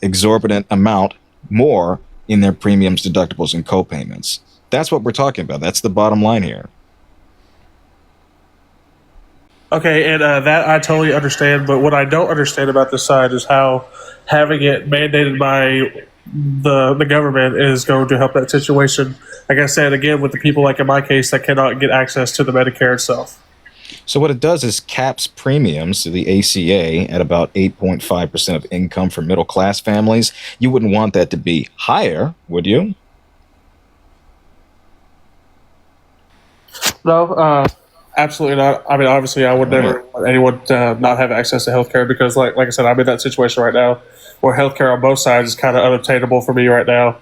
exorbitant amount more in their premiums, deductibles, and co-payments. That's what we're talking about. That's the bottom line here. Okay, and that I totally understand, but what I don't understand about this side is how having it mandated by the government is going to help that situation. Like I said, again, with the people like in my case that cannot get access to the Medicare itself. So what it does is caps premiums to the ACA at about 8.5% of income for middle-class families. You wouldn't want that to be higher, would you? No, absolutely not. I mean, obviously, I would never want anyone to not have access to healthcare because, like I said, I'm in that situation right now where healthcare on both sides is kind of unobtainable for me right now.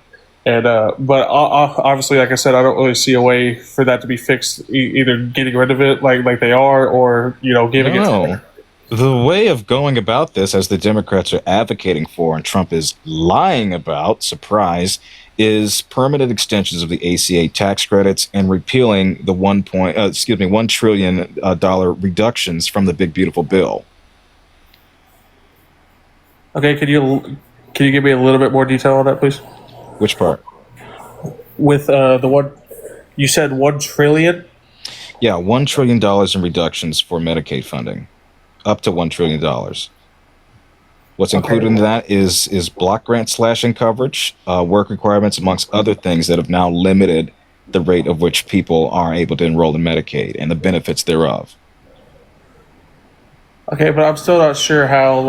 And but obviously, like I said, I don't really see a way for that to be fixed. Either getting rid of it, like they are, or giving it. No. The way of going about this, as the Democrats are advocating for and Trump is lying about, surprise, is permanent extensions of the ACA tax credits and repealing the $1 trillion dollar reductions from the Big Beautiful Bill. Okay, can you give me a little bit more detail on that, please? Which part? With the one you said, 1 trillion. Yeah, $1 trillion in reductions for Medicaid funding, up to $1 trillion. What's included in that is block grant slashing coverage, work requirements, amongst other things that have now limited the rate of which people are able to enroll in Medicaid and the benefits thereof. Okay, but I'm still not sure how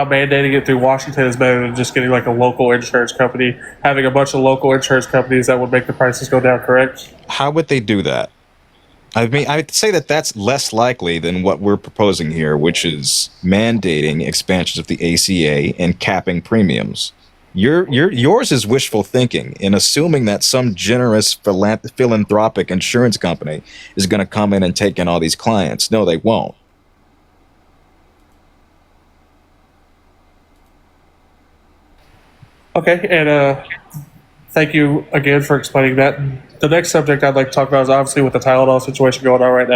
mandating it through Washington is better than just getting like a local insurance company, having a bunch of local insurance companies that would make the prices go down, correct? How would they do that? I mean, I'd say that that's less likely than what we're proposing here, which is mandating expansions of the ACA and capping premiums. Yours is wishful thinking in assuming that some generous philanthropic insurance company is going to come in and take in all these clients. No, they won't. Okay, and thank you again for explaining that. The next subject I'd like to talk about is obviously with the Tylenol situation going on right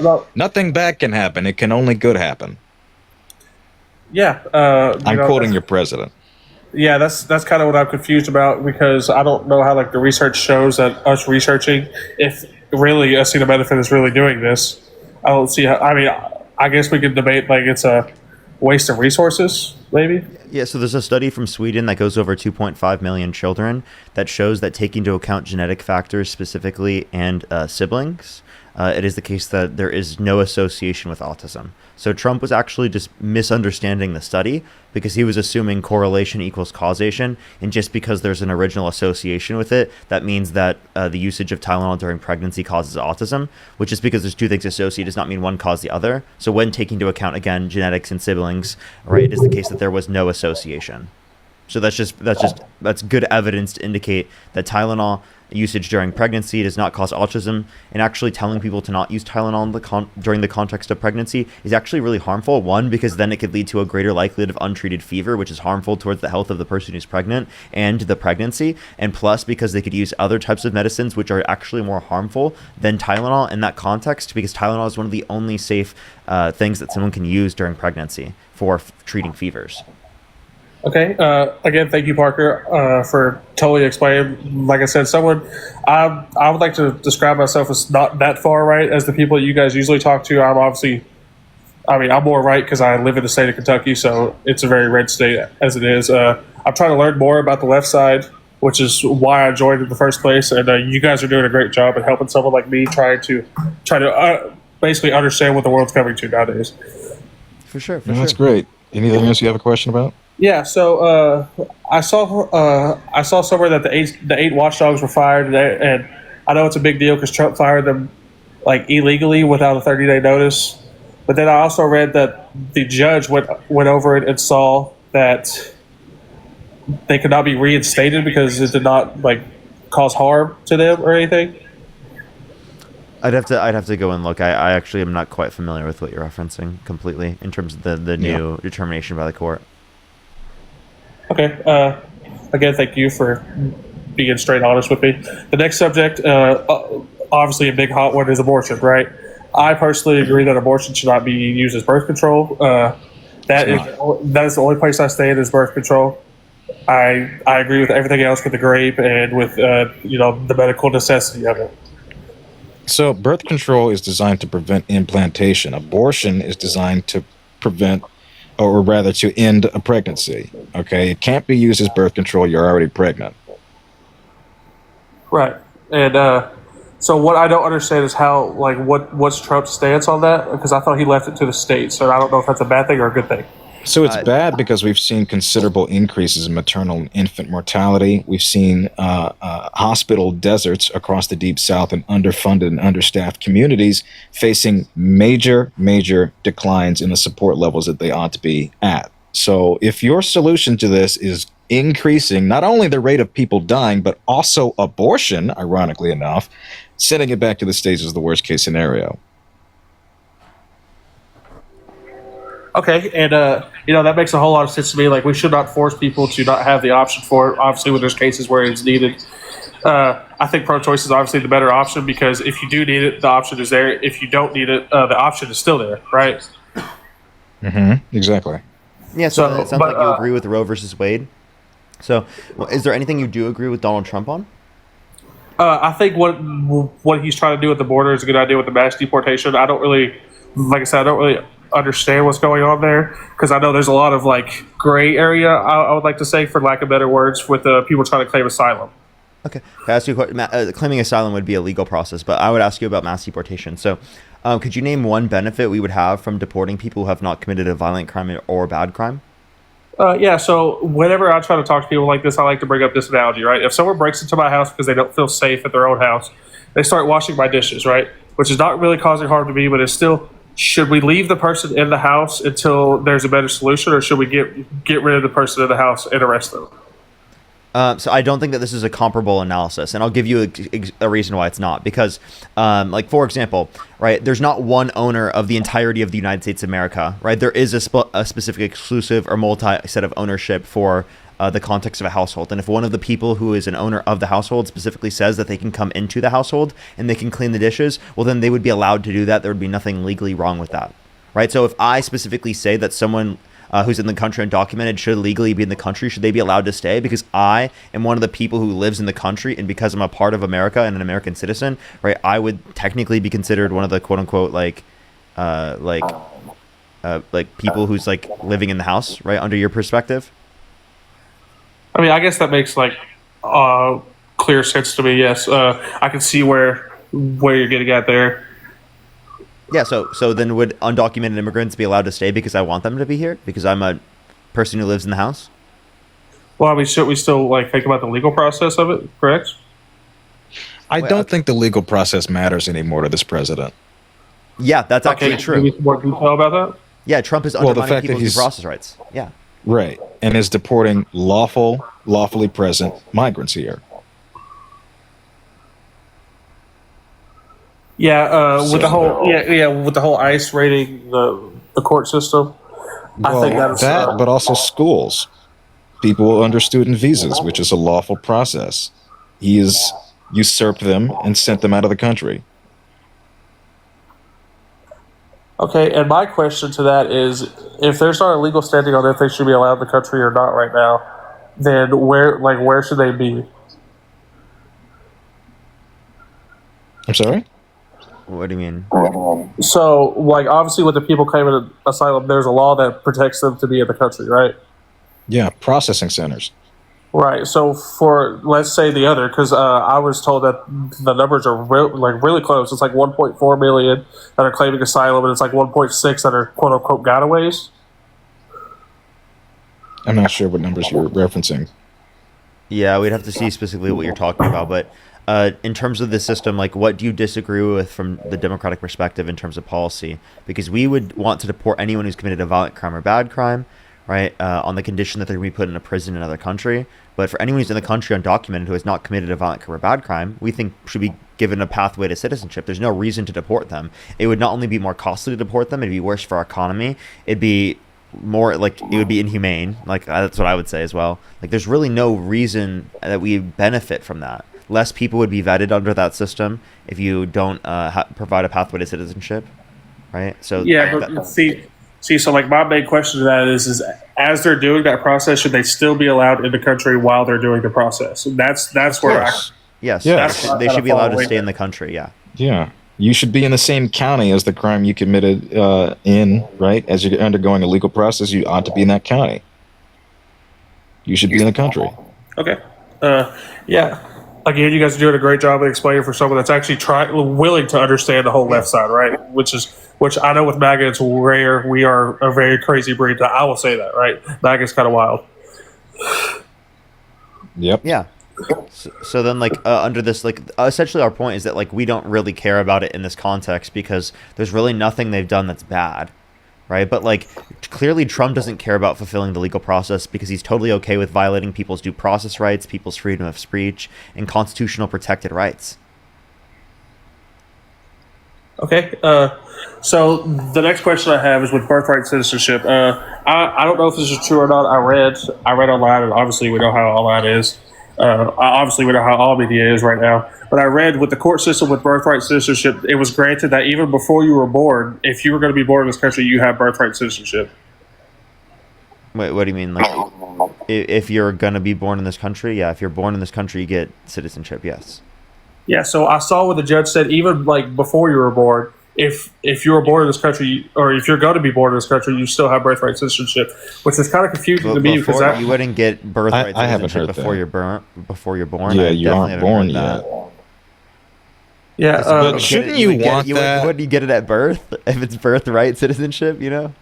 now. Nothing bad can happen. It can only good happen. Yeah, I'm quoting your president. Yeah, that's kind of what I'm confused about because I don't know how the research shows that us researching if really acetaminophen is really doing this. I don't see how. I mean, I guess we could debate it's a waste of resources, maybe. Yeah, so there's a study from Sweden that goes over 2.5 million children that shows that taking into account genetic factors specifically and siblings, it is the case that there is no association with autism. So Trump was actually just misunderstanding the study because he was assuming correlation equals causation. And just because there's an original association with it, that means that the usage of Tylenol during pregnancy causes autism, which is because there's two things associated does not mean one caused the other. So when taking into account, again, genetics and siblings, right, it is the case that there was no association. So that's good evidence to indicate that Tylenol usage during pregnancy does not cause autism, and actually telling people to not use Tylenol during the context of pregnancy is actually really harmful. One, because then it could lead to a greater likelihood of untreated fever, which is harmful towards the health of the person who's pregnant and the pregnancy, and plus because they could use other types of medicines which are actually more harmful than Tylenol in that context, because Tylenol is one of the only safe things that someone can use during pregnancy for treating fevers. Okay. Again, thank you, Parker, for totally explaining. Like I said, I would like to describe myself as not that far right as the people that you guys usually talk to. I'm more right because I live in the state of Kentucky, so it's a very red state as it is. I'm trying to learn more about the left side, which is why I joined in the first place. And you guys are doing a great job at helping someone like me try to basically understand what the world's coming to nowadays. For sure. That's great. Anything else you have a question about? Yeah, so I saw somewhere that the eight watchdogs were fired, and I know it's a big deal because Trump fired them illegally without a 30-day notice. But then I also read that the judge went over it and saw that they could not be reinstated because it did not cause harm to them or anything. I'd have to go and look. I actually am not quite familiar with what you're referencing completely in terms of the new determination by the court. Okay. Again, thank you for being straight honest with me. The next subject, obviously a big hot one, is abortion, right? I personally agree that abortion should not be used as birth control. That is the only place I stand is birth control. I agree with everything else with the grape and with the medical necessity of it. So, birth control is designed to prevent implantation. Abortion is designed to prevent, or rather, to end a pregnancy. Okay, it can't be used as birth control. You're already pregnant. Right. And so what I don't understand is how what's Trump's stance on that, because I thought he left it to the states. So I don't know if that's a bad thing or a good thing. So it's bad because we've seen considerable increases in maternal and infant mortality. We've seen hospital deserts across the Deep South and underfunded and understaffed communities facing major, major declines in the support levels that they ought to be at. So if your solution to this is increasing not only the rate of people dying, but also abortion, ironically enough, sending it back to the states is the worst case scenario. Okay, and that makes a whole lot of sense to me. Like, we should not force people to not have the option for it. Obviously, when there's cases where it's needed, I think pro-choice is obviously the better option, because if you do need it, the option is there. If you don't need it, the option is still there, right? Mm-hmm. Exactly. Yeah. So it sounds like you agree with Roe versus Wade. So, is there anything you do agree with Donald Trump on? I think what he's trying to do at the border is a good idea with the mass deportation. I don't really understand what's going on there, because I know there's a lot of gray area, I would like to say, for lack of better words, with people trying to claim asylum. Okay. Can I ask you a question? Claiming asylum would be a legal process, but I would ask you about mass deportation. So, could you name one benefit we would have from deporting people who have not committed a violent crime or bad crime? Yeah, so whenever I try to talk to people like this, I like to bring up this analogy, right? If someone breaks into my house because they don't feel safe at their own house, they start washing my dishes, right? Which is not really causing harm to me, but it's still, should we leave the person in the house until there's a better solution, or should we get rid of the person in the house and arrest them? So I don't think that this is a comparable analysis, and I'll give you a reason why it's not. Because, for example, right, there's not one owner of the entirety of the United States of America, right? There is a specific exclusive or multi set of ownership for the context of a household. And if one of the people who is an owner of the household specifically says that they can come into the household and they can clean the dishes, well, then they would be allowed to do that. There would be nothing legally wrong with that, right? So if I specifically say that someone who's in the country undocumented should legally be in the country, should they be allowed to stay? Because I am one of the people who lives in the country, and because I'm a part of America and an American citizen, right, I would technically be considered one of the quote unquote people who's living in the house, right, under your perspective. I mean, I guess that makes clear sense to me. Yes, I can see where you're getting at there. Yeah, so then would undocumented immigrants be allowed to stay because I want them to be here? Because I'm a person who lives in the house? Well, I mean, should we still think about the legal process of it, correct? I don't think the legal process matters anymore to this president. Yeah, that's actually true. Can you more detail about that? Yeah, Trump is undermining people's due process rights. Yeah. Right, and is deporting lawfully present migrants here. Yeah, with the whole ICE raiding the court system. Well, I think that's but also schools, people under student visas, which is a lawful process. He has usurped them and sent them out of the country. Okay, and my question to that is, if there's not a legal standing on if they should be allowed in the country or not right now, then where should they be? I'm sorry? What do you mean? So, obviously with the people claiming asylum, there's a law that protects them to be in the country, right? Yeah, processing centers. Right. So for, let's say the other, because I was told that the numbers are really close. It's 1.4 million that are claiming asylum, and it's 1.6 that are quote unquote gotaways. I'm not sure what numbers you're referencing. Yeah, we'd have to see specifically what you're talking about. But in terms of the system, what do you disagree with from the Democratic perspective in terms of policy? Because we would want to deport anyone who's committed a violent crime or bad crime, right, on the condition that they're going to be put in a prison in another country. But for anyone who's in the country undocumented who has not committed a violent crime or bad crime, we think should be given a pathway to citizenship. There's no reason to deport them. It would not only be more costly to deport them, it'd be worse for our economy. It'd be more it would be inhumane. That's what I would say as well. There's really no reason that we benefit from that. Less people would be vetted under that system if you don't provide a pathway to citizenship, right? So yeah, but see, See, so like my main question to that is as they're doing that process, should they still be allowed in the country while they're doing the process? And that's where Yes. Yes, Yeah. they should be allowed to stay in the country. Yeah. Yeah. You should be in the same county as the crime you committed in, right? As you're undergoing a legal process, you ought to be in that county. You should be in the country. Okay. Yeah. Again, you guys are doing a great job of explaining for someone that's actually willing to understand the whole left side, right? Which I know with MAGA it's rare. We are a very crazy breed. I will say that, right? MAGA's kind of wild. Yep. Yeah. So then, like, under this, like, essentially our point is that, like, we don't really care about it in this context because there's really nothing they've done that's bad, right? But, like, clearly Trump doesn't care about fulfilling the legal process because he's totally okay with violating people's due process rights, people's freedom of speech, and constitutional protected rights. Okay. So the next question I have is with birthright citizenship. I don't know if this is true or not. I read online, and obviously we know how online is. Obviously we know how all media is right now. But I read with the court system with birthright citizenship, it was granted that even before you were born, if you were going to be born in this country, you have birthright citizenship. Wait, what do you mean? Like, if you're gonna be born in this country, yeah. If you're born in this country, you get citizenship. Yes. Yeah. So I saw what the judge said. Even like before you were born, if you were born in this country, or if you're going to be born in this country, you still have birthright citizenship, which is kind of confusing to me because you wouldn't get birthright I haven't citizenship heard before you're born. Yeah, I you definitely aren't haven't born heard that. yet. Yeah. But shouldn't you want that? Wouldn't you get it at birth if it's birthright citizenship? You know.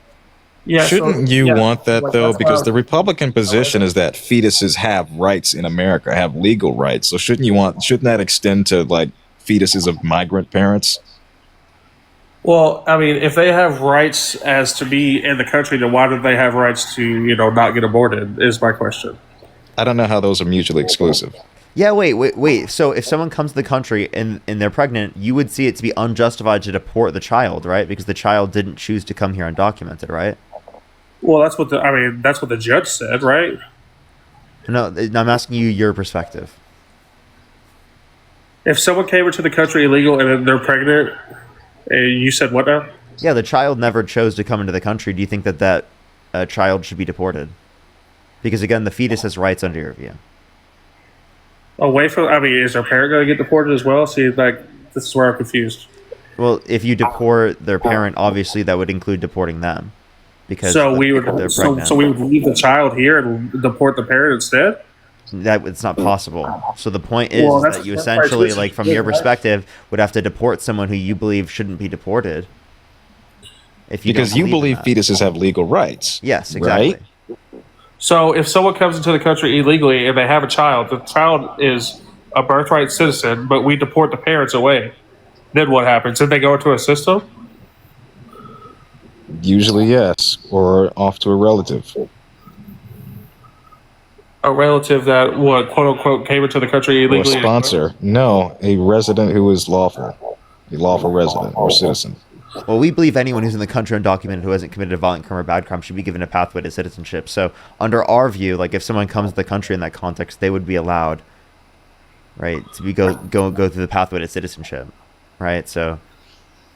yeah. Shouldn't you want that, like, though? that's why Because I- the Republican position is that fetuses have rights in America, have legal rights. So shouldn't that extend to, like, fetuses of migrant parents? Well, I mean, if they have rights as to be in the country, then why do they have rights to, not get aborted? Is my question. I don't know how those are mutually exclusive. Yeah, wait. So if someone comes to the country and they're pregnant, you would see it to be unjustified to deport the child, right? Because the child didn't choose to come here undocumented, right? Well, that's what the judge said, right? No, I'm asking you your perspective. If someone came into the country illegal and then they're pregnant, you said what now? Yeah, the child never chose to come into the country. Do you think that child should be deported? Because again, the fetus has rights under your view. Away from, is their parent going to get deported as well? See, like, this is where I'm confused. Well, if you deport their parent, obviously that would include deporting them. Because So we would, they're pregnant. so we would leave the child here and deport the parent instead? That it's not possible. So the point is Well, that's- that you that's essentially, right. like, from your perspective, would have to deport someone who you believe shouldn't be deported. If you Because don't you in believe that. fetuses have legal rights. Yes, exactly. Right? So if someone comes into the country illegally and they have a child, the child is a birthright citizen, but we deport the parents away. Then what happens? Did they go into a system? Usually, yes. Or off to a relative. A relative that what quote unquote came into the country Or a illegally? sponsor. No, a resident who is lawful. A lawful resident or citizen. Well, we believe anyone who's in the country undocumented who hasn't committed a violent crime or bad crime should be given a pathway to citizenship. So, under our view, like, if someone comes to the country in that context, they would be allowed, right, to go through the pathway to citizenship, right? So,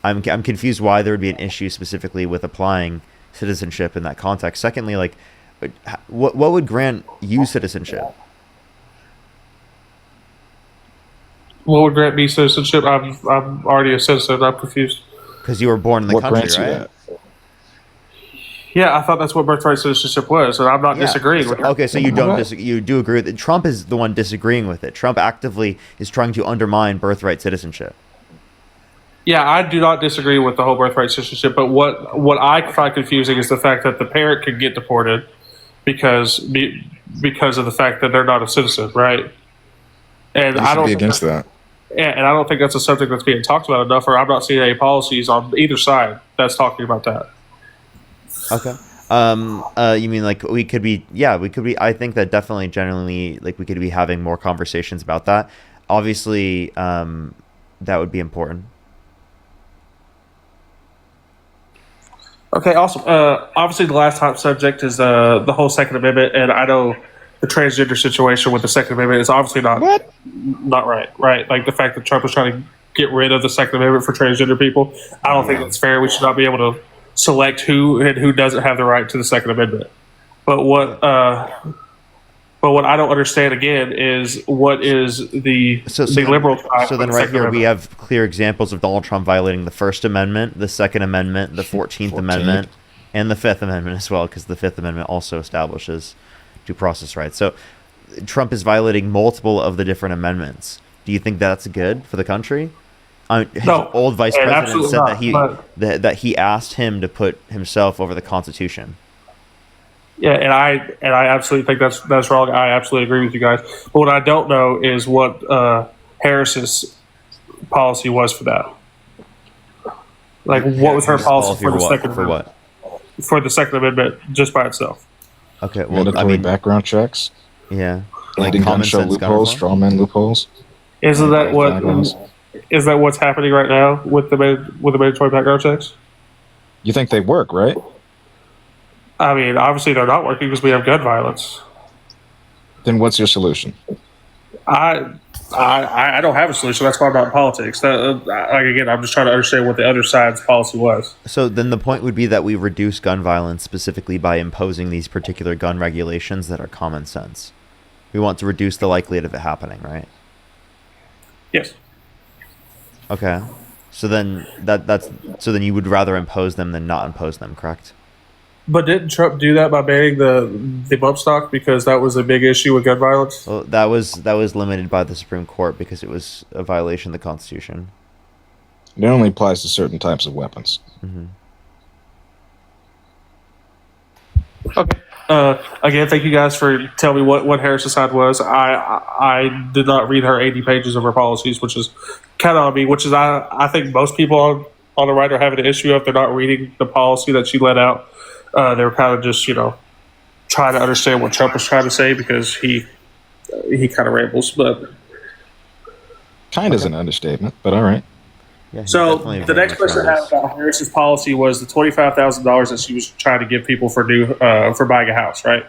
I'm confused why there would be an issue specifically with applying citizenship in that context. Secondly, like, what would grant you citizenship? What would grant me citizenship? I'm already a citizen. I'm confused. Because you were born in the What country, grants you right? that? Yeah, I thought that's what birthright citizenship was, and I'm not Yeah. disagreeing with that. Okay, so you you do agree with it. Trump is the one disagreeing with it. Trump actively is trying to undermine birthright citizenship. Yeah, I do not disagree with the whole birthright citizenship, but what I find confusing is the fact that the parent could get deported because of the fact that they're not a citizen, right? And You I should don't be think against that. and I don't think that's a subject that's being talked about enough, or I'm not seeing any policies on either side that's talking about that. Okay. You mean like we could be? Yeah, we could be. I think that definitely, generally, like, we could be having more conversations about that. Obviously, that would be important. Okay. Also, obviously, the last hot subject is the whole Second Amendment, and I know the transgender situation with the Second Amendment is obviously not right. Right, like the fact that Trump was trying to get rid of the Second Amendment for transgender people. I don't think that's fair. We should not be able to select who and who doesn't have the right to the Second Amendment. But what I don't understand again is what is the liberal side. So then, right here we have clear examples of Donald Trump violating the First Amendment, the Second Amendment, the 14th Amendment, and the Fifth Amendment as well, because the Fifth Amendment also establishes due process rights. So Trump is violating multiple of the different amendments. Do you think that's good for the country? His old vice president said that he asked him to put himself over the Constitution. Yeah, and I absolutely think that's wrong. I absolutely agree with you guys. But what I don't know is what Harris's policy was for that. Like, what was her policy for the Second Amendment? For the Second Amendment, just by itself. Okay, well, mandatory background checks. Yeah, like gun show loopholes, strawman loopholes. Isn't that what? Is that what's happening right now with the mandatory background checks? You think they work, right? I mean, obviously they're not working because we have gun violence. Then what's your solution? I don't have a solution. That's why I'm not in politics. Again, I'm just trying to understand what the other side's policy was. So then the point would be that we reduce gun violence specifically by imposing these particular gun regulations that are common sense. We want to reduce the likelihood of it happening, right? Yes. Okay. So then so then you would rather impose them than not impose them, correct? But didn't Trump do that by banning the bump stock because that was a big issue with gun violence? Well, that was limited by the Supreme Court because it was a violation of the Constitution. It only applies to certain types of weapons. Mm-hmm. Okay. Again, thank you guys for telling me what Harris's side was. I did not read her 80 pages of her policies, which is kind of on me, which is I think most people on the right are having an issue if they're not reading the policy that she let out. They're kind of just, trying to understand what Trump was trying to say because he kind of rambles. But kind is an understatement, but all right. Yeah, so the next question I have about Harris's policy was the $25,000 that she was trying to give people for buying a house, right?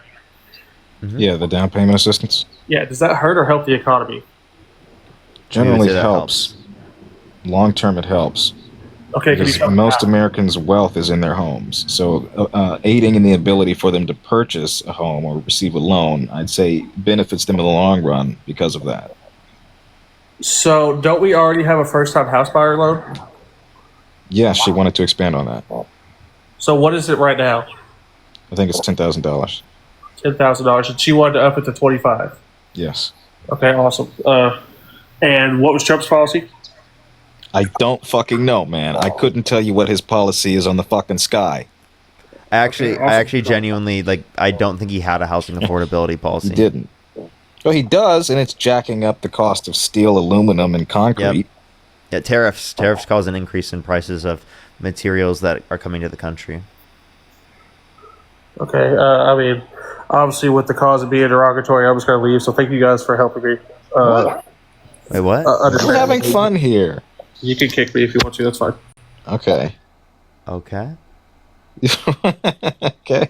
Mm-hmm. Yeah, the down payment assistance. Yeah, does that hurt or help the economy? Generally, it helps. Long term, it helps. Okay, because most Americans' wealth is in their homes. So aiding in the ability for them to purchase a home or receive a loan, I'd say benefits them in the long run because of that. So don't we already have a first-time house buyer loan? Yeah, she wanted to expand on that. So what is it right now? I think it's $10,000. $10,000, and she wanted to up it to $25,000. Yes. Okay, awesome. And what was Trump's policy? I don't fucking know, man. I couldn't tell you what his policy is on the fucking sky. I actually genuinely, I don't think he had a housing affordability policy. He didn't. Well, he does, and it's jacking up the cost of steel, aluminum, and concrete. Yep. Yeah, tariffs cause an increase in prices of materials that are coming to the country. Okay, I mean, obviously with the cause of being derogatory, I'm just going to leave, so thank you guys for helping me. Wait, what? We're having fun here. You can kick me if you want to, that's fine. Okay. Okay. Okay.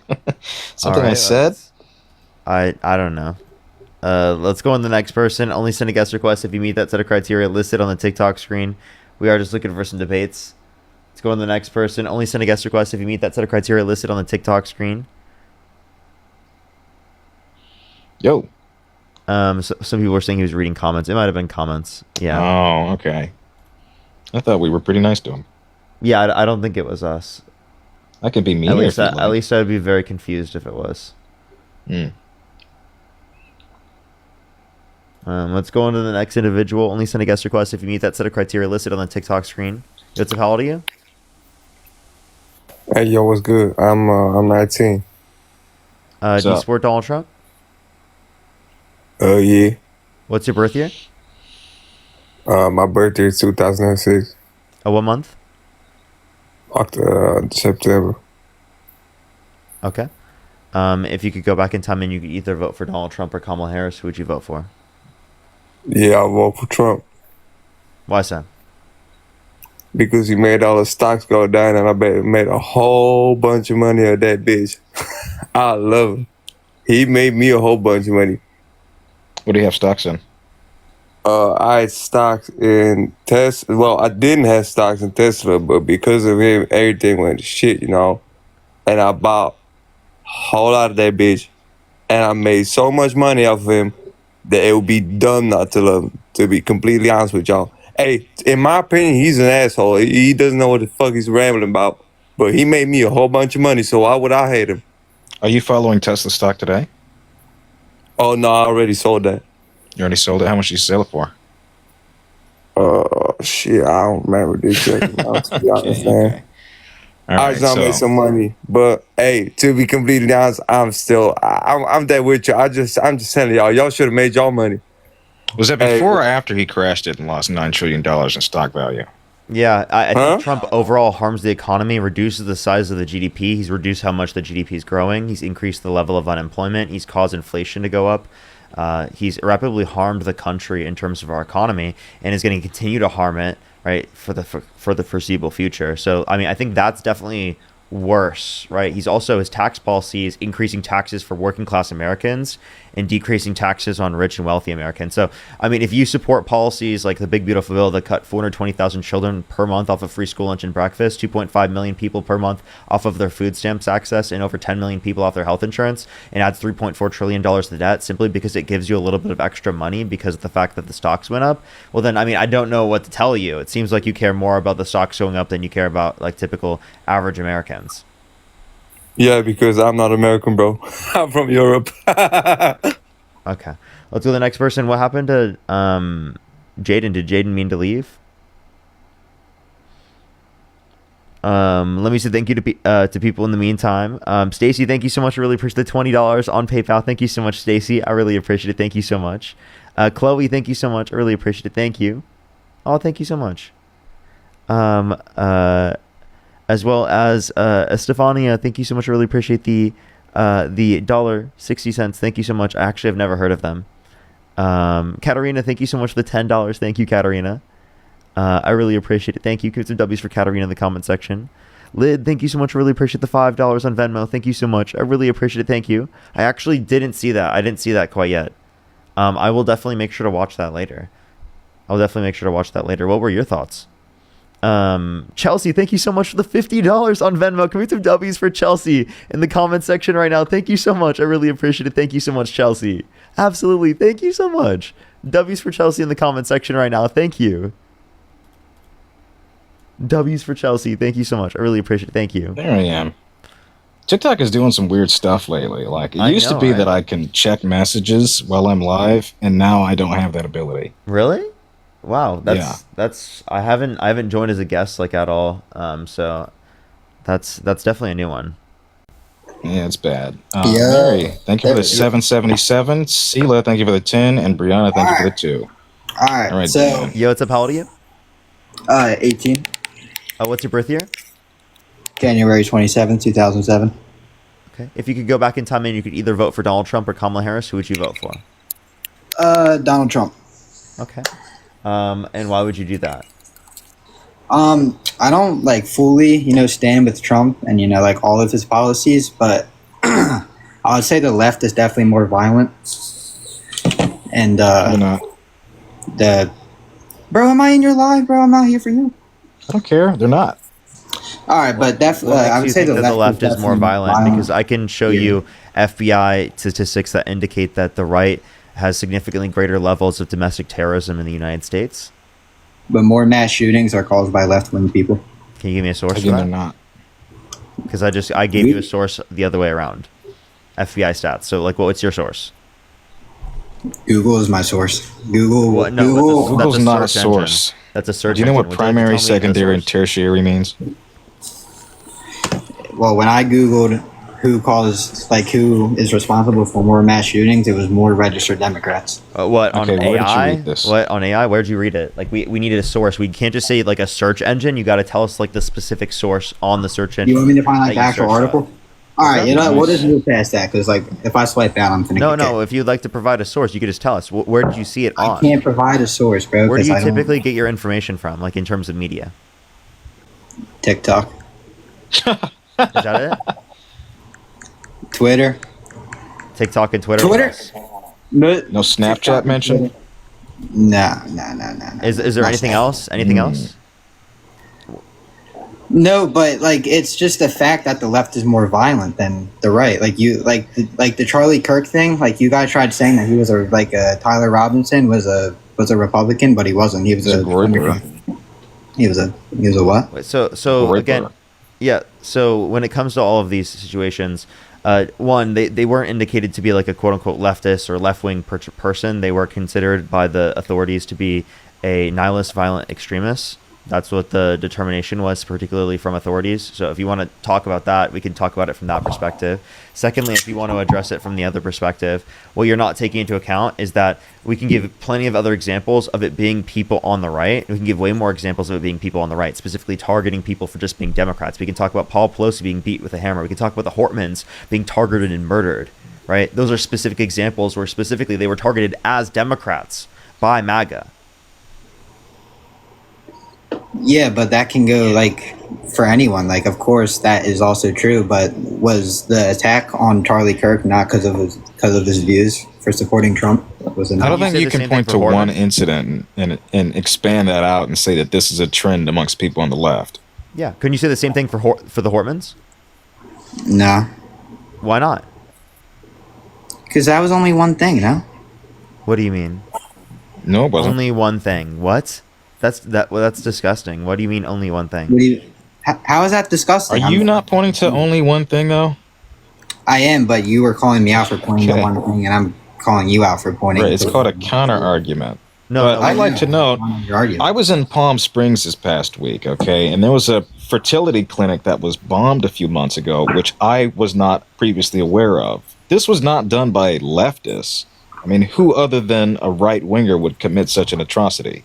Something I said? I don't know. Let's go on to the next person. Only send a guest request if you meet that set of criteria listed on the TikTok screen. We are just looking for some debates. Let's go on to the next person. Only send a guest request if you meet that set of criteria listed on the TikTok screen. Yo. So, some people were saying he was reading comments. It might have been comments. Yeah. Oh, okay. I thought we were pretty nice to him. Yeah, I don't think it was us. I could be mean. At least I'd be very confused if it was. Let's go on to the next individual. Only send a guest request if you meet that set of criteria listed on the TikTok screen. What's how old are you? Hey, yo, what's good? I'm 19. Do you support Donald Trump? Yeah. What's your birth year? My birthday is 2006. What month? September. Okay. If you could go back in time and you could either vote for Donald Trump or Kamala Harris, who would you vote for? Yeah, I'll vote for Trump. Why so? Because he made all the stocks go down, and I bet he made a whole bunch of money of that bitch. I love him. He made me a whole bunch of money. What do you have stocks in? I had stocks in Tesla. Well, I didn't have stocks in Tesla, but because of him, everything went to shit, you know. And I bought a whole lot of that bitch, and I made so much money off of him that it would be dumb not to love him. To be completely honest with y'all, hey, in my opinion, he's an asshole. He doesn't know what the fuck he's rambling about. But he made me a whole bunch of money, so why would I hate him? Are you following Tesla stock today? Oh no, I already sold that. You already sold it. How much did you sell it for? Shit, I don't remember this shit. To be honest, man. All I just know I made some money, but hey, to be completely honest, I'm that with you. I'm just telling y'all should have made y'all money. Was that before or after he crashed it and lost $9 trillion in stock value? Yeah, I Huh? think Trump overall harms the economy, reduces the size of the GDP. He's reduced how much the GDP is growing. He's increased the level of unemployment. He's caused inflation to go up. He's rapidly harmed the country in terms of our economy, and is going to continue to harm it, right, for the foreseeable future. So, I mean, I think that's definitely worse, right? He's also, his tax policy is increasing taxes for working class Americans and decreasing taxes on rich and wealthy Americans. So, I mean, if you support policies like the Big Beautiful Bill that cut 420,000 children per month off of free school lunch and breakfast, 2.5 million people per month off of their food stamps access, and over 10 million people off their health insurance, and adds $3.4 trillion to debt simply because it gives you a little bit of extra money because of the fact that the stocks went up, well then, I mean, I don't know what to tell you. It seems like you care more about the stocks going up than you care about like typical average Americans. Yeah, because I'm not American, bro. I'm from Europe. Okay, let's go to the next person. What happened to Jaden? Did Jaden mean to leave? Let me say thank you to people in the meantime. Stacy, thank you so much. I really appreciate the $20 on PayPal. Thank you so much, Stacy. I really appreciate it. Thank you so much. Chloe, thank you so much. I really appreciate it. Thank you. Oh, thank you so much. As well as Estefania, thank you so much. I really appreciate the $1.60. Thank you so much. I actually have never heard of them. Katarina, thank you so much for the $10. Thank you, Katarina. I really appreciate it. Thank you. Give some W's for Katarina in the comment section. Lid, thank you so much. I really appreciate the $5 on Venmo. Thank you so much. I really appreciate it. Thank you. I actually didn't see that. I didn't see that quite yet. I will definitely make sure to watch that later. What were your thoughts? Chelsea, thank you so much for the $50 on Venmo. Can we some W's for Chelsea in the comment section right now? Thank you so much. I really appreciate it. Thank you so much, Chelsea. Absolutely. Thank you so much. W's for Chelsea in the comment section right now. Thank you. W's for Chelsea. Thank you so much. I really appreciate it. Thank you. There I am. TikTok is doing some weird stuff lately. Like it used to be that I can check messages while I'm live, and now I don't have that ability. Really? Wow. That's I haven't joined as a guest like at all. So that's definitely a new one. Yeah, it's bad. Mary, thank you for the 777. Sela, thank you for the 10, and Brianna, thank you for the 2. All right. So, Brianna. Yo, what's up? How old are you? 18, What's your birth year? January 27, 2007. Okay. If you could go back in time and you could either vote for Donald Trump or Kamala Harris, who would you vote for? Donald Trump. Okay. And why would you do that? I don't like fully, stand with Trump and like all of his policies, but I would say the left is definitely more violent. And They're not. Bro, am I in your live, bro? I'm not here for you. I don't care. They're not. All right, but definitely, I would say the left is more definitely violent because I can show you FBI statistics that indicate that the right has significantly greater levels of domestic terrorism in the United States. But more mass shootings are caused by left-wing people. Can you give me a source Again, for they're that? not. Because I gave you a source the other way around. FBI stats. So, like, what's your source? Google is my source. Google. What? No, Google. Google's not a search source. engine. That's a search Do you know engine. what Would you like to tell primary, me the secondary, and source? tertiary means? Well, when I Googled who is responsible for more mass shootings, it was more registered Democrats. What, on Okay, where did you AI? read this? What, on AI? Where'd you read it? Like, we needed a source. We can't just say, like, a search engine. You got to tell us, like, the specific source on the search engine. You want me to find like that the you actual searched article? up. All right, Nice. we'll just move past that because like if I swipe down, I'm gonna. No. If you'd like to provide a source, you could just tell us. Where did you see it on? I can't provide a source, bro. Where do 'cause you I don't- typically get your information from, like in terms of media? TikTok, Is that it? Twitter. TikTok and Twitter? Twitter? Yes. No Snapchat mentioned? No. Is there Not anything that. else? Anything else? No, but like it's just the fact that the left is more violent than the right. Like you, like the Charlie Kirk thing. Like you guys tried saying that he was a Tyler Robinson was a Republican, but he wasn't. He was He's a a Groyper. he was a what? Wait, so Right again, there. yeah. So when it comes to all of these situations, one, they weren't indicated to be like a quote unquote leftist or left wing person. They were considered by the authorities to be a nihilist violent extremist. That's what the determination was, particularly from authorities. So if you want to talk about that, we can talk about it from that perspective. Secondly, if you want to address it from the other perspective, what you're not taking into account is that we can give plenty of other examples of it being people on the right. We can give way more examples of it being people on the right, specifically targeting people for just being Democrats. We can talk about Paul Pelosi being beat with a hammer. We can talk about the Hortmans being targeted and murdered, right? Those are specific examples where specifically they were targeted as Democrats by MAGA. Yeah, but that can go like for anyone. Like, of course, that is also true. But was the attack on Charlie Kirk not because of his views for supporting Trump? Was it I not? don't You think said you the can same thing point for to one Hortman? incident and expand that out and say that this is a trend amongst people on the left. Yeah. Couldn't you say the same thing for for the Hortmans? No, Why not? because that was only one thing. No, What do you mean? No, it wasn't. Only one thing. What? That's disgusting. What do you mean only one thing? what do you? How is that Are disgusting? you I'm- not pointing to only one thing though? I am, but you were calling me out for pointing Okay. to one thing, and I'm calling you out for pointing. Right, it's to called a counter argument. No, But no, I'd like Yeah, to note, your argument. I was in Palm Springs this past week, okay, and there was a fertility clinic that was bombed a few months ago, which I was not previously aware of. This was not done by leftists. I mean, who other than a right winger would commit such an atrocity?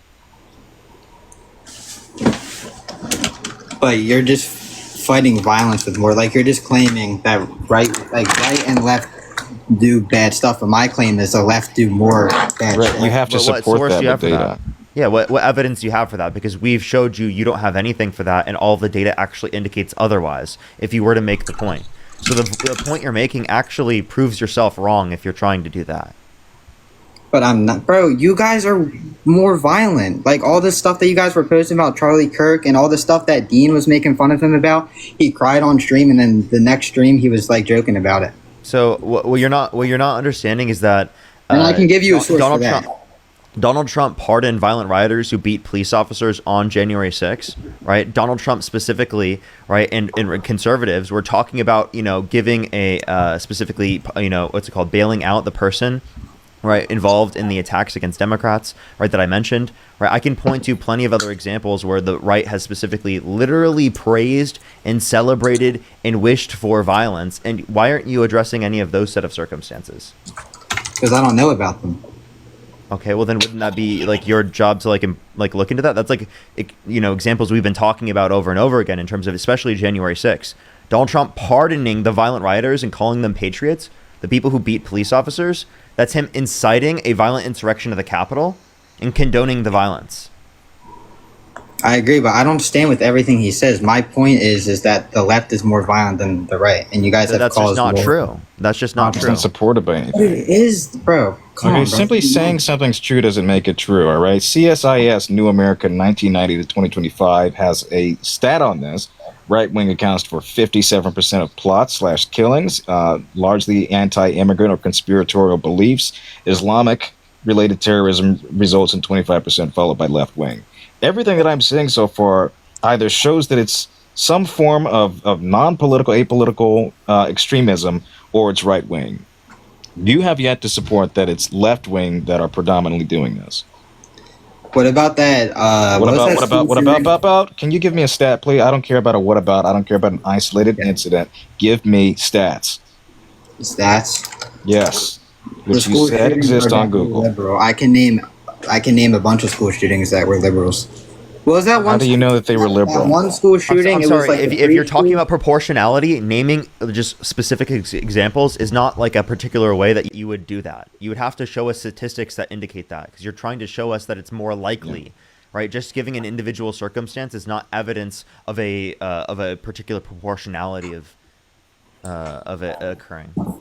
But you're just fighting violence with more. Like you're just claiming that right and left do bad stuff, but my claim is the left do more bad Right, shit. you have to But what support source that do you with have for data. that? Yeah, what evidence do you have for that? Because we've showed you don't have anything for that, and all the data actually indicates otherwise. If you were to make the point, so the point you're making actually proves yourself wrong if you're trying to do that. But I'm not, bro. You guys are more violent. Like all this stuff that you guys were posting about Charlie Kirk and all the stuff that Dean was making fun of him about. He cried on stream, and then the next stream he was like joking about it. So what you're not understanding is that And I can give you a source Donald for that. Trump. Donald Trump pardoned violent rioters who beat police officers on January 6th, right? Donald Trump specifically, right, and conservatives were talking about, giving a specifically, what's it called, bailing out the person, right, involved in the attacks against Democrats, right, that I mentioned, right? I can point to plenty of other examples where the right has specifically literally praised and celebrated and wished for violence. And why aren't you addressing any of those set of circumstances? Because I don't know about them. Okay, well then wouldn't that be like your job to like look into that? That's like examples we've been talking about over and over again in terms of especially January 6th. Donald Trump pardoning the violent rioters and calling them patriots, the people who beat police officers. That's him inciting a violent insurrection of the Capitol and condoning the violence. I agree, but I don't stand with everything he says. My point is that the left is more violent than the right, and you guys have That's just caused not more. true. That's just not It's true. not supported by But anything. it is, bro. Come Okay, on, bro. simply saying something's true doesn't make it true, all right? CSIS New America 1990 to 2025 has a stat on this. Right wing accounts for 57% of plots / killings, largely anti-immigrant or conspiratorial beliefs. Islamic related terrorism results in 25%, followed by left wing. Everything that I'm saying so far either shows that it's some form of non-political, apolitical extremism, or it's right wing. You have yet to support that it's left wing that are predominantly doing this. What about that? What about? Can you give me a stat, please? I don't care about a what about. I don't care about an isolated incident. Give me stats. Stats? Yes, The which you school said shootings exist are on definitely Google. Liberal. I can name a bunch of school shootings that were liberals. What was that one? How do you know that they were That liberal? one school shooting. I'm it sorry, was like if the you're talking preschool- about proportionality, naming just specific examples is not like a particular way that you would do that. You would have to show us statistics that indicate that, because you're trying to show us that it's more likely, right? Just giving an individual circumstance is not evidence of a particular proportionality of it occurring. All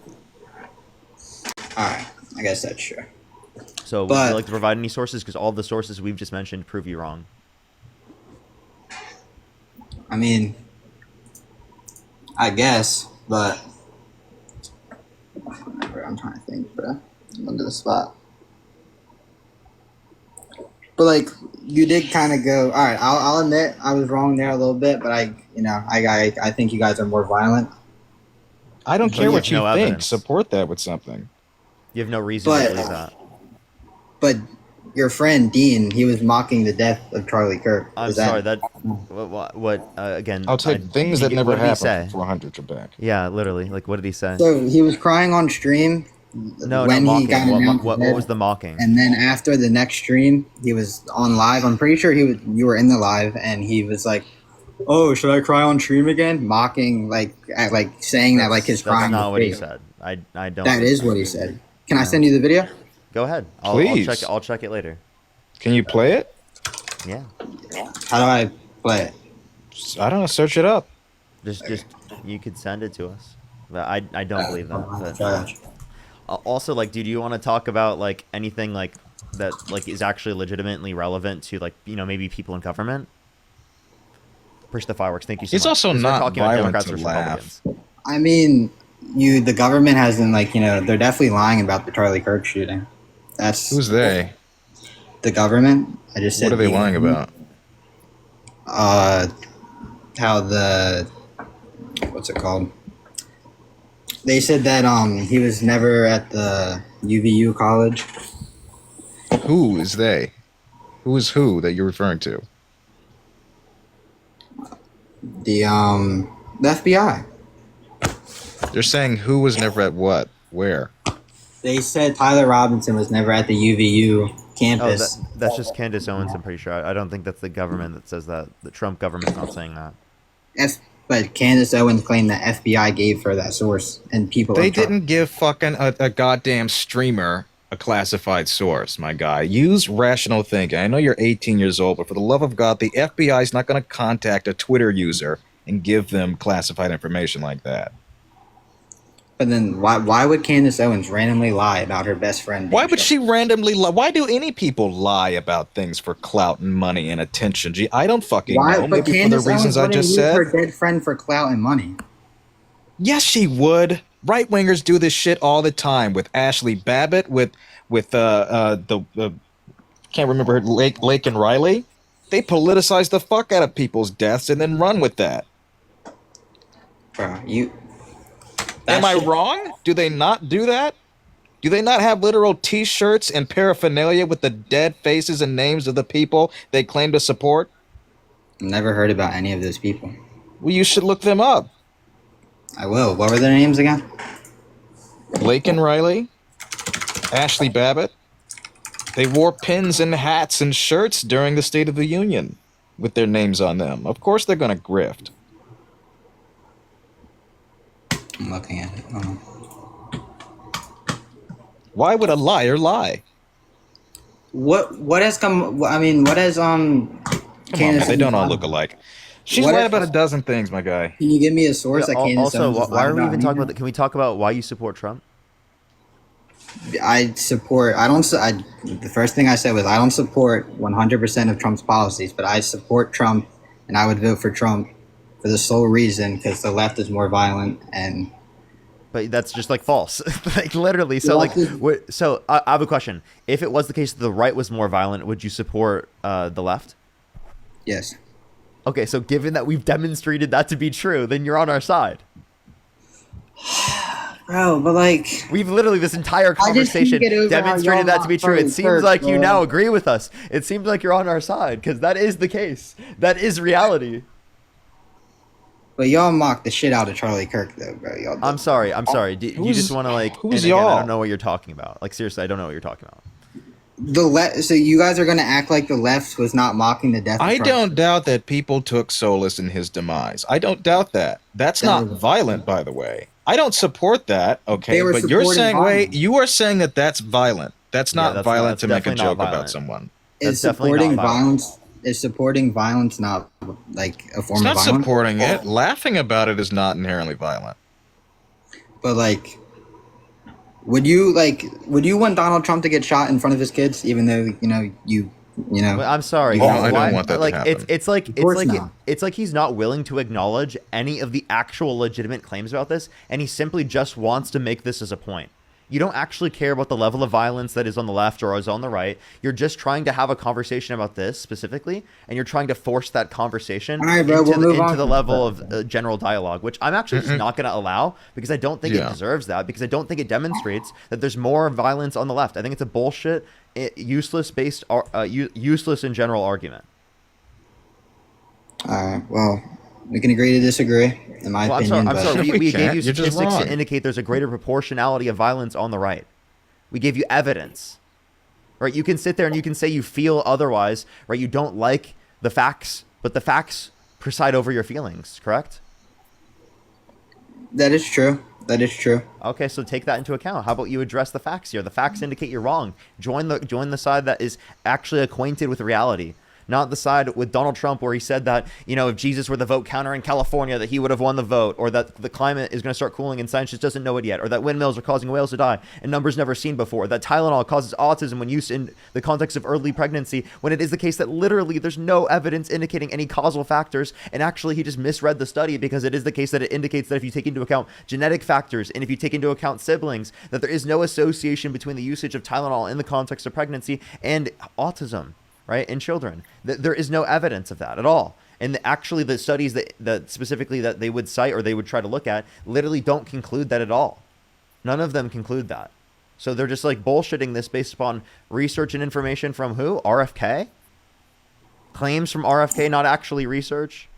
right, I guess that's true. So would But- you like to provide any sources? Because all the sources we've just mentioned prove you wrong. I mean, I guess, but whatever, I'm trying to think, bro. I'm under the spot. But like, you did kind of go. All right, I'll admit I was wrong there a little bit, but I think you guys are more violent. I don't But care you what have you no think. evidence. Support that with something. You have no reason But- to believe that. But your friend Dean, he was mocking the death of Charlie Kirk. I'm Is sorry. What again? I'll take things that never what did he happened say? for 400 Trebek. Yeah, literally. Like, what did he say? So he was crying on stream No, when not he got mocking. announced What dead. was the mocking? And then after the next stream, he was on live. I'm pretty sure you were in the live, and he was like, "Oh, should I cry on stream again?" Mocking, saying that like his That's crying. not was what he fake. said. I don't. That is what he said. Can I send you the video? Go ahead. I'll Please. check. I'll check it later. Can you play it? Yeah. How do I play it? I don't know. Search it up. Just you could send it to us. But I don't believe that. But Gosh. also, like, dude, do you want to talk about like anything like that like is actually legitimately relevant to like maybe people in government? Push the fireworks. Thank you so It's much. also 'Cause we're not talking about violent Democrats to versus laugh. Republicans. I mean, the government hasn't they're definitely lying about the Charlie Kirk shooting. That's Who's they? the government. I just said. What are they the lying government. about? How the what's it called? They said that he was never at the UVU college. Who is they? Who is who that you're referring to? The FBI. They're saying who was never at what? Where? They said Tyler Robinson was never at the UVU Oh, campus. that's just Candace Owens. I'm pretty sure. I don't think that's the government that says that. The Trump government's not saying that. But Candace Owens claimed that FBI gave her that source, and people. They are trying- didn't give fucking a goddamn streamer a classified source, my guy. Use rational thinking. I know you're 18 years old, but for the love of God, the FBI is not going to contact a Twitter user and give them classified information like that. But then why would Candace Owens randomly lie about her best friend? Why being would shot? she randomly lie? Why do any people lie about things for clout and money and attention? Gee, I don't fucking Why? know. But Maybe for the Candace reasons Owens I wouldn't just use said. her dead friend for clout and money. Yes, she would. Right wingers do this shit all the time with Ashley Babbitt, with the can't remember her, Lake and Riley. They politicize the fuck out of people's deaths and then run with that. Bro, Am I wrong? Do they not do that? Do they not have literal T-shirts and paraphernalia with the dead faces and names of the people they claim to support? Never heard about any of those people. Well, you should look them up. I will. What were their names again? Lake and Riley, Ashley Babbitt. They wore pins and hats and shirts during the State of the Union with their names on them. Of course they're going to grift. I'm looking at it. Why would a liar lie? What has come? I mean, what has Come on, man, they don't all look alike. She's What lied if- about a dozen things, my guy. Can you give me a source that Candace Also, Owens is why are lying we even about talking about anything? that? Can we talk about why you support Trump? I support. I don't. The first thing I said was I don't support 100% of Trump's policies, but I support Trump, and I would vote for Trump for the sole reason because the left is more violent and. But that's just like false, like literally. So Well, like, so I have a question. If it was the case that the right was more violent, would you support the left? Yes. Okay, so given that we've demonstrated that to be true, then you're on our side. Bro, but like. We've literally this entire I just can't conversation get over how demonstrated y'all that to be not true. It Charlie seems Kirk, like you bro. now agree with us. It seems like you're on our side because that is the case. That is reality. But y'all mocked the shit out of Charlie Kirk, though, bro. Y'all. I'm sorry. I'm sorry. Do you Who's- just want to like? who's and again, I y'all? don't know what you're talking about. Like seriously, I don't know what you're talking about. So you guys are gonna act like the left was not mocking the death. Of I Trump. don't doubt that people took solace in his demise. I don't doubt that. That's not violent, by the way. I don't support that, okay? They were But you're supporting saying, violence. you are saying that that's violent. That's not that's violent not- to that's make a definitely not joke about violent. someone. Is That's definitely supporting not violent. violence? Is supporting violence not like a form It's not of violence? supporting it. Laughing about it is not inherently violent. But like, Would you want Donald Trump to get shot in front of his kids, even though you know? Well, I'm sorry. No, I don't Why- want that to like happen. course not. it's like he's not willing to acknowledge any of the actual legitimate claims about this, and he simply just wants to make this as a point. You don't actually care about the level of violence that is on the left or is on the right. You're just trying to have a conversation about this specifically, and you're trying to force that conversation All right, bro, into, we'll move into on the from level that. of general dialogue, which I'm actually just not going to allow because I don't think it Yeah. deserves that, because I don't think it demonstrates that there's more violence on the left. I think it's a bullshit, useless in general argument. All right. Well, we can agree to disagree, in my Well, opinion. I'm sorry. We We gave can't. you You're just statistics wrong. to indicate there's a greater proportionality of violence on the right. We gave you evidence, right? You can sit there and you can say you feel otherwise, right? You don't like the facts, but the facts preside over your feelings, correct? That is true. That is true. Okay, so take that into account. How about you address the facts here? The facts indicate you're wrong. Join the side that is actually acquainted with reality. Not the side with Donald Trump where he said that, if Jesus were the vote counter in California, that he would have won the vote, or that the climate is going to start cooling and science just doesn't know it yet, or that windmills are causing whales to die in numbers never seen before, that Tylenol causes autism when used in the context of early pregnancy, when it is the case that literally there's no evidence indicating any causal factors, and actually he just misread the study because it is the case that it indicates that if you take into account genetic factors and if you take into account siblings, that there is no association between the usage of Tylenol in the context of pregnancy and autism. Right, in children, there is no evidence of that at all, and actually the studies that specifically that they would cite or they would try to look at literally don't conclude that at all. None of them conclude that, so they're just like bullshitting this based upon research and information from who? RFK? Claims from RFK, not actually research.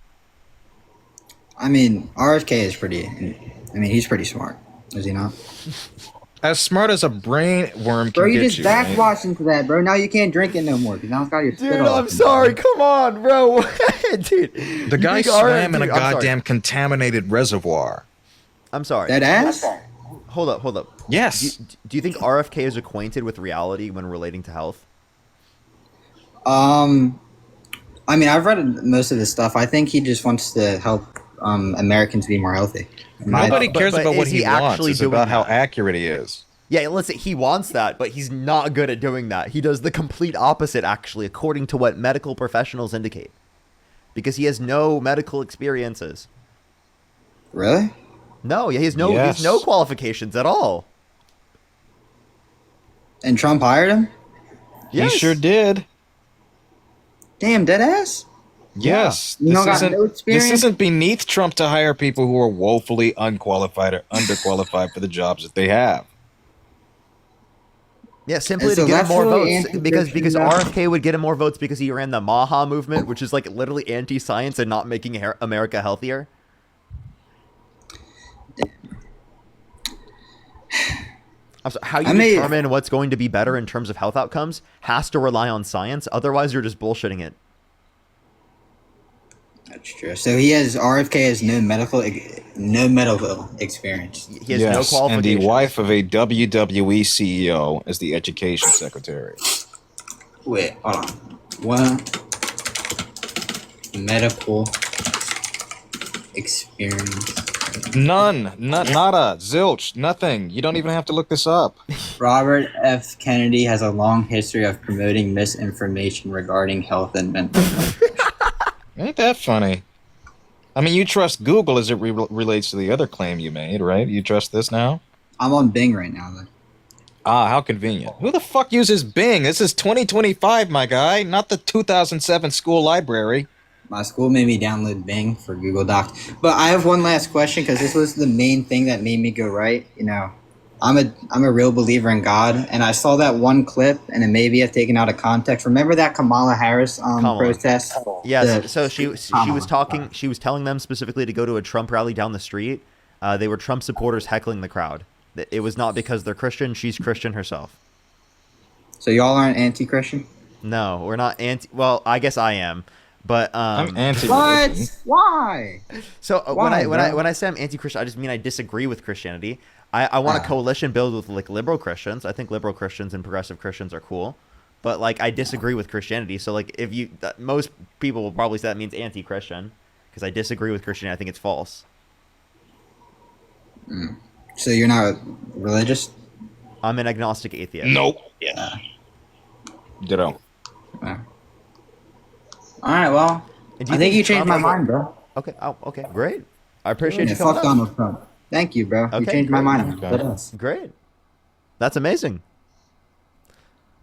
I mean, RFK is he's pretty smart, is he not? As smart as a brainworm can Bro, you get just you. man. backwash into that, bro. Now you can't drink it no more because now it's got your spit Dude, all I'm up. sorry. Come on, bro. Dude, The guy you think swam in a dude, I'm sorry. goddamn contaminated reservoir. I'm sorry. That ass? Hold up. Yes. Do you think RFK is acquainted with reality when relating to health? I mean, I've read most of his stuff. I think he just wants to help Americans be more healthy. Nobody But- cares but about what is he he wants. actually It's doing about how that? accurate he is. Yeah, let's say he wants that, but he's not good at doing that. He does the complete opposite, actually, according to what medical professionals indicate. Because he has no medical experiences. Really? No, he has Yes. no qualifications at all. And Trump hired him? Yes. He sure did. Damn, dead ass? Yes. You don't got no This experience? isn't beneath Trump to hire people who are woefully unqualified or underqualified for the jobs that they have. Yeah, simply And to so get him that's more really votes. Because anti-Christian now? RFK would get him more votes because he ran the Maha movement, which is like literally anti-science and not making America healthier. I'm sorry, how you determine what's going to be better in terms of health outcomes has to rely on science. Otherwise, you're just bullshitting it. That's true. So RFK has no medical experience. He has no Yes, and qualifications. the wife of a WWE CEO is the education secretary. Wait, hold on. What? Medical experience. None. Nada. Zilch. Nothing. You don't even have to look this up. Robert F. Kennedy has a long history of promoting misinformation regarding health and mental health. Ain't that funny? I mean, you trust Google as it relates to the other claim you made, right? You trust this now? I'm on Bing right now, though. Ah, how convenient. Who the fuck uses Bing? This is 2025, my guy, not the 2007 school library. My school made me download Bing for Google Docs. But I have one last question because this was the main thing that made me go right. I'm a real believer in God, and I saw that one clip, and it maybe have taken out of context. Remember that Kamala Harris protest? Yes. The- So she was talking. She was telling them specifically to go to a Trump rally down the street. They were Trump supporters heckling the crowd. It was not because they're Christian. She's Christian herself. So y'all aren't anti-Christian? No, we're not anti. Well, I guess I am, but I'm anti. What? Why? So Why, when bro? I say I'm anti-Christian, I just mean I disagree with Christianity. I want a coalition build with like liberal Christians. I think liberal Christians and progressive Christians are cool, but like I disagree with Christianity. So like most people will probably say that means anti-Christian because I disagree with Christianity. I think it's false. So you're not religious? I'm an agnostic atheist. Nope. Yeah. Ditto. All right, well, And do you I think you Trump changed my has a- mind, bro. Okay. Oh, okay. Great. I appreciate Yeah, you coming fuck up. Donald Trump. Thank you, bro. You Okay, changed my great. mind. Okay. Deadass. Great. That's amazing.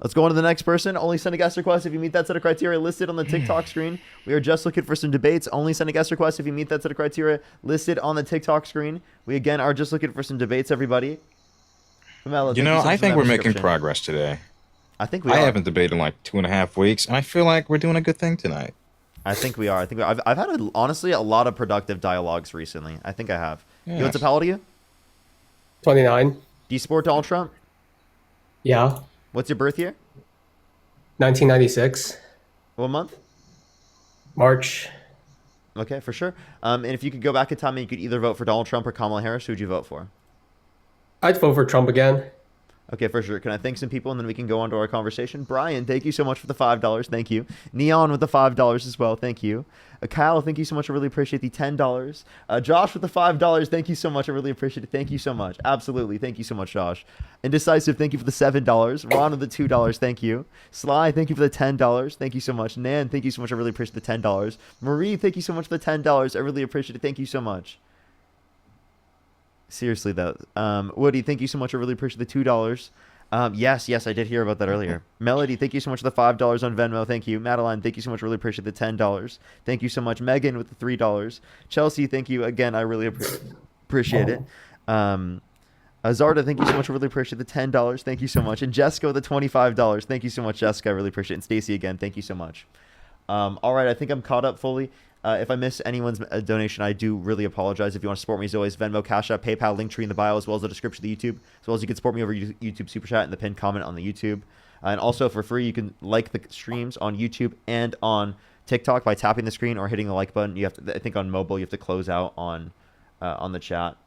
Let's go on to the next person. Only send a guest request if you meet that set of criteria listed on the TikTok screen. We are just looking for some debates. Only send a guest request if you meet that set of criteria listed on the TikTok screen. We again are just looking for some debates, everybody. Pamela, You thank know, so much I for think that we're making description. progress today. I think we I are. haven't debated in like 2.5 weeks, and I feel like we're doing a good thing tonight. I think we are. I've had honestly a lot of productive dialogues recently. I think I have. Yes. What's up, how old are you? 29. Do you support Donald Trump? Yeah. What's your birth year? 1996. What month? March. Okay, for sure. And if you could go back in time and you could either vote for Donald Trump or Kamala Harris, who would you vote for? I'd vote for Trump again. Okay, for sure. Can I thank some people and then we can go on to our conversation? Brian, thank you so much for the $5. Thank you. Neon with the $5 as well. Thank you. Kyle, thank you so much. I really appreciate the $10. Josh with the $5. Thank you so much. I really appreciate it. Thank you so much. Absolutely. Thank you so much, Josh. Indecisive, thank you for the $7. Ron with the $2. Thank you. Sly, thank you for the $10. Thank you so much. Nan, thank you so much. I really appreciate the $10. Marie, thank you so much for the $10. I really appreciate it. Thank you so much. Seriously though, Woody, thank you so much. I really appreciate the $2. Yes, I did hear about that earlier. Melody, thank you so much for the $5 on Venmo. Thank you. Madeline, thank you so much. I really appreciate the $10. Thank you so much. Megan with the $3. Chelsea, thank you again. I really appreciate it. Zarda, thank you so much. I really appreciate the $10. Thank you so much. And Jessica with the $25. Thank you so much, Jessica. I really appreciate it. And Stacy again, thank you so much. All right, I think I'm caught up fully. If I miss anyone's donation, I do really apologize. If you want to support me, as always, Venmo, Cash App, PayPal, Linktree in the bio, as well as the description of the YouTube, as well as you can support me over YouTube Super Chat and the pinned comment on the YouTube. And also for free, you can like the streams on YouTube and on TikTok by tapping the screen or hitting the like button. You have to, I think, on mobile, you have to close out on the chat.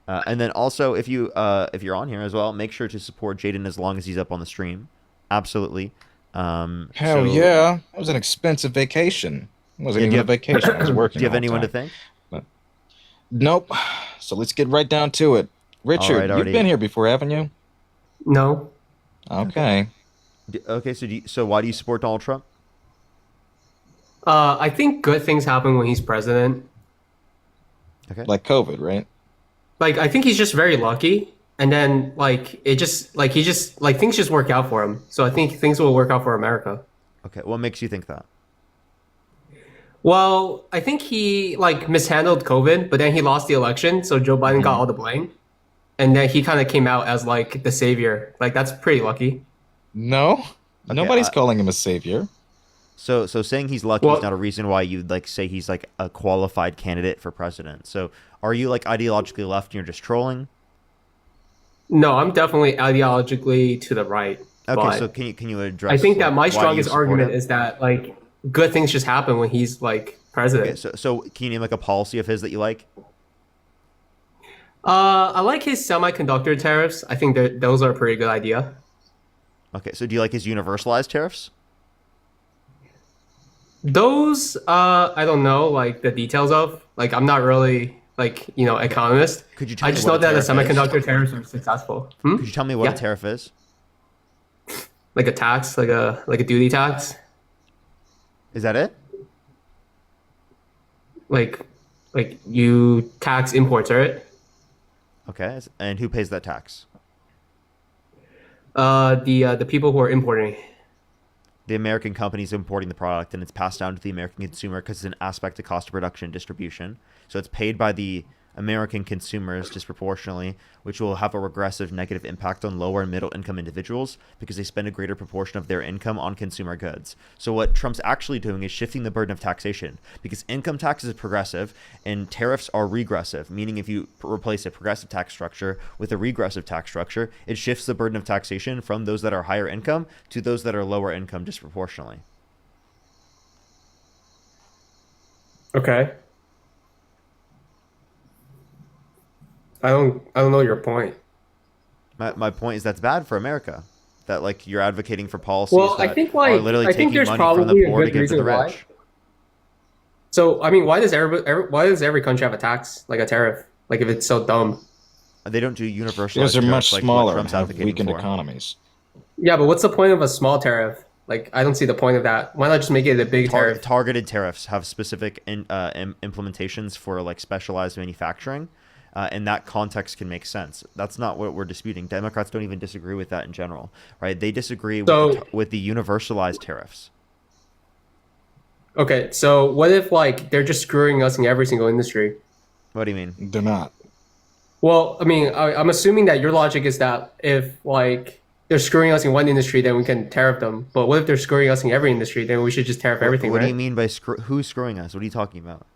And then also, if you're on here as well, make sure to support Jaden as long as he's up on the stream. Absolutely. Hell yeah. That was an expensive vacation. It wasn't even a vacation. I was working. Do you have the whole anyone to time. thank? Nope. So let's get right down to it. Richard, All right, you've Artie. been here before, haven't you? No. Okay. Okay, so why do you support Donald Trump? I think good things happen when he's president. Okay. Like COVID, right? Like, I think he's just very lucky. And then, like, things just work out for him. So I think things will work out for America. Okay. What makes you think that? Well, I think he, like, mishandled COVID, but then he lost the election. So Joe Biden got all the blame. And then he kind of came out as, like, the savior. Like, that's pretty lucky. No. Nobody's calling him a savior. So saying he's lucky Well- is not a reason why you'd like say he's like a qualified candidate for president. So are you like ideologically left and you're just trolling? No, I'm definitely ideologically to the right. Okay, but so can you address? I think that like, my why you strongest support argument him? is that, like, good things just happen when he's, like, president. Okay, so can you name like a policy of his that you like? I like his semiconductor tariffs. I think that those are a pretty good idea. Okay, so do you like his universalized tariffs? Those, I don't know, like, the details of. Like, I'm not really, like, economist. Could you tell I me just what know a that the tariff is? semiconductor tariffs are successful. Could you tell me what Yeah. a tariff is? Like a tax, like a duty tax. Is that it? Like you tax imports, right? Okay, and who pays that tax? The people who are importing. The American company's importing the product and it's passed down to the American consumer because it's an aspect of cost of production and distribution. So it's paid by the American consumers disproportionately, which will have a regressive negative impact on lower and middle income individuals because they spend a greater proportion of their income on consumer goods. So what Trump's actually doing is shifting the burden of taxation because income tax is progressive and tariffs are regressive, meaning if you replace a progressive tax structure with a regressive tax structure, it shifts the burden of taxation from those that are higher income to those that are lower income disproportionately. Okay. I don't know your point. My point is that's bad for America. That like you're advocating for policies Well, I that think, are like, literally I think taking there's money from probably the a poor to good give to the reason why. rich. So, I mean, why does every country have a tax, like a tariff, like if it's so dumb? They don't do universal. Because they're much like smaller and Trump's have advocating weakened for. economies. Yeah, but what's the point of a small tariff? Like, I don't see the point of that. Why not just make it a big tariff? Targeted tariffs have specific implementations for like specialized manufacturing, and that context can make sense. That's not what we're disputing. Democrats don't even disagree with that in general, right? They disagree with the universalized tariffs. Okay, so what if like they're just screwing us in every single industry? What do you mean? They're not. Well, I mean, I'm assuming that your logic is that if like they're screwing us in one industry, then we can tariff them. But what if they're screwing us in every industry? Then we should just tariff everything, What right? do you mean by who's screwing us? What are you talking about?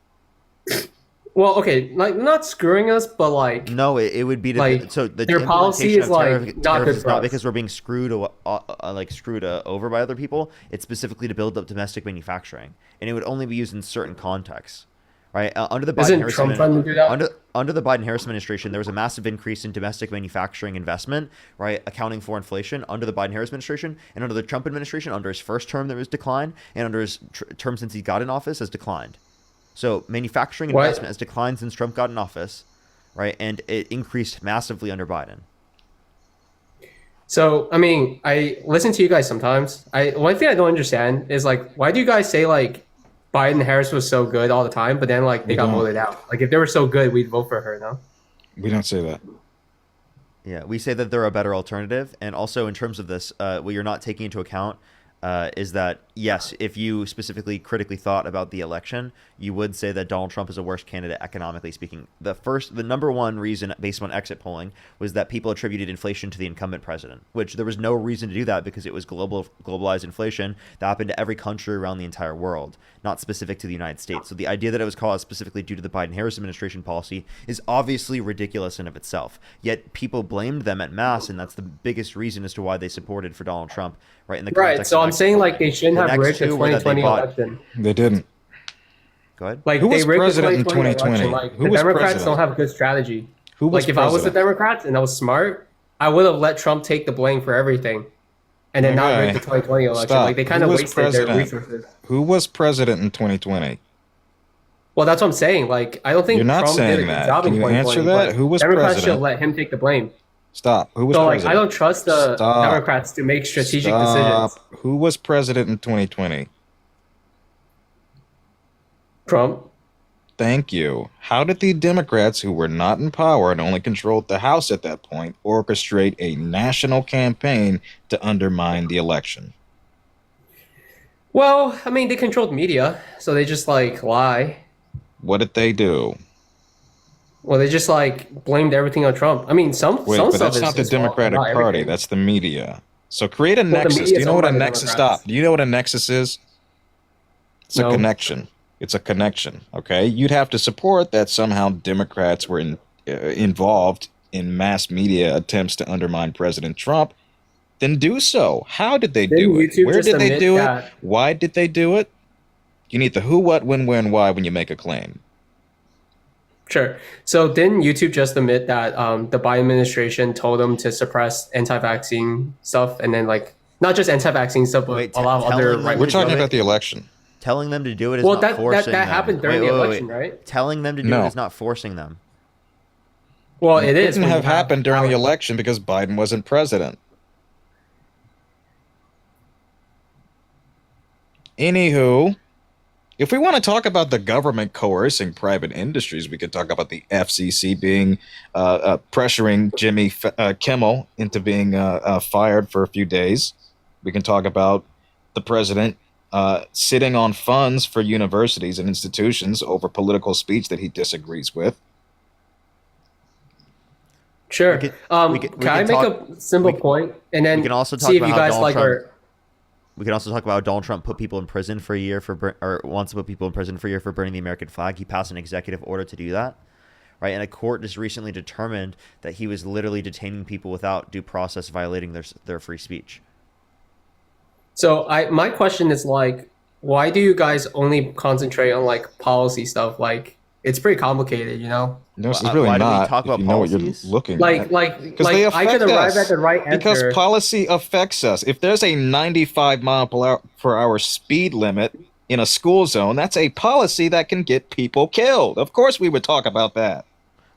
Well, okay, like not screwing us, but like No, it would be Like, so the their policy implementation is, of like, tariffs not good is for not us. because we're being screwed over by other people. It's specifically to build up domestic manufacturing, and it would only be used in certain contexts, right? Under the Isn't Biden-Harris Trump trying to do that? under the Biden-Harris administration, there was a massive increase in domestic manufacturing investment, right, accounting for inflation under the Biden-Harris administration, and under the Trump administration, under his first term, there was decline, and under his term since he got in office, has declined. So manufacturing What? investment has declined since Trump got in office, right, and it increased massively under Biden. So, I mean, I listen to you guys sometimes. One thing I don't understand is like, why do you guys say like Biden and Harris was so good all the time, but then like they got don't. voted out? Like, if they were so good, we'd vote for her. No. We don't say that. Yeah, we say that they're a better alternative, and also in terms of this, what you're not taking into account is that yes, if you specifically critically thought about the election, you would say that Donald Trump is a worse candidate economically speaking. The number one reason based on exit polling was that people attributed inflation to the incumbent president, which there was no reason to do that because it was globalized inflation that happened to every country around the entire world, not specific to the United States. So the idea that it was caused specifically due to the Biden-Harris administration policy is obviously ridiculous in of itself. Yet people blamed them en masse, and that's the biggest reason as to why they supported for Donald Trump, right? In the Right. context So of I'm exit saying polling. like they shouldn't The have next rigged the two were that they 2020 bought- election. They didn't. Go ahead. Like Who they was rigged president the in 2020 election. 2020? Like Who the was Democrats president? don't have a good strategy. Who was Like if I was the president? Democrats and I was smart, I would have let Trump take the blame for everything, and then not Okay. rig the 2020 election. Stop. Like they kind Who of was wasted their president? resources. Who was president in 2020? Well, that's what I'm saying. Like I don't think You're not Trump did saying a good that. job Can in you 2020. answer that? but Who was Democrats president? should let him take the blame. Stop. Who was So like president? I don't trust the Stop. Democrats to make strategic Stop. decisions. Who was president in 2020? Trump. Thank you. How did the Democrats, who were not in power and only controlled the House at that point, orchestrate a national campaign to undermine the election? Well, I mean they controlled media, so they just like lie. What did they do? Well, they just like blamed everything on Trump. I mean, some Wait, some but stuff that's is not the his fault, Democratic not Party. everything. That's the media. So create a the nexus. Do media's you know owned what a by the nexus? Democrats. Stop. Do you know what a nexus is? It's No. a connection. It's a connection. Okay, you'd have to support that somehow Democrats were involved in mass media attempts to undermine President Trump. Then do so. How did they do Didn't it? YouTube Where just did they admit do that- it? Why did they do it? You need the who, what, when, where, and why when you make a claim. Sure. So didn't YouTube just admit that the Biden administration told them to suppress anti-vaccine stuff, and then like not just anti-vaccine stuff, but Wait, a lot of telling other them- right. We're talking Wait. about the election. Telling them to do it is Well, not that forcing them. happened during Wait, the wait, election, wait. right? Telling them to do No. it is not forcing them. Well, It it is. didn't when you have happened during the power. election because Biden wasn't president. Anywho, if we want to talk about the government coercing private industries, we could talk about the FCC being pressuring Jimmy Kimmel into being fired for a few days. We can talk about the president sitting on funds for universities and institutions over political speech that he disagrees with. Sure. We could- we can could I make talk- a simple point, and then we can also talk see if about you how guys Donald like Trump- our. We can also talk about how Donald Trump put people in prison for a year or wants to put people in prison for a year for burning the American flag. He passed an executive order to do that, right? And a court just recently determined that he was literally detaining people without due process, violating their free speech. So my question is like, why do you guys only concentrate on like policy stuff? Like it's pretty complicated, you know. No, it's Why- really why do we not. talk if about you know what policies? you're looking Like at. like Because like they I could affect arrive us. at the right answer. Because policy affects us. If there's a 95 mile per hour speed limit in a school zone, that's a policy that can get people killed. Of course, we would talk about that.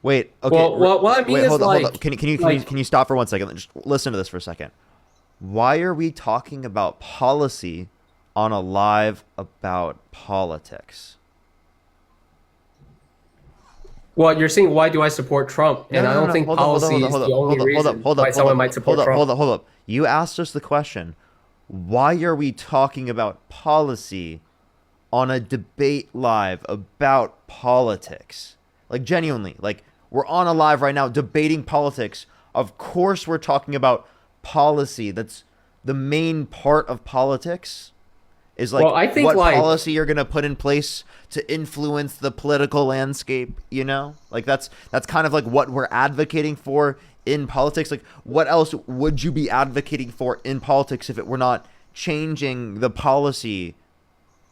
Wait. Okay. Well, what I mean wait, is hold on, like, hold on. Can you stop for 1 second? Just listen to this for a second. Why are we talking about policy on a live about politics? well, you're saying why do I support Trump? And I don't think policy is the only reason why someone might support Trump. Hold up. You asked us the question. Why are we talking about policy on a debate live about politics? Like, genuinely, like, we're on a live right now debating politics. Of course we're talking about policy. That's the main part of politics. Is like Well, I think, what like- policy you're gonna put in place to influence the political landscape, you know? Like that's kind of like what we're advocating for in politics. Like, what else would you be advocating for in politics if it were not changing the policy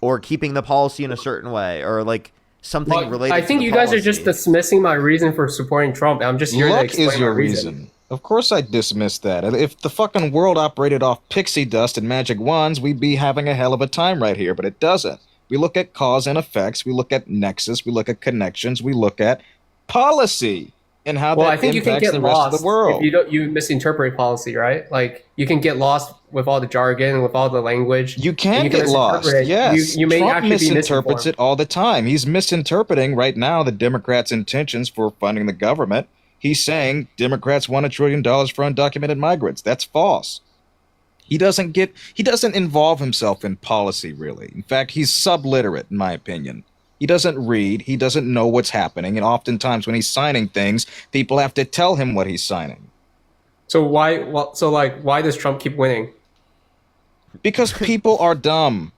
or keeping the policy in a certain way or like something Well, related I to think the you guys are policy? just dismissing my reason for supporting Trump. I'm just here to Luck explain is your my reason. Of course I dismiss that. If the fucking world operated off pixie dust and magic wands, we'd be having a hell of a time right here, but it doesn't. We look at cause and effects, we look at nexus, we look at connections, we look at policy and how Well, that I think you can impacts get the rest lost of the world. if you misinterpret policy, right? Like you can get lost with all the jargon, with all the language. You and can get lost. misinterpret it. Yes. You may Trump actually be misinterprets misinformed. it all the time. He's misinterpreting right now the Democrats' intentions for funding the government. He's saying Democrats want $1 trillion for undocumented migrants. That's false. He doesn't involve himself in policy, really. In fact, he's subliterate, in my opinion. He doesn't read. He doesn't know what's happening. And oftentimes when he's signing things, people have to tell him what he's signing. So why? Well, so like, why does Trump keep winning? Because people are dumb.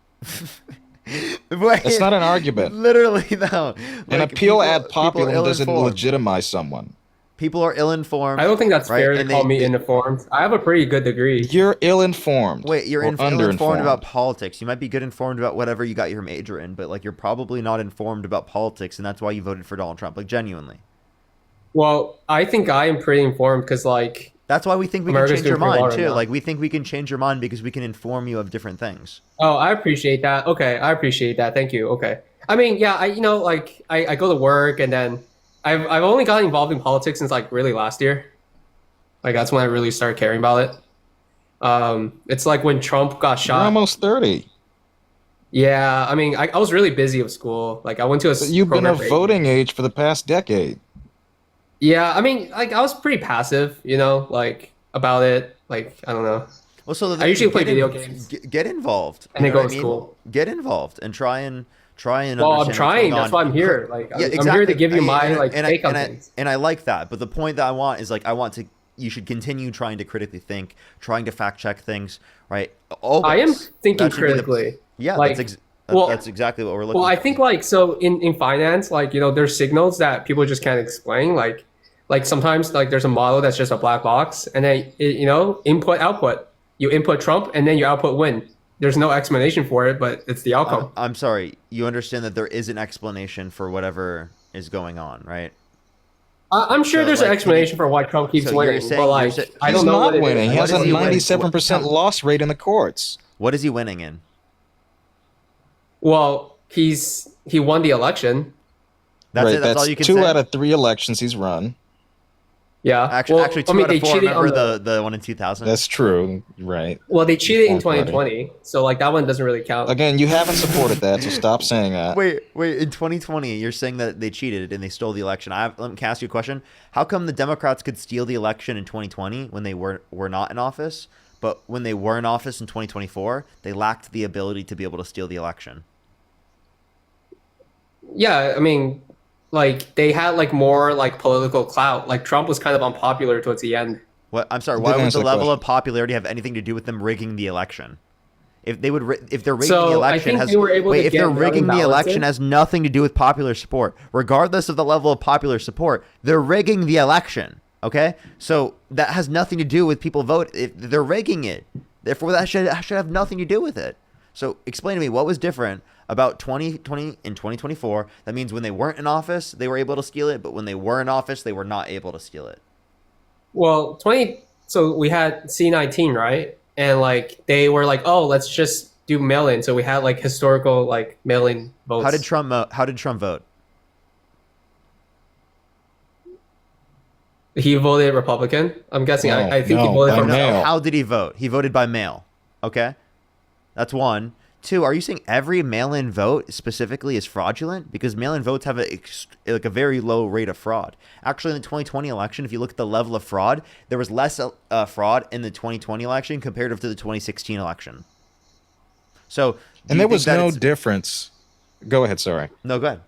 Wait, That's not an argument. Literally, though. An Like, appeal people- ad people are populum doesn't ill-informed. legitimize someone. People are ill-informed. I don't think that's right? fair to And call they- me informed. I have a pretty good degree. You're ill-informed. Wait, you're or ill-informed about underinformed. politics. You might be good informed about whatever you got your major in, but like you're probably not informed about politics, and that's why you voted for Donald Trump. Like, genuinely. Well, I think I am pretty informed because like That's why we think we America's can change your doing pretty mind well too. right now. Like, we think we can change your mind because we can inform you of different things. oh, I appreciate that. Okay, I appreciate that. Thank you. Okay. I mean, yeah, I go to work and then I've only gotten involved in politics since like really last year. Like that's when I really started caring about it. It's like when Trump got You're shot. almost 30. Yeah, I mean, I was really busy with school. Like I went to a But you've been of program- voting age for the past decade. Yeah, I mean, like I was pretty passive, like about it. Like I don't know. Well, so I usually play get video games. Get involved, And you then know go what to I mean? school. Get involved and try and. Well, I'm understand what's trying. going That's on. why I'm here. Like I'm here to give you my like take on things. And I like that. But the point that I want is like you should continue trying to critically think, trying to fact check things, right? Always. I am thinking That should be the- critically. Yeah, Like, that's exactly what we're looking. Well, I for. think like so in finance, like there's signals that people just can't explain. Like sometimes like there's a model that's just a black box, and then input output. You input Trump, and then you output win. There's no explanation for it, but it's the outcome. I'm sorry. You understand that there is an explanation for whatever is going on, right? I'm sure So, there's like, an explanation for why Trump keeps so you're winning, saying- but like you're sa- I He's don't know not what it winning. is. He has a What is he winning? 97% loss rate in the courts. What is he winning in? Well, he won the election. That's right, it. That's all you can two say. out of 3 elections he's run. Yeah. Actually, well, two out they of 4. cheated Remember on the one in 2000? That's true. Right. Well, they cheated in Black Party. 2020, so like that one doesn't really count. Again, you haven't supported that, so stop saying that. Wait. In 2020, you're saying that they cheated and they stole the election. Let me ask you a question. How come the Democrats could steal the election in 2020 when they were not in office, but when they were in office in 2024, they lacked the ability to be able to steal the election? Yeah, I mean, like they had like more like political clout. Like Trump was kind of unpopular towards the end. What? I'm sorry. Didn't Why would answer the the level question. of popularity have anything to do with them rigging the election? If they're rigging So, the I election, think has they were able to if get they're mail-in rigging the ballots election in. has nothing to do with popular support, regardless of the level of popular support. They're rigging the election. Okay, so that has nothing to do with people vote. If they're rigging it, therefore that should have nothing to do with it. So explain to me what was different about 2020 and 2024. That means when they weren't in office, they were able to steal it, but when they were in office, they were not able to steal it. Well, so we had C19, right? And like they were like, oh, let's just do mail-in. So we had like historical like mail-in votes. How did Trump vote? He voted Republican. I'm guessing. No, I think he no, voted by for mail. How did he vote? He voted by mail. Okay, that's one. Two, are you saying every mail-in vote specifically is fraudulent? Because mail-in votes have like a very low rate of fraud. Actually, in the 2020 election, if you look at the level of fraud, there was less fraud in the 2020 election comparative to the 2016 election. So, do And you there think was that no it's- difference. Go ahead, sorry. No, go ahead.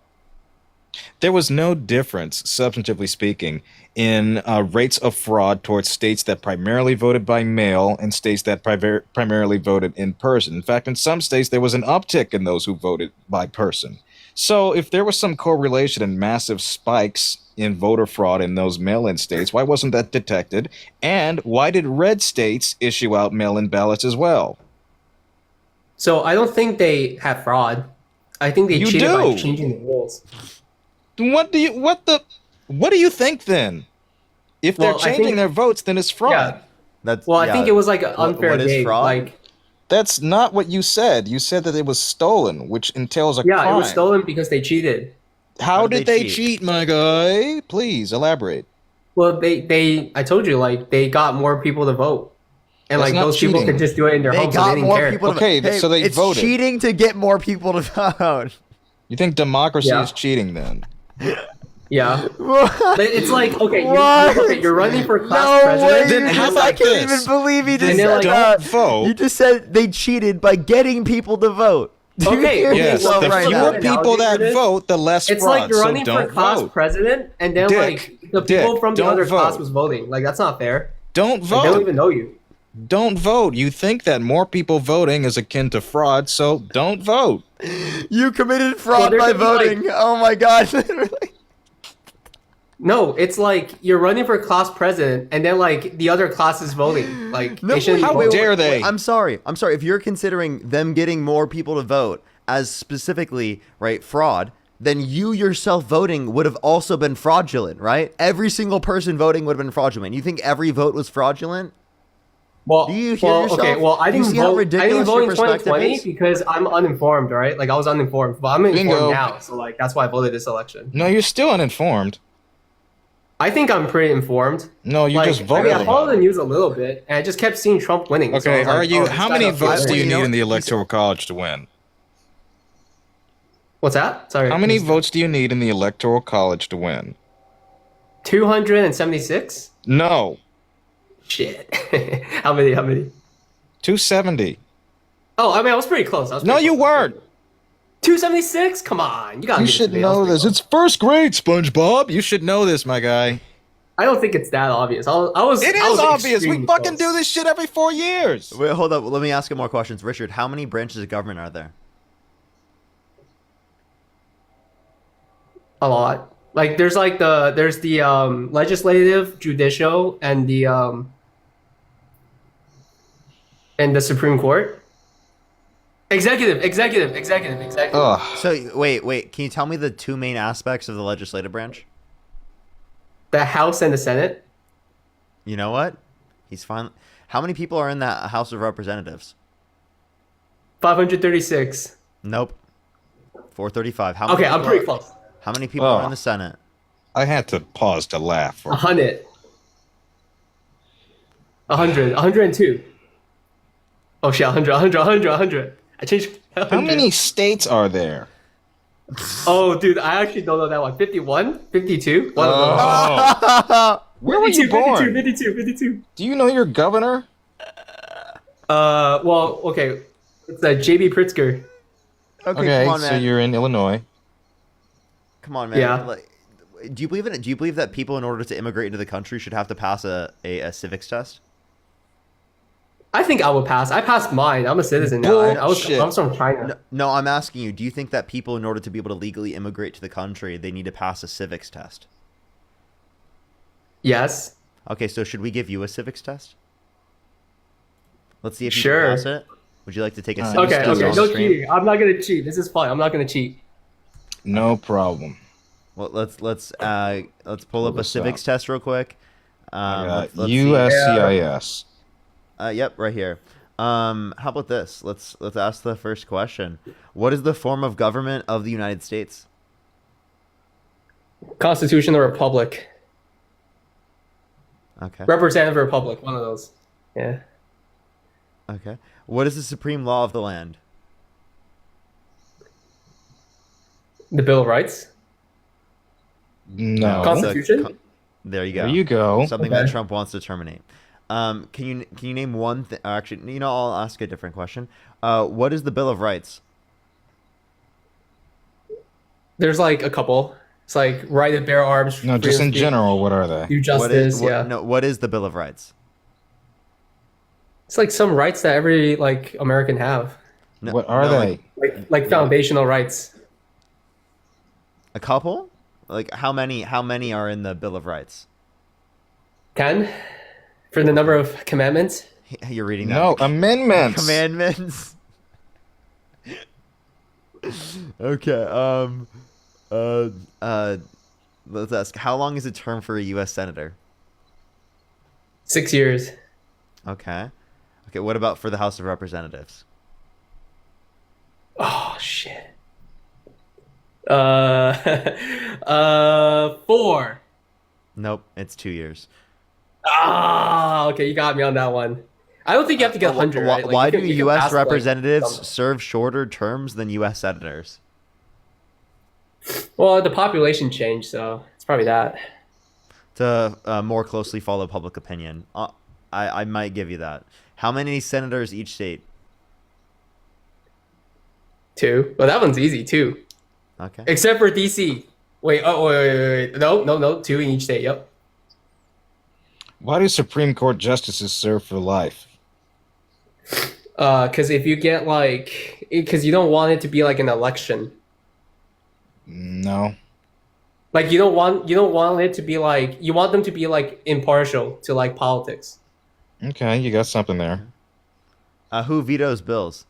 There was no difference, substantively speaking, in rates of fraud towards states that primarily voted by mail and states that primarily voted in person. In fact, in some states, there was an uptick in those who voted by person. So, if there was some correlation and massive spikes in voter fraud in those mail in states, why wasn't that detected? And why did red states issue out mail in ballots as well? So I don't think they had fraud. I think they You cheated by do. changing the rules. What do you think then? If they're Well, I changing think- their votes, then it's fraud. Yeah. That's Well, I yeah. think it was like an unfair what is game. fraud? Like, That's not what you said. You said that it was stolen, which entails a yeah, crime. it was stolen because they cheated. How did did they they cheat? cheat, my guy? Please elaborate. Well, I told you, like, they got more people to vote, and That's like not those people cheating. could just do it in their They homes. So got they didn't more care. people. Okay, to, so they it's voted. cheating to get more people to vote. You think democracy Yeah. is cheating then? Yeah, but it's like okay, What? you're running for class No president. way! Then you how just- about I can't this? even believe you just Then said like, that. don't vote. You just said they cheated by getting people to vote. Do you Okay, hear okay, Yes, yourself well, the right fewer now? now. people that Analogy for this? vote, the less It's fraud. like you're running so for don't class vote. president, and then Dick, like the people Dick, from the don't other class vote. was voting. Like that's not fair. Don't Like, they don't vote. even know you. Don't vote. You think that more people voting is akin to fraud, so don't vote. You committed fraud Well, by there's gonna be, voting. Oh my god! Literally. No, it's like you're running for class president, and then like the other class is voting. Like No, they shouldn't. how vote. dare they? I'm sorry. I'm sorry. If you're considering them getting more people to vote as specifically right fraud, then you yourself voting would have also been fraudulent, right? Every single person voting would have been fraudulent. You think every vote was fraudulent? Well, Do you hear well, yourself? okay. Well, I Do you didn't see how vote. I ridiculous didn't vote your in perspective 2020 is? because I'm uninformed, right? Like I was uninformed, but I'm informed Bingo. now. So like that's why I voted this election. No, you're still uninformed. I think I'm pretty informed. No, you Like, just I voted. mean, I followed the news a little bit, and I just kept seeing Trump winning. so I Okay, was are like, you? oh, this How guy many got votes do voted. you You need know- in the electoral college to win? What's that? Sorry. How many votes do you need in the electoral college to win? 276? No, Shit. How many? 270. Oh, I mean, I was pretty close. No, you weren't. 276? Come on, you gotta. You give it to should me. I was know pretty this. close. It's first grade, SpongeBob. You should know this, my guy. I don't think it's that obvious. I was. It I is was obvious. We extremely fucking close. do this shit every 4 years. Wait, hold up. Let me ask you more questions. Richard, how many branches of government are there? A lot. Like there's the legislative, judicial, and the Supreme Court. Executive. Ugh. So, wait. Can you tell me the two main aspects of the legislative branch? The House and the Senate. You know what? He's fine. How many people are in that House of Representatives? 536. Nope. 435. How many Okay, I'm people pretty are- close. How many people are Oh. in the Senate? I had to pause to laugh. For 100. 102. Oh shit, 100. I changed. How 100. many states are there? Oh, dude, I actually don't know that one. 51? 52? One of those. Oh. Where were you 52, born? 52. Do you know your governor? Well, okay. It's JB Pritzker. Okay, come on, so man. you're in Illinois. Come on, man. Yeah. Like, do you believe in it? Do you believe that people, in order to immigrate into the country, should have to pass a civics test? I think I would pass. I passed mine. I'm a citizen now. I was Bullshit. from China. No, I'm asking you. Do you think that people, in order to be able to legally immigrate to the country, they need to pass a civics test? Yes. Okay, so should we give you a civics test? Let's see if you Sure. can pass it. Would you like to take a civics Okay, test okay. on No stream? cheating. I'm not gonna cheat. This is fine. I'm not gonna cheat. No problem. Well, let's pull up a this civics up. test real quick. Let's see. USCIS. Yep, right here. How about this? Let's ask the first question. What is the form of government of the United States? Constitution of the Republic. Okay. Representative Republic, one of those. Yeah. Okay. What is the supreme law of the land? The Bill of Rights? No. Constitution? There you go. There you go. Something Okay. that Trump wants to terminate. Can you name one thing? Actually, I'll ask a different question. What is the Bill of Rights? There's like a couple. It's like right to bear arms. No, just freedom in of speech, general, what are they? do justice. Yeah. No, what is the Bill of Rights? It's like some rights that every like American have. No, What are no, they? Like foundational rights. A couple? Like how many are in the Bill of Rights? 10 for the number of commandments. You're reading that. No, amendments. Commandments. Okay. Let's ask. How long is a term for a U.S. senator? 6 years. Okay. Okay. What about for the House of Representatives? Oh shit. 4. Nope. It's 2 years. Ah, okay, you got me on that one. I don't think you have to get 100. Right? Like, Why you do can- you can U.S. pass, like, representatives some- serve shorter terms than U.S. senators? Well, the population changed, so it's probably that. To more closely follow public opinion, I might give you that. How many senators each state? 2. Well, that one's easy, 2. Okay. Except for DC. Wait, wait. No. 2 in each state. Yep. Why do Supreme Court justices serve for life? Because if you get like, because you don't want it to be like an election. No. Like you don't want it to be like, you want them to be like impartial to like politics. Okay, you got something there. Who vetoes bills?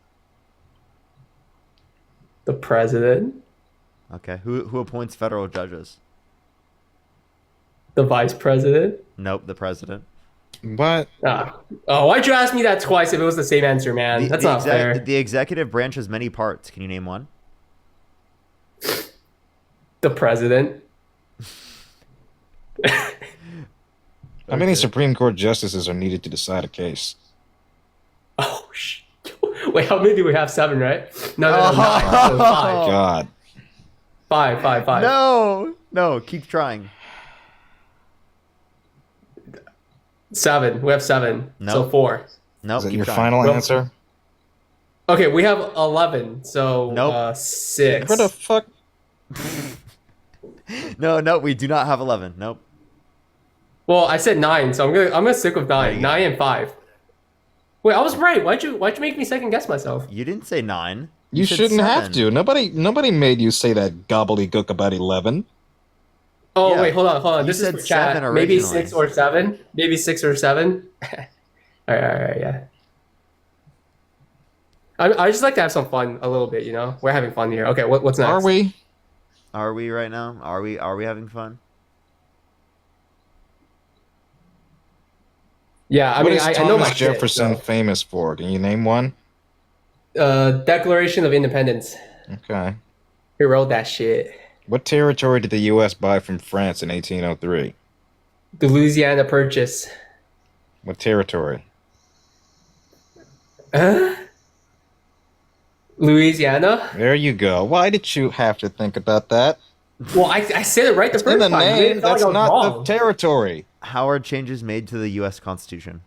The president, Okay. Who appoints federal judges? the vice president. Nope, the president. What? Oh, why'd you ask me that twice if it was the same answer, man? That's not fair. The executive branch has many parts. Can you name one? The president. How many Supreme Court justices are needed to decide a case? Oh shit. Wait, how many do we have? 7, right? No, 9. So 5. God. 5. No, keep trying. 7. We have 7. No. So 4. Nope. Is that keep your trying. final Well- answer? Okay, we have 11. So Nope. 6. Where the fuck? No, we do not have 11. Nope. Well, I said 9, so I'm gonna stick with 9. you 9 and 5. Wait, I was right. Why'd you make me second guess myself? You didn't say 9. You said shouldn't have 7. to. Nobody made you say that gobbledygook about 11. Oh Yeah. wait, hold on. You This is said for chat. 7 Maybe originally. 6 or 7. Maybe 6 or 7. all right, yeah. I just like to have some fun a little bit, you know. We're having fun here. Okay, what's next? Are we? Are we right now? Are we having fun? Yeah, I What mean, is I Thomas know my shit, Jefferson so. famous for? Can you name one? Declaration of Independence. Okay. He wrote that shit. What territory did the U.S. buy from France in 1803? The Louisiana Purchase. What territory? Louisiana? There you go. Why did you have to think about that? Well, I said it right the In first the time. You made it name, sound that's like I was not wrong. the territory. How are changes made to the U.S. Constitution?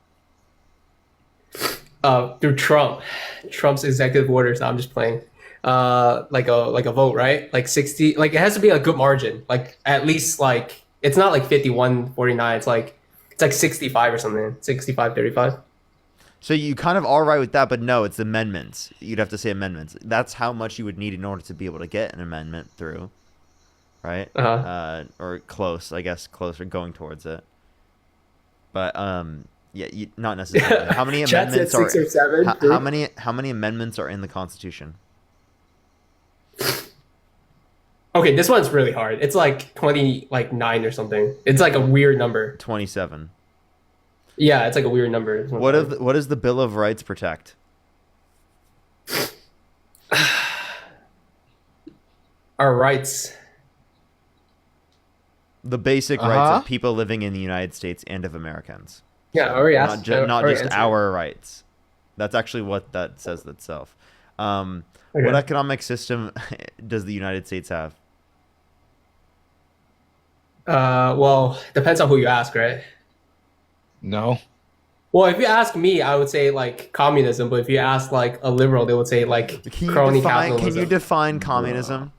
Through Trump. Trump's executive orders. No, I'm just playing. Like a vote, right? Like 60. Like it has to be a good margin. Like at least like it's not like 51-49. It's like 65 or something. 65-35. So you kind of are right with that, but no, it's amendments. You'd have to say amendments. That's how much you would need in order to be able to get an amendment through, right? Or close, I guess, closer, going towards it. But yeah, not necessarily. How many Chat said amendments are? 6 or 7. How many amendments are in the Constitution? Okay, this one's really hard. It's like 9 or something. It's like a weird number. 27. Yeah, it's like a weird number. What does the Bill of Rights protect? Our rights. The basic rights Uh-huh. of people living in the United States and of Americans. Yeah, I already asked. Not already just answered. our rights. That's actually what that says itself. Okay. What economic system does the United States have? Well, depends on who you ask, right? No. Well, if you ask me, I would say like communism. But if you ask like a liberal, they would say like crony capitalism. Can you define communism?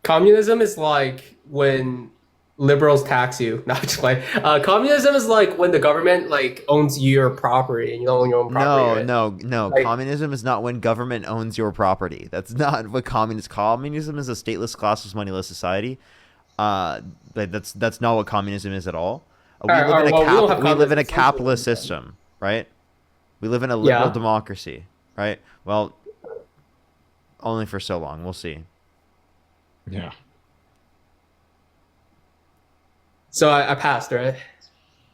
Communism is like when liberals tax you. Not just like communism is like when the government like owns your property and you don't own your own property. No. Like- Communism is not when government owns your property. That's not what communism is. A stateless, classless, moneyless society. That's not what communism is at all. We Alright, live in well, we don't have we live in a communism. capitalist system, right? We live in a liberal Yeah. democracy, right? Well, only for so long. We'll see. Yeah. So I passed, right?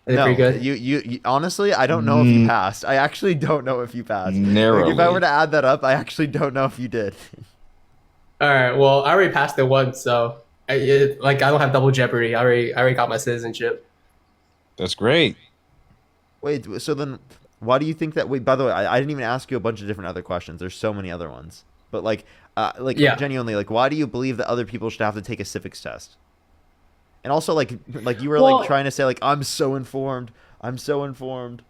I did No, pretty good. you honestly, I don't know if you passed. I actually don't know if you passed. Narrowly. Like, if I were to add that up, I actually don't know if you did. All right. Well, I already passed it once, so I don't have double jeopardy. I already got my citizenship. That's great. Wait, so then why do you think that? Wait, by the way, I didn't even ask you a bunch of different other questions. There's so many other ones. But Yeah. genuinely, like, why do you believe that other people should have to take a civics test? And also, like you were Well- like trying to say, like, I'm so informed. I'm so informed.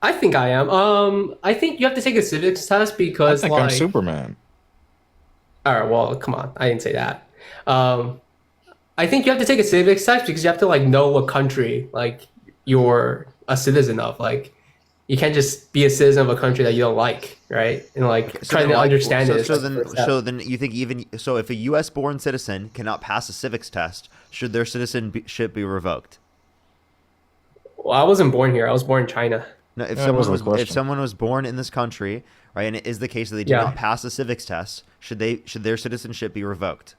I think I am. I think you have to take a civics test I because think I'm Superman. All right. Well, come on. I didn't say that. I think you have to take a civics test because you have to like know what country like you're a citizen of. Like, you can't just be a citizen of a country that you don't like, right? And like trying to understand it. So then you think if a U.S. born citizen cannot pass a civics test, should their citizenship be revoked? Well, I wasn't born here. I was born in China. No, if That wasn't a if question. someone was born in this country, right, and it is the case that they did Yeah. not pass a civics test, should their citizenship be revoked?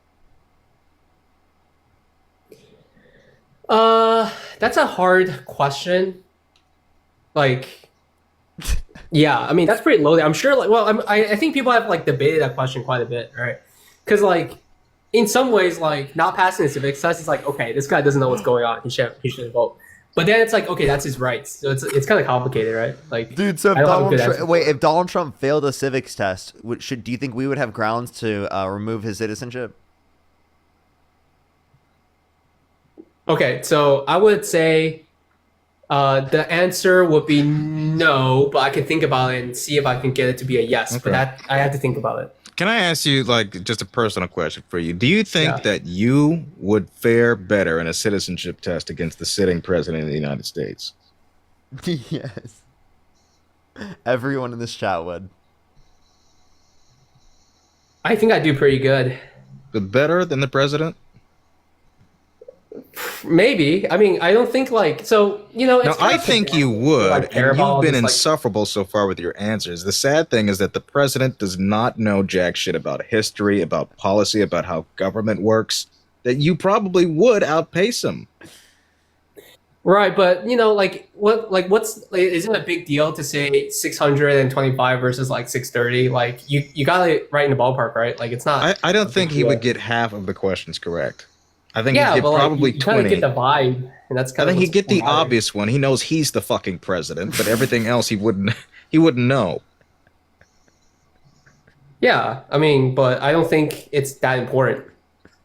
That's a hard question. Like, yeah, I mean that's pretty loaded. I'm sure. Like, well, I think people have like debated that question quite a bit, right? Because like, in some ways, like not passing the civics test is like, okay, this guy doesn't know what's going on. He shouldn't vote. But then it's like, okay, that's his rights. So it's kind of complicated, right? Like, Dude, so I don't have a good answer for it. if Donald Trump failed a civics test, do you think we would have grounds to remove his citizenship? Okay, so I would say the answer would be no, but I can think about it and see if I can get it to be a yes. Okay. But that I have to think about it. Can I ask you, like, just a personal question for you? Do you think Yeah. that you would fare better in a citizenship test against the sitting president of the United States? Yes. Everyone in this chat would. I think I do pretty good. But better than the president? Maybe. I mean, I don't think like so. You know, No, it's kind I of think subjective. you would, Like, care and about you've been just, like- insufferable so far with your answers. The sad thing is that the president does not know jack shit about history, about policy, about how government works, that you probably would outpace him. Right, but you know, isn't it a big deal to say 625 versus like 630? Like you got it right in the ballpark, right? Like it's not. I don't think he Yeah. would get half of the questions correct. I think yeah, he'd get but like, probably you kind of 20. get the vibe, and that's I kind of. think he'd get the obvious one. He knows he's the fucking president, but everything else he wouldn't know. Yeah, I mean, but I don't think it's that important.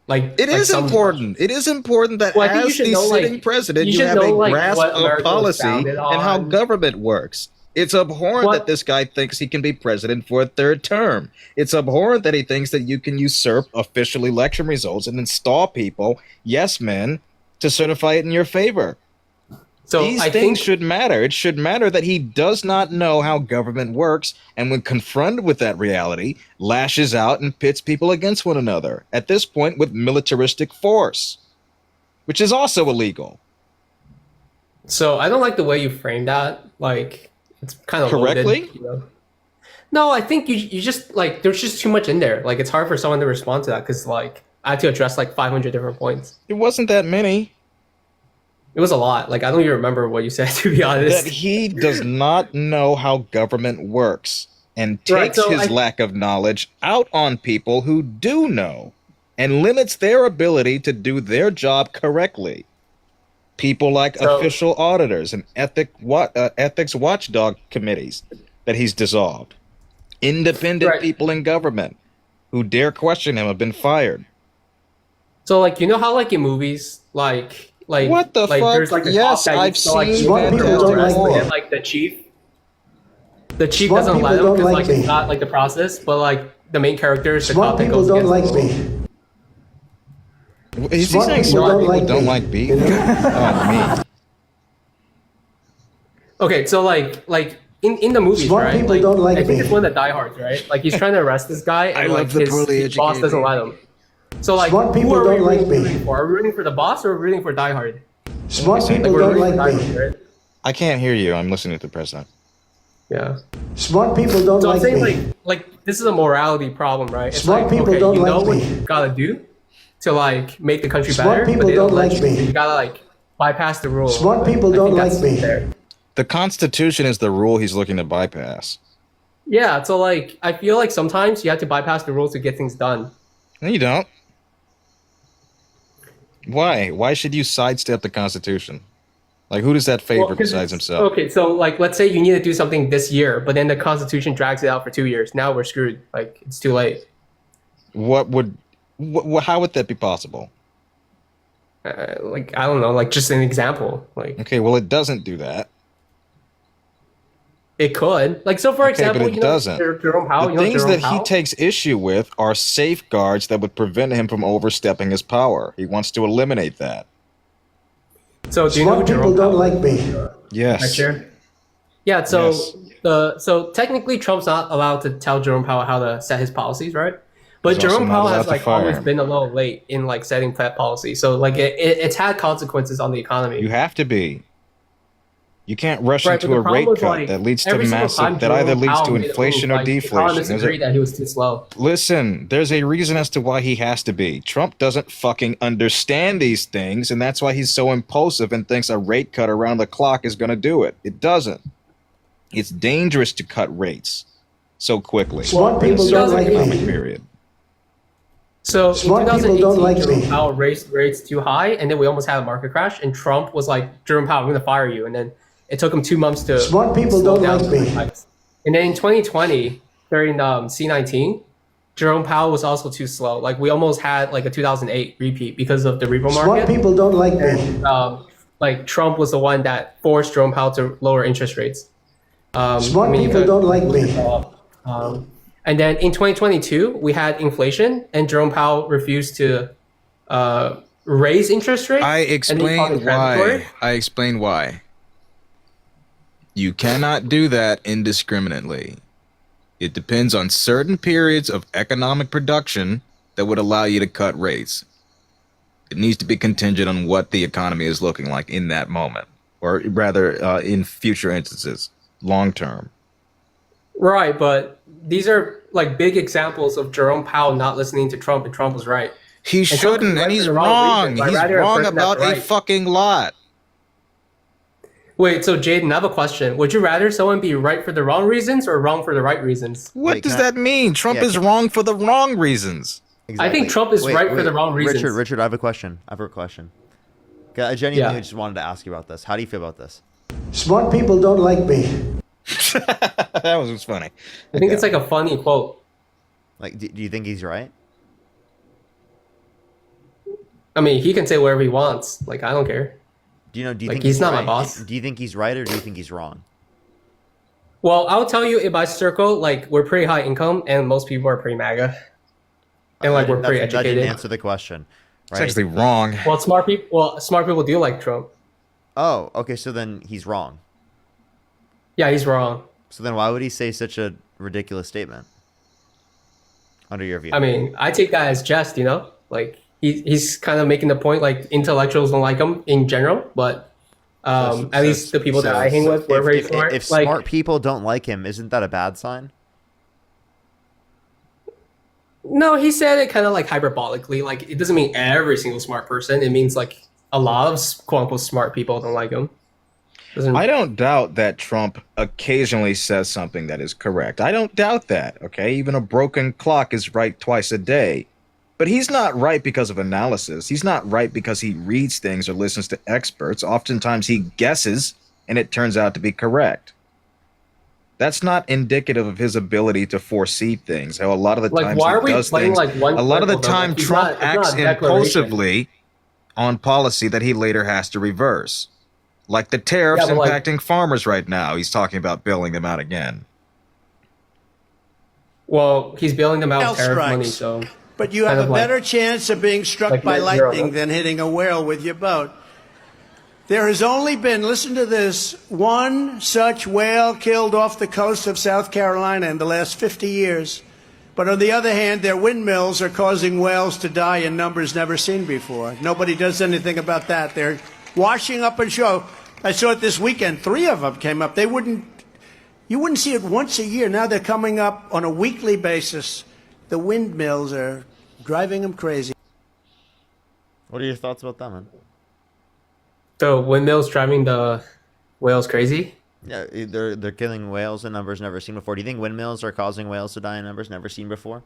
Like It like is some- important. It is important that Well, I think you as should the know, like- sitting president, you you should have a know, like, grasp what of America was policy founded and how on. government works. It's abhorrent What- that this guy thinks he can be president for a third term. It's abhorrent that he thinks that you can usurp official election results and install people, yes men, to certify it in your favor. So These I things think should matter. It should matter that he does not know how government works, and when confronted with that reality, lashes out and pits people against one another, at this point with militaristic force, which is also illegal. so. I don't like the way you framed that. Like it's kind of Correctly? loaded, you know? No, I think you just like there's just too much in there. Like it's hard for someone to respond to that because like I had to address like 500 different points. It wasn't that many. It was a lot. Like I don't even remember what you said to be honest. That he does not know how government works and Right, takes so his I- lack of knowledge out on people who do know and limits their ability to do their job correctly. People like So- official auditors and ethics watchdog committees that he's dissolved. Independent Right. people in government who dare question him have been fired. So like you know how like in movies like What the like fuck? there's like a Yes, cop that I've used to, like, seen shoot Fantastic people arrest Four. and, like the chief Smart doesn't people let him don't because like like me. it's not like the process, but like the main character is the Smart cop that people goes don't against like the rules. me. Is he Smart saying people smart don't people like don't me. like beef? You know? Oh, me. Okay, so like in the movies, Smart right? people don't like I think me. it's one of the diehards, right? Like he's trying to arrest this guy, and I like love the poorly his boss educated. doesn't let him. So like, Smart people who are we don't like really me. rooting for? Are we rooting for the boss or are we rooting for Die Hard? Smart saying? people We're don't rooting for like Die me. Hard, right? I can't hear you. I'm listening to the president. Yeah. Smart people don't So I'm like saying me. like this is a morality problem, right? It's Smart like people okay, don't you know like what me. you gotta do to like make the country Smart better, people but they don't let like you. me. So you gotta like bypass the rules. Smart people I don't think like that's me. fair. The Constitution is the rule he's looking to bypass. Yeah, so like I feel like sometimes you have to bypass the rules to get things done. No, you don't. Why? Why should you sidestep the Constitution? Like, who does that favor 'cause besides it's- himself? Okay, so like let's say you need to do something this year, but then the Constitution drags it out for 2 years. Now we're screwed. Like it's too late. How would that be possible? Like I don't know, like just an example. Like Okay, well, it doesn't do that. it could. Like so, for Okay, example, but it you know, doesn't. Jerome Powell. The You know things Jerome that he Powell? takes issue with are safeguards that would prevent him from overstepping his power. He wants to eliminate that. So do you know who Smart people Jerome don't Powell like me. Yes. Yeah, so Yes. so technically Trump's not allowed to tell Jerome Powell how to set his policies, right? But He's also Jerome not Powell allowed has to like fire always him. been a little late in like setting Fed policy. So like it's had consequences on the economy. You have to be. You can't rush Right, into but the a rate problem is, cut like, that leads to every single time massive, that either Jerome leads Powell to made a move, inflation or like, deflation. economists There's agree that he was too slow. Listen, there's a reason as to why he has to be. Trump doesn't fucking understand these things, and that's why he's so impulsive and thinks a rate cut around the clock is going to do it. It doesn't. It's dangerous to cut rates so quickly. Smart in a people certain don't like economic me. period. So Smart in people 2018, don't like Jerome me. Powell raised rates too high, and then we almost had a market crash. And Trump was like, "Jerome Powell, I'm going to fire you." And then it took him 2 months to Smart people slow don't down like the me. hikes. And then in 2020, during C19, Jerome Powell was also too slow. Like we almost had like a 2008 repeat because of the repo Smart market. people don't like me. Like Trump was the one that forced Jerome Powell to lower interest rates. Smart you people could- don't like me. And then in 2022, we had inflation, and Jerome Powell refused to raise interest rates. I and he called it explained transitory. why. I explained why. You cannot do that indiscriminately. It depends on certain periods of economic production that would allow you to cut rates. It needs to be contingent on what the economy is looking like in that moment, or rather, in future instances, long term. Right, but these are like big examples of Jerome Powell not listening to Trump, and Trump was right. He Trump shouldn't, is right and for he's the wrong wrong. reasons. I'd He's rather a wrong person that's about a right. fucking lot. Wait, so Jaden, I have a question. Would you rather someone be right for the wrong reasons or wrong for the right reasons? What Wait, does can I- that mean? Trump Yeah, is can- wrong for the wrong reasons. I think Trump is right for the wrong reasons. Richard, I have a question. Okay, I genuinely Yeah. just wanted to ask you about this. How do you feel about this? Smart people don't like me. That was funny. I think it's like a funny quote. Like, do you think he's right? I mean, he can say whatever he wants. Like, I don't care. Do you Like, think he's not my right? boss. Do you think he's right or do you think he's wrong? Well, I'll tell you in my circle, like, we're pretty high income and most people are pretty MAGA. And, like, we're pretty That didn't educated. answer the question. It's Right? actually wrong. Well, smart people do like Trump. Oh, okay. So then he's wrong. Yeah, he's wrong. So then why would he say such a ridiculous statement? Under your view. I mean, I take that as jest, you know? Like, he's kind of making the point, like, intellectuals don't like him in general, but at least the people that I hang with were very if, smart. If Like, smart people don't like him, isn't that a bad sign? no, he said it kind of like hyperbolically. Like, it doesn't mean every single smart person. It means, like, a lot of quote unquote smart people don't like him. Doesn't, I don't doubt that Trump occasionally says something that is correct. I don't doubt that, okay? Even a broken clock is right twice a day. But he's not right because of analysis. He's not right because he reads things or listens to experts. Oftentimes he guesses and it turns out to be correct. That's not indicative of his ability to foresee things. How a lot of the Like, times why he are we does playing things. like one? A lot of the clip, though? time Like, it's Trump not- it's acts not a declaration. impulsively on policy that he later has to reverse. Like the tariffs Yeah, but, like- impacting farmers right now. He's talking about bailing them out again. Well, he's bailing them out Whale with tariff money, strikes. so But you kind have of a like- better chance of being struck like by net zero. lightning than hitting a whale with your boat. There has only been, listen to this, one such whale killed off the coast of South Carolina in the last 50 years. But on the other hand, their windmills are causing whales to die in numbers never seen before. Nobody does anything about that. They're washing up and show. I saw it this weekend. 3 of them came up. You wouldn't see it once a year. Now they're coming up on a weekly basis. The windmills are driving them crazy. What are your thoughts about that, man? the windmills driving the whales crazy. Yeah, they're killing whales in numbers never seen before. Do you think windmills are causing whales to die in numbers never seen before?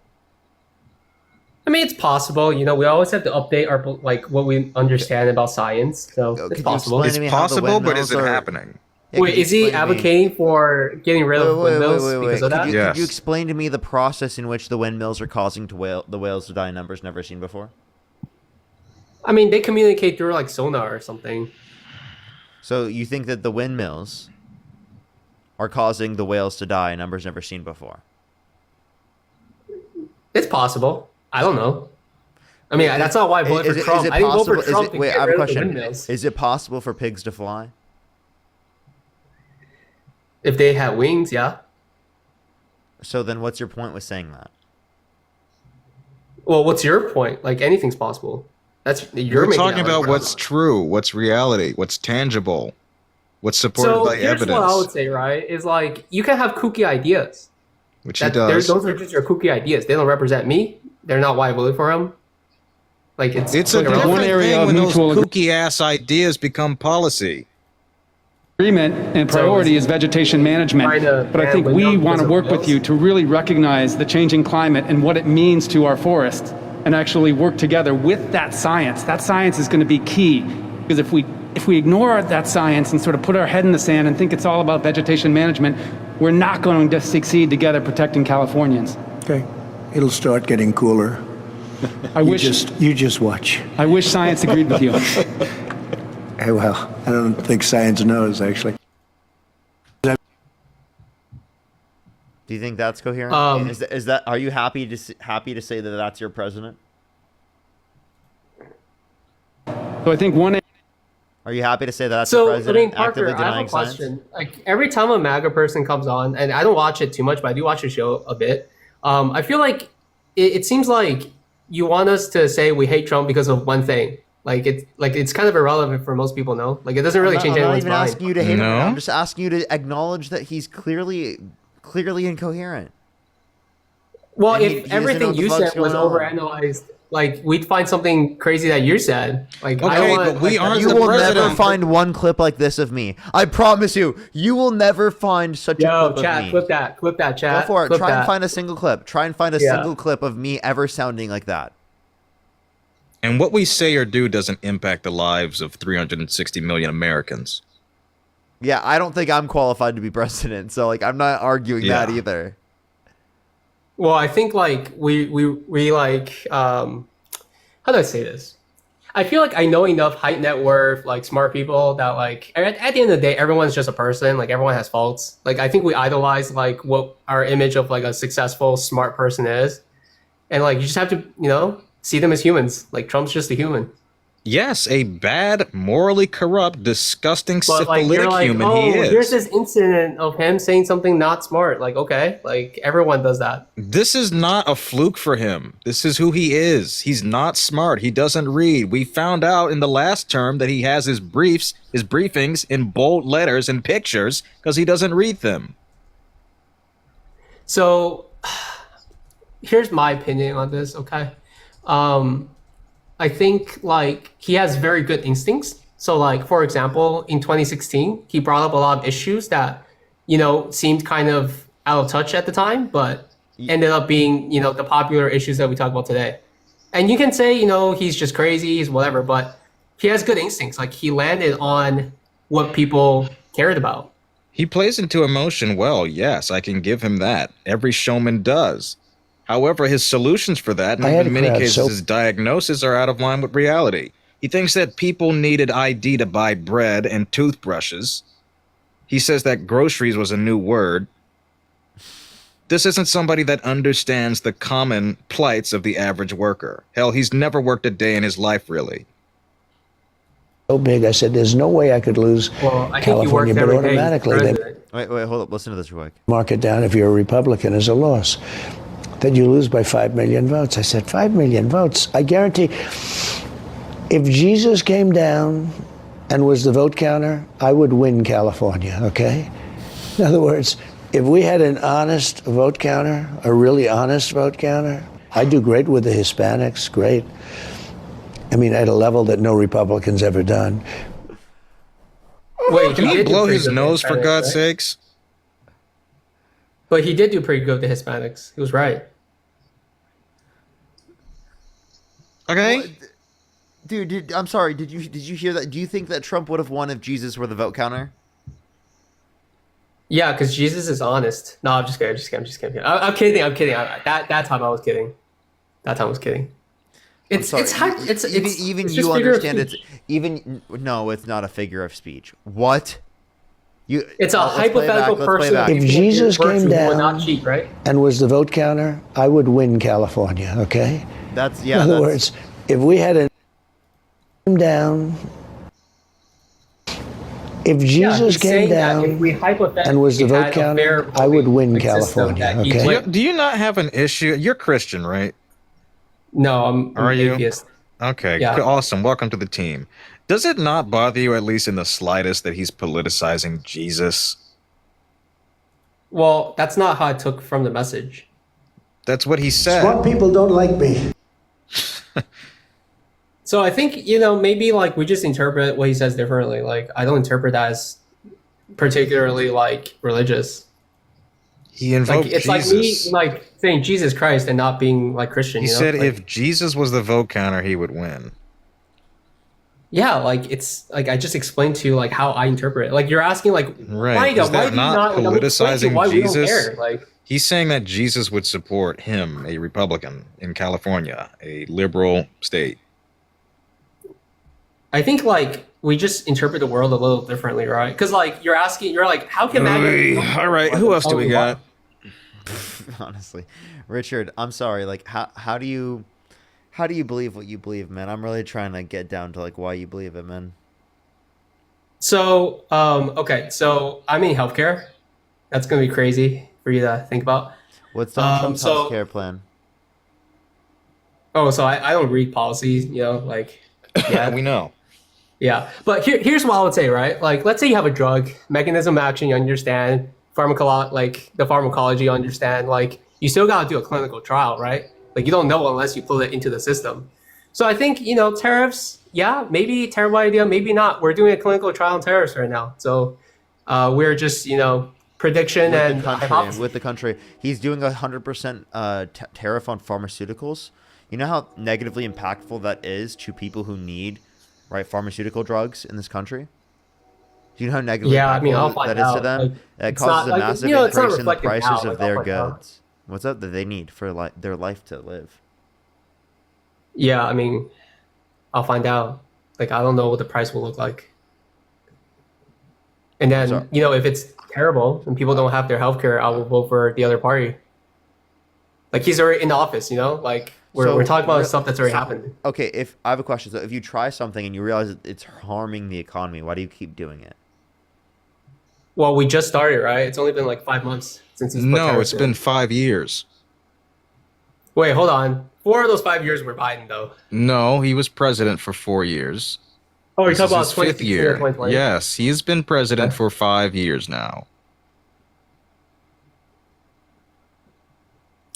I mean, it's possible. You know, we always have to update our like what we understand about science. So Could it's you possible. explain It's to me how the possible, but is it windmills are- happening? Yeah, Wait, could you is he explain to me- advocating for getting rid of windmills because of that? Could Yes. you explain to me the process in which the windmills are causing the whales to die in numbers never seen before? I mean, they communicate through like sonar or something. So you think that the windmills are causing the whales to die in numbers never seen before? It's possible. I don't know. I mean, that's not why I voted for Trump. I didn't vote for Trump to Wait, get I have a rid of the question. windmills. Is it possible for pigs to fly? If they had wings, yeah. So then what's your point with saying that? Well, what's your point? Like anything's possible. That's you're We're making talking that like about what's true, what's reality, what's tangible, what's supported so by here's evidence, what I would say, right? Is like you can have kooky ideas. which he Those does. are just your kooky ideas. They don't represent me. They're not why I voted for him. Like it's It's a irrelevant. different One area thing of when those mutual agree- kooky ass ideas become policy. Agreement and priority is vegetation management, Trying to but I ban think we windmills want to because of work with whales? you to really recognize the changing climate and what it means to our forests, and actually work together with that science. That science is going to be key, because if we ignore that science and sort of put our head in the sand and think it's all about vegetation management, we're not going to succeed together protecting Californians. Okay, it'll start getting cooler. I wish You just watch. I wish science agreed with you. Hey, well, I don't think science knows actually. Do you think that's coherent? Is that are you happy to say that that's your president? So I think one. Are you happy to say that that's your So, I president mean, Parker, actively I have denying a science? question. Like every time a MAGA person comes on, and I don't watch it too much, but I do watch the show a bit. I feel like it seems like you want us to say we hate Trump because of one thing. It's kind of irrelevant for most people. No, like it doesn't really change I'm not anyone's even mind. asking you to hate him. No. I'm just asking you to acknowledge that he's clearly incoherent. Well, And he if doesn't know everything what the you fuck's said was going on. overanalyzed, like we'd find something crazy that you said. Like I Okay, don't want, but we like, aren't You the will never president. find one clip like this of me. I promise you. You will never find such a Yo, clip of chat, me. clip that, chat. Go for it. Clip Try that. and find a single clip. Try and find a Yeah. single clip of me ever sounding like that. And what we say or do doesn't impact the lives of 360 million Americans. Yeah, I don't think I'm qualified to be president, so like I'm not arguing that Yeah. either. Well, I think like we like how do I say this? I feel like I know enough high net worth, like smart people that like at the end of the day, everyone's just a person. Like everyone has faults. Like I think we idolize like what our image of like a successful, smart person is, and like you just have to see them as humans. Like Trump's just a human. Yes, a bad, morally corrupt, disgusting, But like syphilitic you're like, human oh, he is. here's this incident of him saying something not smart. Like okay, like everyone does that. This is not a fluke for him. This is who he is. He's not smart. He doesn't read. We found out in the last term that he has his briefings in bold letters and pictures because he doesn't read them. So here's my opinion on this, okay? I think like he has very good instincts. So like for example, in 2016, he brought up a lot of issues that, seemed kind of out of touch at the time, but ended up being, the popular issues that we talk about today. And you can say, he's just crazy, he's whatever, but he has good instincts. Like he landed on what people cared about. He plays into emotion well, yes, I can give him that. Every showman does. However, his solutions for that, and in many cases his diagnosis, are out of line with reality. He thinks that people needed ID to buy bread and toothbrushes. He says that groceries was a new word. This isn't somebody that understands the common plights of the average worker. Hell, he's never worked a day in his life, really. So big, I said, there's no way I could lose California, but automatically they Wait, hold up. Listen to this real quick. mark it down if you're a Republican as a loss. Then you lose by 5 million votes. I said, 5 million votes? I guarantee if Jesus came down and was the vote counter, I would win California, okay? In other words, if we had an honest vote counter, a really honest vote counter, I'd do great with the Hispanics, great. I mean, at a level that no Republican's ever done. Wait, Can he did do blow pretty his good nose, with for Hispanics, God's right? sakes? But he did do pretty good with the Hispanics. He was right. Okay. Dude, I'm sorry. Did you hear that? Do you think that Trump would have won if Jesus were the vote counter? Yeah, because Jesus is honest. No, I'm just kidding. I'm just kidding. I'm kidding. That time I was kidding. That time I was kidding. It's even it's you just figure of understand speech. no, it's not a figure of speech. What? It's a let's play hypothetical back, let's play person. back. If Jesus came would down not cheat, right? and was the vote counter, I would win California, okay? That's In other words, if we had a down, if Jesus he's came saying that down if we hypothetically and was the vote had a counter, fair I would voting, win like, system California, that he okay? went- Do you not have an issue? You're Christian, right? No, I'm Are you? atheist. Okay, Yeah. awesome. Welcome to the team. Does it not bother you, at least in the slightest, that he's politicizing Jesus? Well, that's not how I took from the message. That's what he said. Smart people don't like me. So I think, maybe like we just interpret what he says differently. Like I don't interpret that as particularly like religious. He invoked Like it's Jesus. like me like saying Jesus Christ and not being like Christian. He you know? said Like, if Jesus was the vote counter, he would win. yeah, like it's like I just explained to you like how I interpret it. Like you're asking like Right. why, Is why that do you not not like, I'm explaining to you politicizing why we don't Jesus? care? Like He's saying that Jesus would support him, a Republican in California, a liberal state. I think like we just interpret the world a little differently, right? Because like you're like, how can MAGA? All right, who else do we got? honestly, Richard, I'm sorry. Like, how do you believe what you believe, man? I'm really trying to get down to like why you believe it, man. So, okay, so I'm in healthcare. That's gonna be crazy for you to think about. What's Donald Trump's so- healthcare plan? Oh, so I don't read policies, like yeah, We know. yeah. But here's what I would say, right? Like, let's say you have a drug, mechanism of action, you understand, the pharmacology, you understand. Like, you still gotta do a clinical trial, right? Like, you don't know unless you put it into the system. So I think tariffs, yeah, maybe terrible idea, maybe not. We're doing a clinical trial on tariffs right now, so we're just prediction and hypothesis. With the country, he's doing 100% tariff on pharmaceuticals. You know how negatively impactful that is to people who need, right, pharmaceutical drugs in this country? Do you know how negatively Yeah, I mean, I'll impactful find that is to out. them? Like, It it's causes not- a massive it's not increase in the reflected prices now, of like, their I'll find out. goods. What's up that they need for their life to live? Yeah, I mean, I'll find out. Like, I don't know what the price will look like. And then, Sorry. if it's terrible and people don't have their healthcare, I will vote for the other party. Like, he's already in the office, like we're talking about stuff that's already happened. Okay, if I have a question. So if you try something and you realize that it's harming the economy, why do you keep doing it? Well, we just started, right? It's only been like 5 months since he's put No, tariffs it's in. been 5 years. Wait, hold on. 4 of those 5 years were Biden, though. No, he was president for 4 years. Oh, you're This talking is about his fifth 2016 or year. 2020? Yes, he's been president for 5 years now.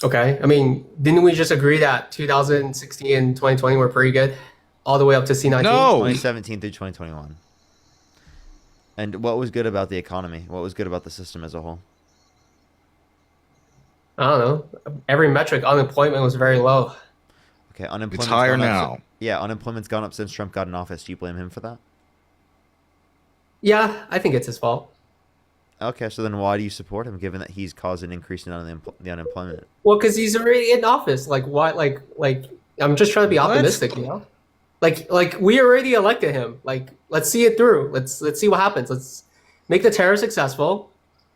Okay. I mean, didn't we just agree that 2016 and 2020 were pretty good? All the way up to C19? No. 2017 through 2021. And what was good about the economy? What was good about the system as a whole? I don't know. Every metric, unemployment was very low. Okay, unemployment's It's higher gone up now. yeah, unemployment's gone up since Trump got in office. Do you blame him for that? Yeah, I think it's his fault. Okay, so then why do you support him, given that he's caused an increase in the unemployment? Well, because he's already in office. Like what? Like I'm just trying to be What? optimistic, you know. Like we already elected him. Like let's see it through. Let's see what happens. Let's make the tariff successful.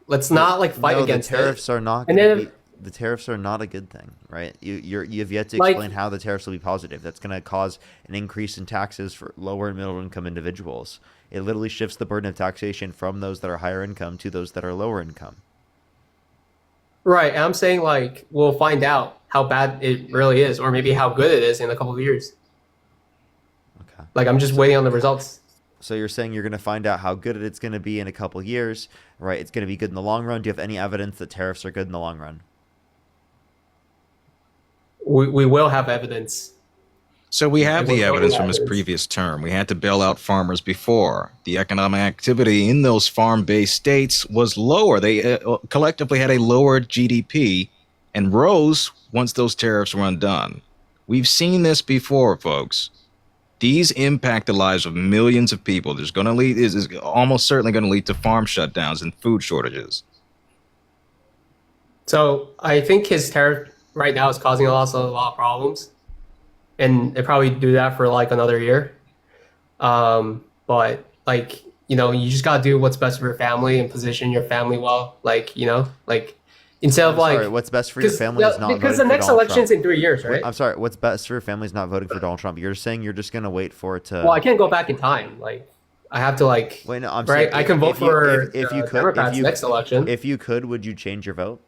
Let's not like fight No, against the tariffs it. are not. And Gonna then- be, the tariffs are not a good thing, right? You have yet to Like- explain how the tariffs will be positive. That's going to cause an increase in taxes for lower and middle income individuals. It literally shifts the burden of taxation from those that are higher income to those that are lower income. Right. And I'm saying like we'll find out how bad it really is, or maybe how good it is in a couple of years. Okay. Like I'm just waiting on the results. So you're saying you're going to find out how good it's going to be in a couple of years, right? It's going to be good in the long run. Do you have any evidence that tariffs are good in the long run? We will have evidence. So we have the We're evidence voting from his evidence. previous term. We had to bail out farmers before. The economic activity in those farm-based states was lower. They collectively had a lower GDP and rose once those tariffs were undone. We've seen this before, folks. These impact the lives of millions of people. There's going to lead is almost certainly going to lead to farm shutdowns and food shortages. So I think his tariff right now is causing a lot of problems, and they probably do that for like another year. But like you know, you just gotta do what's best for your family and position your family well. Like you know, like instead of I'm like sorry, what's best for your 'cause- family is not because voting the for next Donald election's Trump. in 3 years, right? I'm sorry, what's best for your family is not voting for Donald Trump. You're saying you're just going to wait for it to... Well, I can't go back in time. Like I have to like Wait, no, I'm right. saying I can vote for if you could, Democrats next election. If you could, would you change your vote?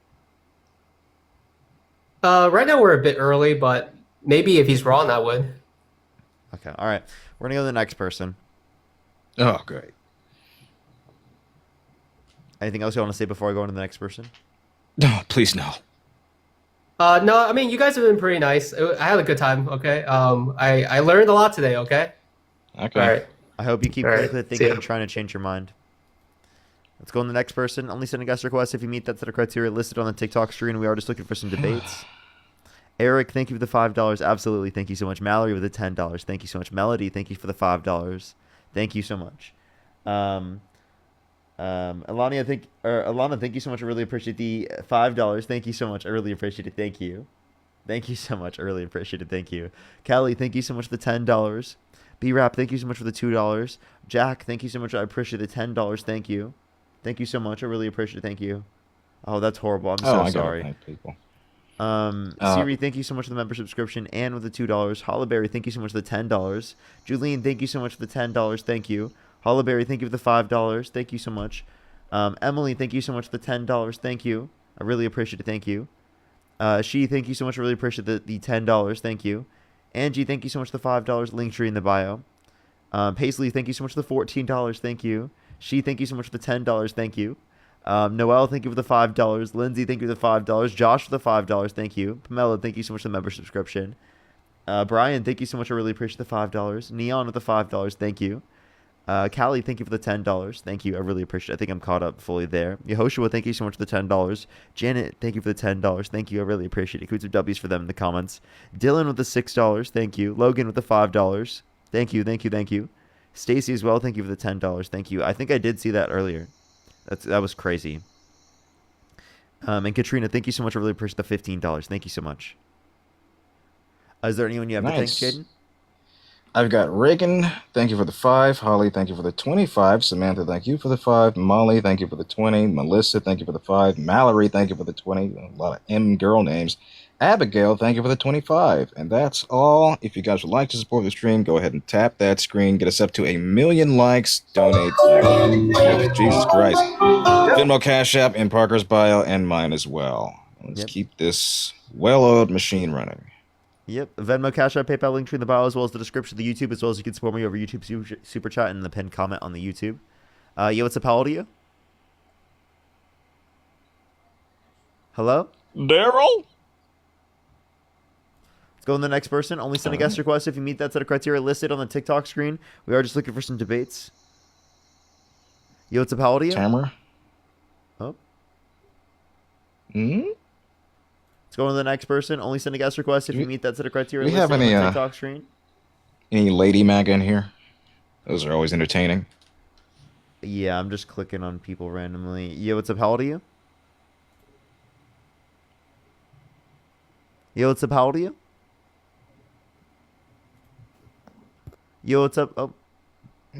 Right now we're a bit early, but maybe if he's wrong, I would. Okay, all right. We're going to go to the next person. Oh, great. Anything else you want to say before I go on to the next person? No, please no. No, I mean you guys have been pretty nice. I had a good time. Okay. I learned a lot today. Okay. Okay. All right. I hope you keep All right, critically see thinking ya. and trying to change your mind. Let's go on to the next person. Only send a guest request if you meet that set of criteria listed on the TikTok screen. We are just looking for some debates. Eric, thank you for the $5. Absolutely. Thank you so much. Mallory with the $10. Thank you so much. Melody, thank you for the $5. Thank you so much. Alana, thank you so much. I really appreciate the $5. Thank you so much. I really appreciate it. Thank you. Thank you so much. I really appreciate it. Thank you. Kelly, thank you so much for the $10. B-Rap, thank you so much for the $2. Jack, thank you so much. I appreciate the $10. Thank you. Thank you so much. I really appreciate it. Thank you. Oh, that's horrible. I'm so I sorry. gotta thank people. Siri, thank you so much for the member subscription and with the $2. Hollyberry, thank you so much for the $10. Julene, thank you so much for the $10. Thank you. Hollyberry, thank you for the $5. Thank you so much. Emily, thank you so much for the $10. Thank you. I really appreciate it. Thank you. She, thank you so much. I really appreciate the $10. Thank you. Angie, thank you so much for the $5. Linktree in the bio. Paisley, thank you so much for the $14. Thank you. She, thank you so much for the $10. Thank you. Noel, thank you for the $5. Lindsay, thank you for the $5. Josh for the $5. Thank you. Pamela, thank you so much for the member subscription. Brian, thank you so much. I really appreciate the $5. Neon with the $5. Thank you. Callie, thank you for the $10. Thank you. I really appreciate it. I think I'm caught up fully there. Yehoshua, thank you so much for the $10. Janet, thank you for the $10. Thank you. I really appreciate it. Could some W's for them in the comments. Dylan with the $6. Thank you. Logan with the $5. Thank you. Thank you. Thank you. Stacy as well. Thank you for the $10. Thank you. I think I did see that earlier. That was crazy. And Katrina, thank you so much. I really appreciate the $15. Thank you so much. Is there anyone you have to thank, Nice. Jaden? I've got Reagan, thank you for the 5. Holly, thank you for the 25. Samantha, thank you for the 5. Molly, thank you for the 20. Melissa, thank you for the 5. Mallory, thank you for the 20. A lot of M girl names. Abigail, thank you for the 25. And that's all. If you guys would like to support the stream, go ahead and tap that screen. Get us up to 1 million likes. Donate. Jesus Christ. Venmo, Cash App in Parker's bio and mine as well. Let's Yep. keep this well-oiled machine running. Yep. Venmo, Cash App, PayPal, link tree in the bio, as well as the description of the YouTube, as well as you can support me over YouTube Super Chat and the pinned comment on the YouTube. Yo, what's up? How old are you? Hello? Daryl? Let's go on the next person. Only send a guest request if you meet that set of criteria listed on the TikTok screen. We are just looking for some debates. Yo, what's up? How old are you? Tamara? Oh. Hmm? Let's go on to the next person. Only send a guest request if you meet that set of criteria we have listed on any, the TikTok screen. Any lady MAGA in here? Those are always entertaining. Yeah, I'm just clicking on people randomly. Yo, what's up? How old are you? Yo, what's up? How old are you? Yo, what's up? Oh,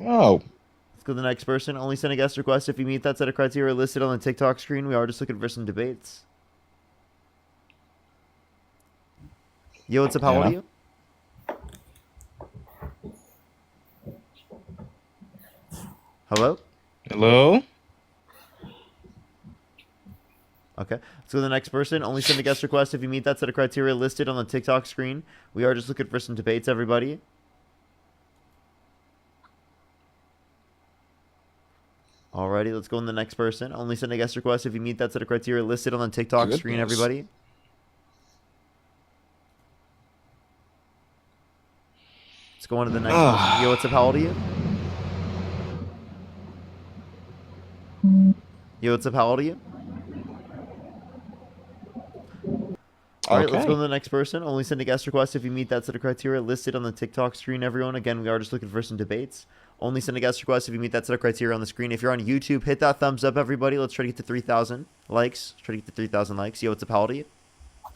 Oh, let's go to the next person. Only send a guest request if you meet that set of criteria listed on the TikTok screen. We are just looking for some debates. Yo, what's up? How old are Yeah. you? Hello? hello? Okay. Let's go to the next person. Only send a guest request if you meet that set of criteria listed on the TikTok screen. We are just looking for some debates, everybody. Alrighty, let's go on the next person. Only send a guest request if you meet that set of criteria listed on the TikTok screen, Goodness. everybody. Let's go on to the next person. Yo, what's up? How old are you? Yo, what's up? How old are you? All right, let's go to the next person. Only send a guest request if you meet that set of criteria listed on the TikTok screen, everyone. Again, we are just looking for some debates. Only send a guest request if you meet that set of criteria on the screen. If you're on YouTube, hit that thumbs up, everybody. Let's try to get to 3,000 likes. Try to get to 3,000 likes. Yo, what's up? How old are you?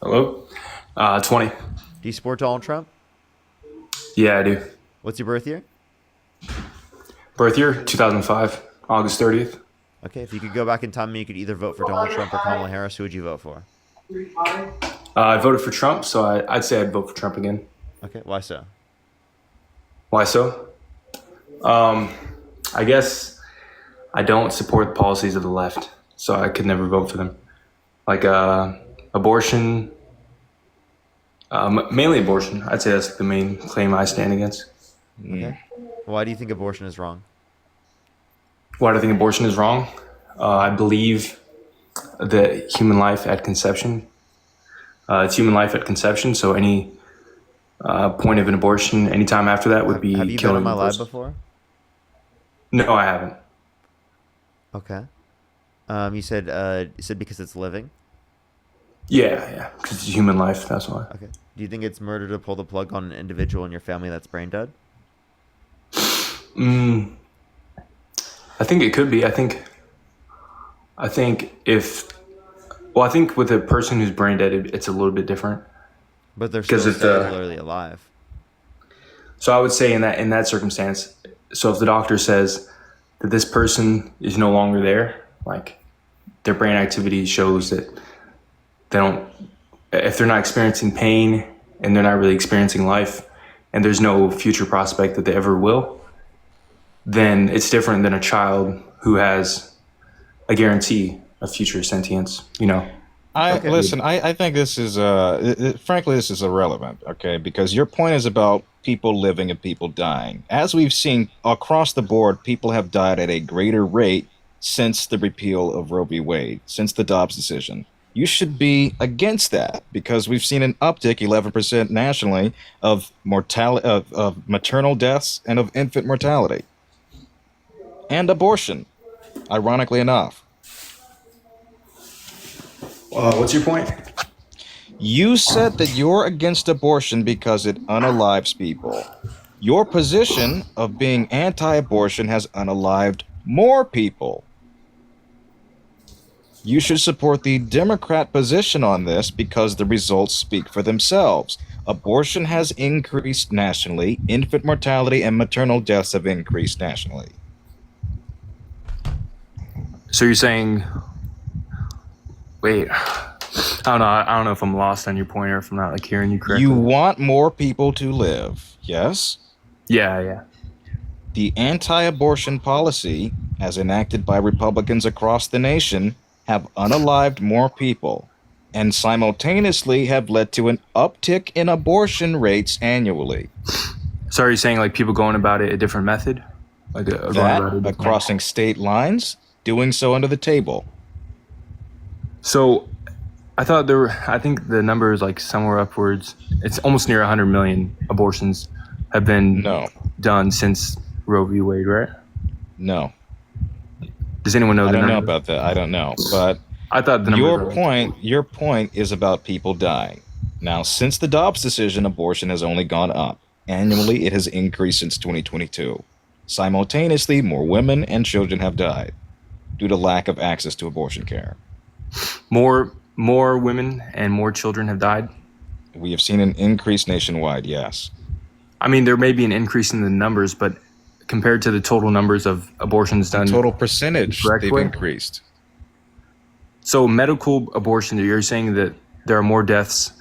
Hello? 20. Do you support Donald Trump? Yeah, I do. What's your birth year? Birth year, 2005, August 30th. Okay, if you could go back in time and you could either vote for Donald Trump or Kamala Harris, who would you vote for? I voted for Trump, so I'd say I'd vote for Trump again. Okay, why so? Why so? I guess I don't support the policies of the left, so I could never vote for them. Like abortion, mainly abortion. I'd say that's the main claim I stand against. Okay. Why do you think abortion is wrong? Why do I think abortion is wrong? I believe that human life at conception, it's human life at conception, so any point of an abortion, any time after that would be Have you been killing on my the live person. before? No, I haven't. Okay. You said because it's living? Yeah, because it's human life, that's why. Okay. Do you think it's murder to pull the plug on an individual in your family that's brain dead? I think it could be. I think with a person who's brain dead, it's a little bit different. But they're still cellularly alive. So I would say in that circumstance, so if the doctor says that this person is no longer there, like their brain activity shows that if they're not experiencing pain and they're not really experiencing life and there's no future prospect that they ever will, then it's different than a child who has a guarantee of future sentience, you know? Listen, I think this is, frankly, this is irrelevant, okay? Because your point is about people living and people dying. As we've seen across the board, people have died at a greater rate since the repeal of Roe v. Wade, since the Dobbs decision. You should be against that because we've seen an uptick, 11% nationally, of mortality, of maternal deaths and of infant mortality. And abortion, ironically enough. What's your point? You said that you're against abortion because it unalives people. Your position of being anti-abortion has unalived more people. You should support the Democrat position on this because the results speak for themselves. Abortion has increased nationally. Infant mortality and maternal deaths have increased nationally. So you're saying, wait, I don't know if I'm lost on your point or if I'm not like hearing you correctly. You want more people to live, yes? Yeah. The anti-abortion policy, as enacted by Republicans across the nation, have unalived more people and simultaneously have led to an uptick in abortion rates annually. So are you saying like people going about it a different method? Like crossing state lines, doing so under the table. So I think the number is like somewhere upwards. It's almost near 100 million abortions have been done since Roe v. Wade, right? No. Does anyone know I the don't number? know about that. I don't know. But I thought the number Your point is about people dying. Now, since the Dobbs decision, abortion has only gone up. Annually, it has increased since 2022. Simultaneously, more women and children have died due to lack of access to abortion care. more women and more children have died. We have seen an increase nationwide, yes. I mean, there may be an increase in the numbers, but compared to the total numbers of abortions done, Total percentage, correct they've way? increased. So medical abortion, you're saying that there are more deaths.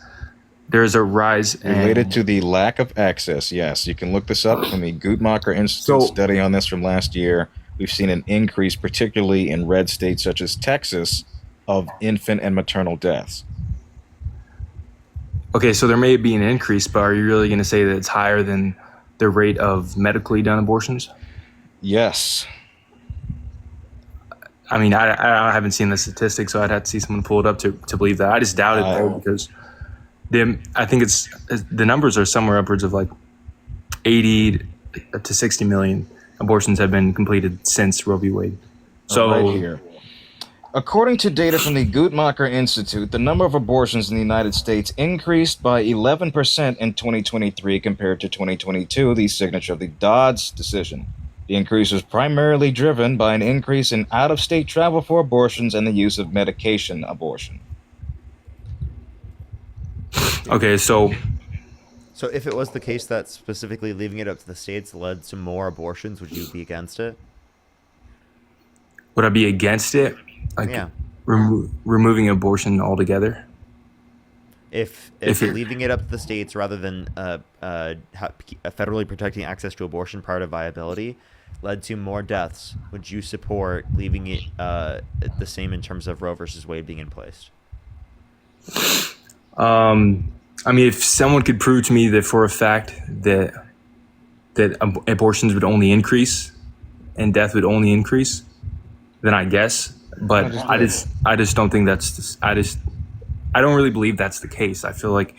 There's a rise Related to the lack of access, yes. You can look this up from the Guttmacher Institute study on this from last year. We've seen an increase, particularly in red states such as Texas, of infant and maternal deaths. Okay, so there may be an increase, but are you really going to say that it's higher than the rate of medically done abortions? Yes. I mean, I haven't seen the statistics, so I'd have to see someone pull it up to believe that. I just doubt it though, because I think the numbers are somewhere upwards of like 80 to 60 million abortions have been completed since Roe v. Wade. So right here. According to data from the Guttmacher Institute, the number of abortions in the United States increased by 11% in 2023 compared to 2022, the signature of the Dobbs decision. The increase was primarily driven by an increase in out-of-state travel for abortions and the use of medication abortion. okay, so if it was the case that specifically leaving it up to the states led to more abortions, would you be against it? would I be against it? Like Yeah. removing abortion altogether? If If it- leaving it up to the states rather than federally protecting access to abortion prior to viability led to more deaths, would you support leaving it the same in terms of Roe versus Wade being in place? I mean, if someone could prove to me that for a fact that abortions would only increase and death would only increase, then I guess. But I just don't think I don't really believe that's the case. I feel like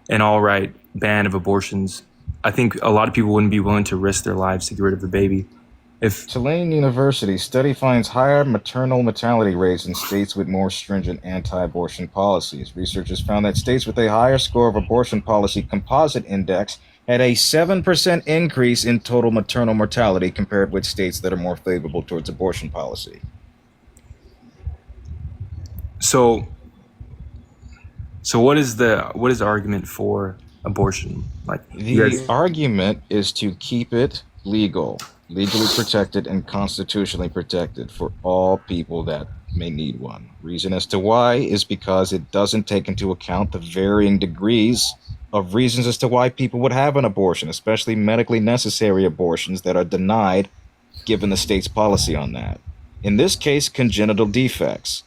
an outright ban of abortions, I think a lot of people wouldn't be willing to risk their lives to get rid of the baby. If Tulane University study finds higher maternal mortality rates in states with more stringent anti-abortion policies. Researchers found that states with a higher score of abortion policy composite index had a 7% increase in total maternal mortality compared with states that are more favorable towards abortion policy. So what is the argument for abortion? Like The argument is to keep it legal, legally protected and constitutionally protected for all people that may need one. Reason as to why is because it doesn't take into account the varying degrees of reasons as to why people would have an abortion, especially medically necessary abortions that are denied given the state's policy on that. In this case, congenital defects,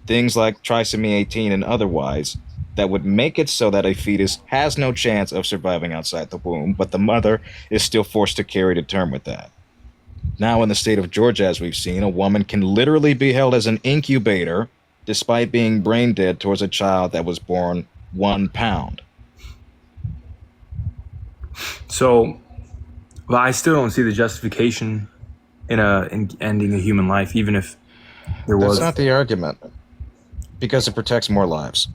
things like trisomy 18 and otherwise, that would make it so that a fetus has no chance of surviving outside the womb, but the mother is still forced to carry to term with that. Now, in the state of Georgia, as we've seen, a woman can literally be held as an incubator despite being brain dead towards a child that was born 1 pound. So, well, I still don't see the justification in ending a human life, even if there was. That's not the argument, because it protects more lives.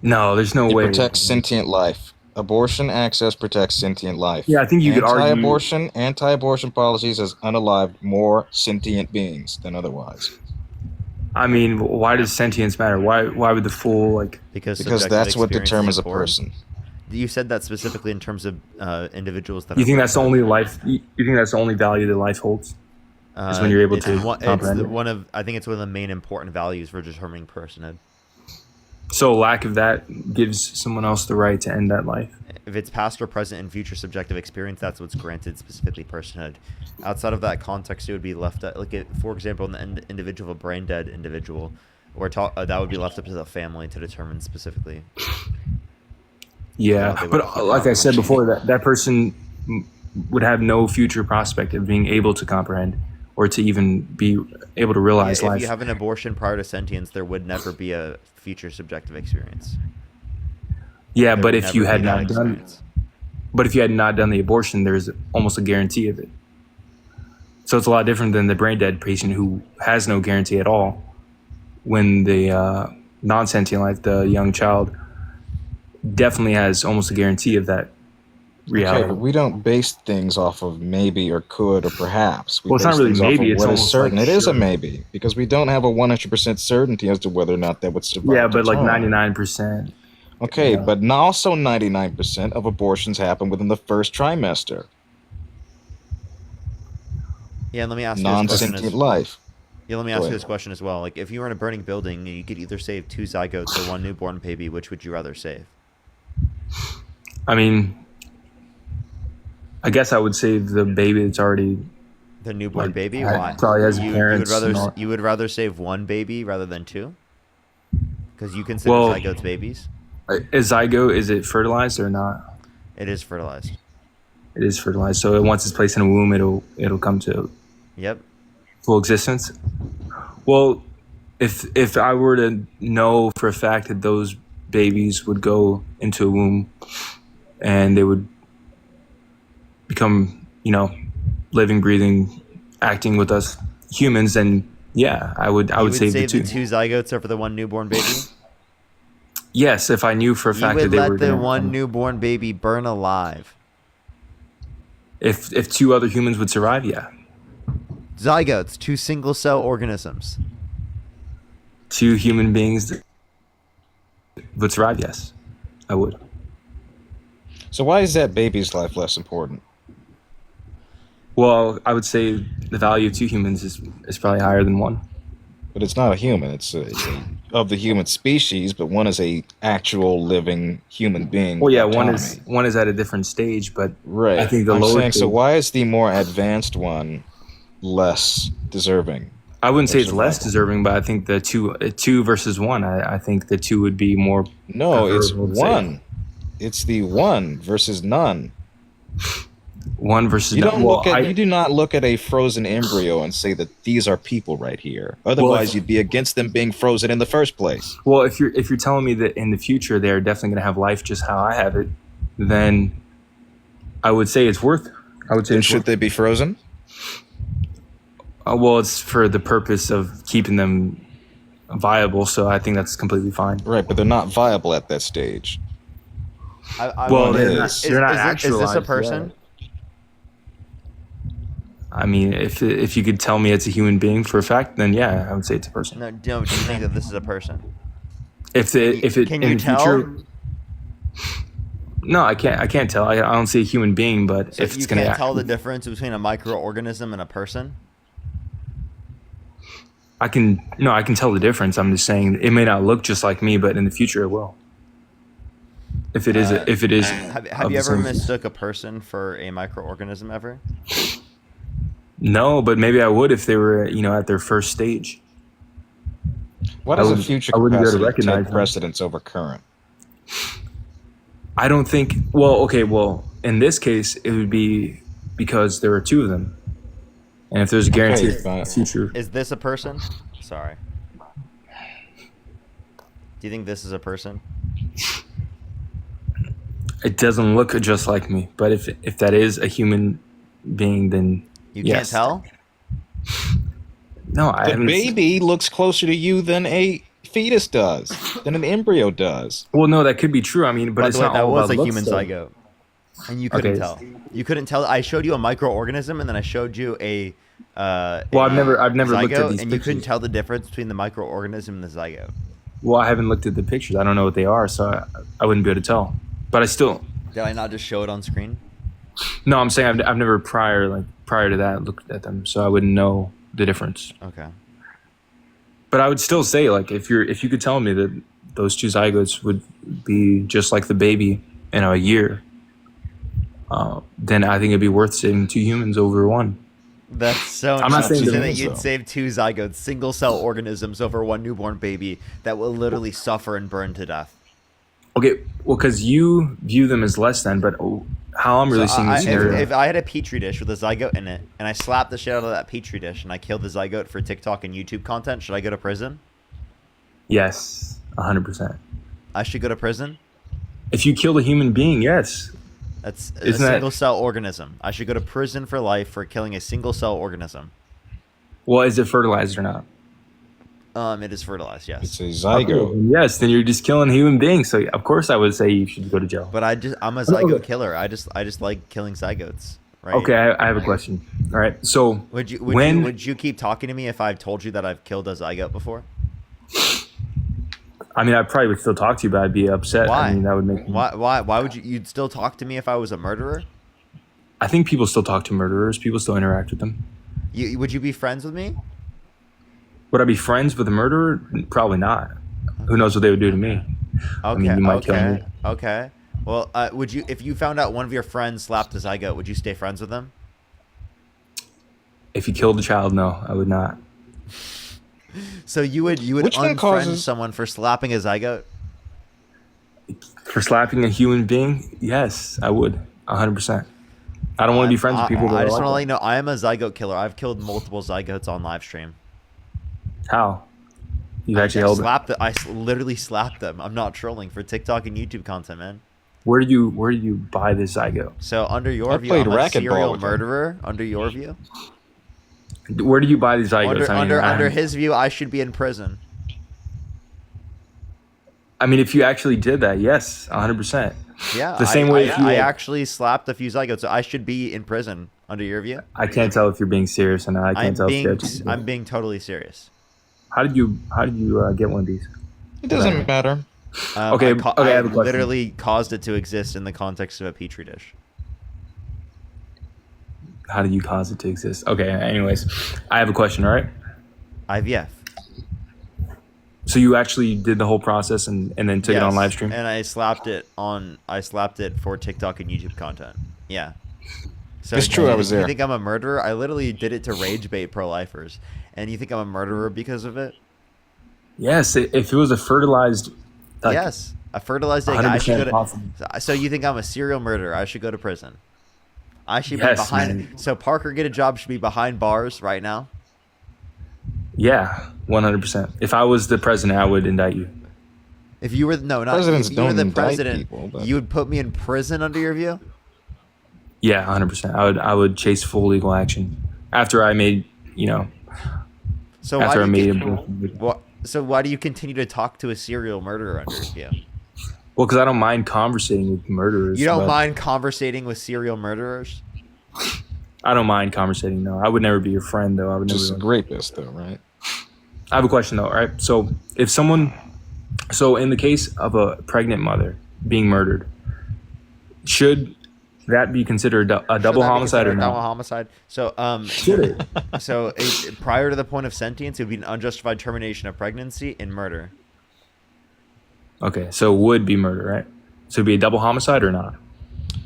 No, there's no It way. protects sentient life. Abortion access protects sentient life. Yeah, I think you could argue. Anti-abortion policies has unalived more sentient beings than otherwise. I mean, why does sentience matter? Why would the full Because Because subjective that's what experience is determines a important. person. You said that specifically in terms of individuals that You are think that's the only life? You think that's the only value that life holds? Is when you're able to comprehend it? I think it's one of the main important values for determining personhood. So lack of that gives someone else the right to end that life. If it's past or present and future subjective experience, that's what's granted specifically personhood. Outside of that context, it would be left at, for example, in the individual of a brain dead individual, or that would be left up to the family to determine specifically. Yeah, but like I said before, that person would have no future prospect of being able to comprehend or to even be able to realize life. If you have an abortion prior to sentience, there would never be a future subjective experience. Yeah, There but would if you never had be that not done, experience. but if you had not done the abortion, there's almost a guarantee of it. So it's a lot different than the brain dead patient who has no guarantee at all. when the non-sentient life, the young child, definitely has almost a guarantee of that reality. Okay, but we don't base things off of maybe or could or perhaps. We Well, it's not base really things off maybe, of it's what is almost certain. like It is a sure. maybe because we don't have a 100% certainty as to whether or not that would survive. Yeah, but like to term. 99%. Okay, Yeah. but also 99% of abortions happen within the first trimester. Yeah, and let me ask you this question. Non-sentient life. Yeah, let me Go ask you ahead. this question as well. Like, if you were in a burning building and you could either save 2 zygotes or 1 newborn baby, which would you rather save? I mean, I guess I would save the baby that's already. The newborn Like, baby? I- Why? probably has you parents would rather and all- you would rather save 1 baby rather than 2? Because you consider Well- zygotes babies. A zygote, is it fertilized or not? It is fertilized. It is fertilized. So once it's placed in a womb, it'll come to Yep. full existence. Well, if I were to know for a fact that those babies would go into a womb and they would become, living, breathing, acting with us humans, then yeah, I would You would save the save the 2. 2 zygotes over the 1 newborn baby? Yes, if I knew for a You fact that would they let were the gonna, 1 newborn baby burn alive. if 2 other humans would survive, yeah. Zygotes, 2 single cell organisms. 2 human beings that would survive, yes. I would. So why is that baby's life less important? Well, I would say the value of 2 humans is probably higher than 1. But it's not a human. It's of the human species, but one is a actual living human being. Well, yeah, with one autonomy. is at a different stage, but Right. I think the I'm lower saying, so stage- why is the more advanced one less deserving? I wouldn't say of it's less survival? deserving, but I think the 2 versus 1. I think the 2 would be more. No, it's preferable to say. one. It's the one versus none. 1 versus. You don't well, look at. You do not look at a frozen embryo and say that these are people right here. Otherwise, if- you'd be against them being frozen in the first place. Well, if you're telling me that in the future they're definitely going to have life just how I have it, then I would say it's worth. I would say Then it's should worth. they be frozen? Well, it's for the purpose of keeping them viable, so I think that's completely fine. Right, but they're not viable at that stage. Well, they're is- not, is- they're not is this a actualized person? yet. I mean, if you could tell me it's a human being for a fact, then yeah, I would say it's a person. No, do you think that this is a person? If it Can in you the tell? future, no, I can't tell. I don't see a human being, but So if you it's gonna can't act, tell the difference between a microorganism and a person? I can tell the difference. I'm just saying it may not look just like me, but in the future it will. If it is, Have of you the ever same- mistook a person for a microorganism ever? No, but maybe I would if they were, at their first stage. What I is a wouldn't- future I wouldn't be able to capacity recognize take them. precedence over current? I don't think. Well, okay. Well, in this case, it would be because there are 2 of them, and if there's a guaranteed fine. future, Is this a person? Sorry. Do you think this is a person? it doesn't look just like me. But if that is a human being, then You yes. can't tell? No, I The haven't. baby looks closer to you than a fetus does, than an embryo does. Well, no, that could be true. I mean, but By it's the way, not that all was about a looks, human though. zygote. And you couldn't Okay. tell. You couldn't tell. I showed you a microorganism and then I showed you a Well, I've never looked at zygote, these and you couldn't pictures. tell the difference between the microorganism and the zygote. Well, I haven't looked at the pictures. I don't know what they are, so I wouldn't be able to tell. But I still. Did I not just show it on screen? No, I'm saying I've never prior to that looked at them, so I wouldn't know the difference. Okay. But I would still say, like, if you could tell me that those 2 zygotes would be just like the baby in a year, then I think it'd be worth saving 2 humans over 1. That's so I'm not saying interesting that- that you'd save 2 zygotes, single cell organisms, over 1 newborn baby that will literally suffer and burn to death. Okay, well, because you view them as less than, but how I'm really seeing the scenario. If I had a petri dish with a zygote in it, and I slapped the shit out of that petri dish, and I killed the zygote for TikTok and YouTube content, should I go to prison? Yes, 100%. I should go to prison? If you killed a human being, yes. That's a Isn't that- single cell organism. I should go to prison for life for killing a single cell organism. Well, is it fertilized or not? It is fertilized, yes. It's a zygote. Yes, then you're just killing human beings. So of course I would say you should go to jail. But I'm a zygote killer. I just like killing zygotes. Right? Okay, I have a question. All right, so Would you keep talking to me if I've told you that I've killed a zygote before? I mean, I probably would still talk to you, but I'd be upset. Why? I mean, that would make me... Why would you'd still talk to me if I was a murderer? I think people still talk to murderers. People still interact with them. Would you be friends with me? Would I be friends with a murderer? Probably not. Who knows what they would do to me? Okay. I mean, you might kill me. Okay. Well, would you, if you found out one of your friends slapped a zygote, would you stay friends with them? If you killed a child, no, I would not. So you would Which one unfriend causes- someone for slapping a zygote? For slapping a human being, yes, I would. 100%. I don't want to be friends with people that I are just like want to that. let you know I am a zygote killer. I've killed multiple zygotes on live stream. How? You've actually held it. Literally slapped them. I'm not trolling, for TikTok and YouTube content, man. Where do you buy this zygote? So under your I view, played I'm a racquetball serial with them. murderer. Under your view, Where do you buy these zygotes? under his view, I should be in prison. I mean, if you actually did that, yes, 100%. Yeah, The same way if you I had- actually slapped a few zygotes, so I should be in prison. Under your view, I can't tell if you're being serious or not. I can't tell if you're actually... I'm being totally serious. How did you get one of these? It doesn't matter. Okay, I have a question. Literally caused it to exist in the context of a petri dish. How did you cause it to exist? Okay, anyways, I have a question, all right? IVF. So you actually did the whole process and then took it on Yes, live stream? and I slapped it for TikTok and YouTube content. Yeah. So It's true, I was You there. think I'm a murderer? I literally did it to rage bait pro-lifers. And you think I'm a murderer because of it? Yes, if it was a fertilized... like, Yes. A fertilized egg. I should 100% go possible. to, so you think I'm a serial murderer? I should go to prison. I should Yes, be behind. man. So Parker Get a Job should be behind bars right now. Yeah, 100%. If I was the president, I would indict you. If you were Presidents if you were don't the indict president, people, but- you would put me in prison under your view. Yeah, 100%. I would chase full legal action after I made, So after I why do made you so why do you continue to talk to a serial murderer under your view? Well, because I don't mind conversating with murderers. You don't but mind conversating with serial murderers? I don't mind conversating, no. I would never be your friend, though. I would Just a never. rapist, though, right? I have a question, though, all right? So in the case of a pregnant mother being murdered, should that be considered a double homicide or Double not? homicide. So prior to the point of sentience, it would be an unjustified termination of pregnancy and murder. Okay, so it would be murder, right? So it'd be a double homicide or not?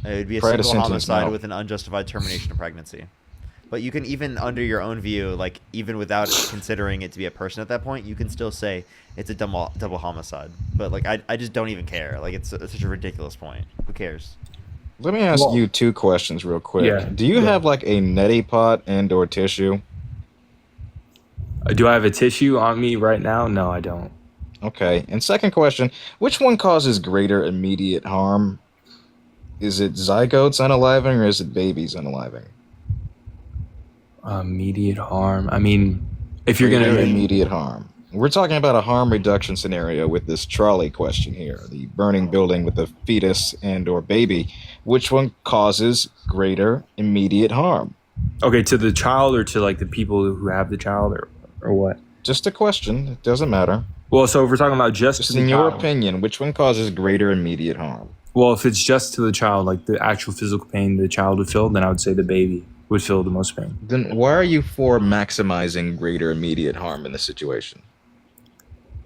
It would be a Prior to single sentience, homicide no. with an unjustified termination of pregnancy. But you can, even under your own view, like even without considering it to be a person at that point, you can still say it's a double homicide. But like I just don't even care. Like it's such a ridiculous point. Who cares? Let me ask you two questions real quick. Yeah, Do you have like a neti pot and or tissue? Do I have a tissue on me right now? No, I don't. Okay. And second question, which one causes greater immediate harm? Is it zygotes unaliving or is it babies unaliving? Immediate harm. I mean, if you're Greater gonna immediate harm. We're talking about a harm reduction scenario with this trolley question here. The burning building with a fetus and or baby. Which one causes greater immediate harm? okay, to the child or to like the people who have the child or what? Just a question. It doesn't matter. Well, so if we're talking about just Just to the in your child, opinion, which one causes greater immediate harm? well, if it's just to the child, like the actual physical pain the child would feel, then I would say the baby would feel the most pain. Then why are you for maximizing greater immediate harm in this situation?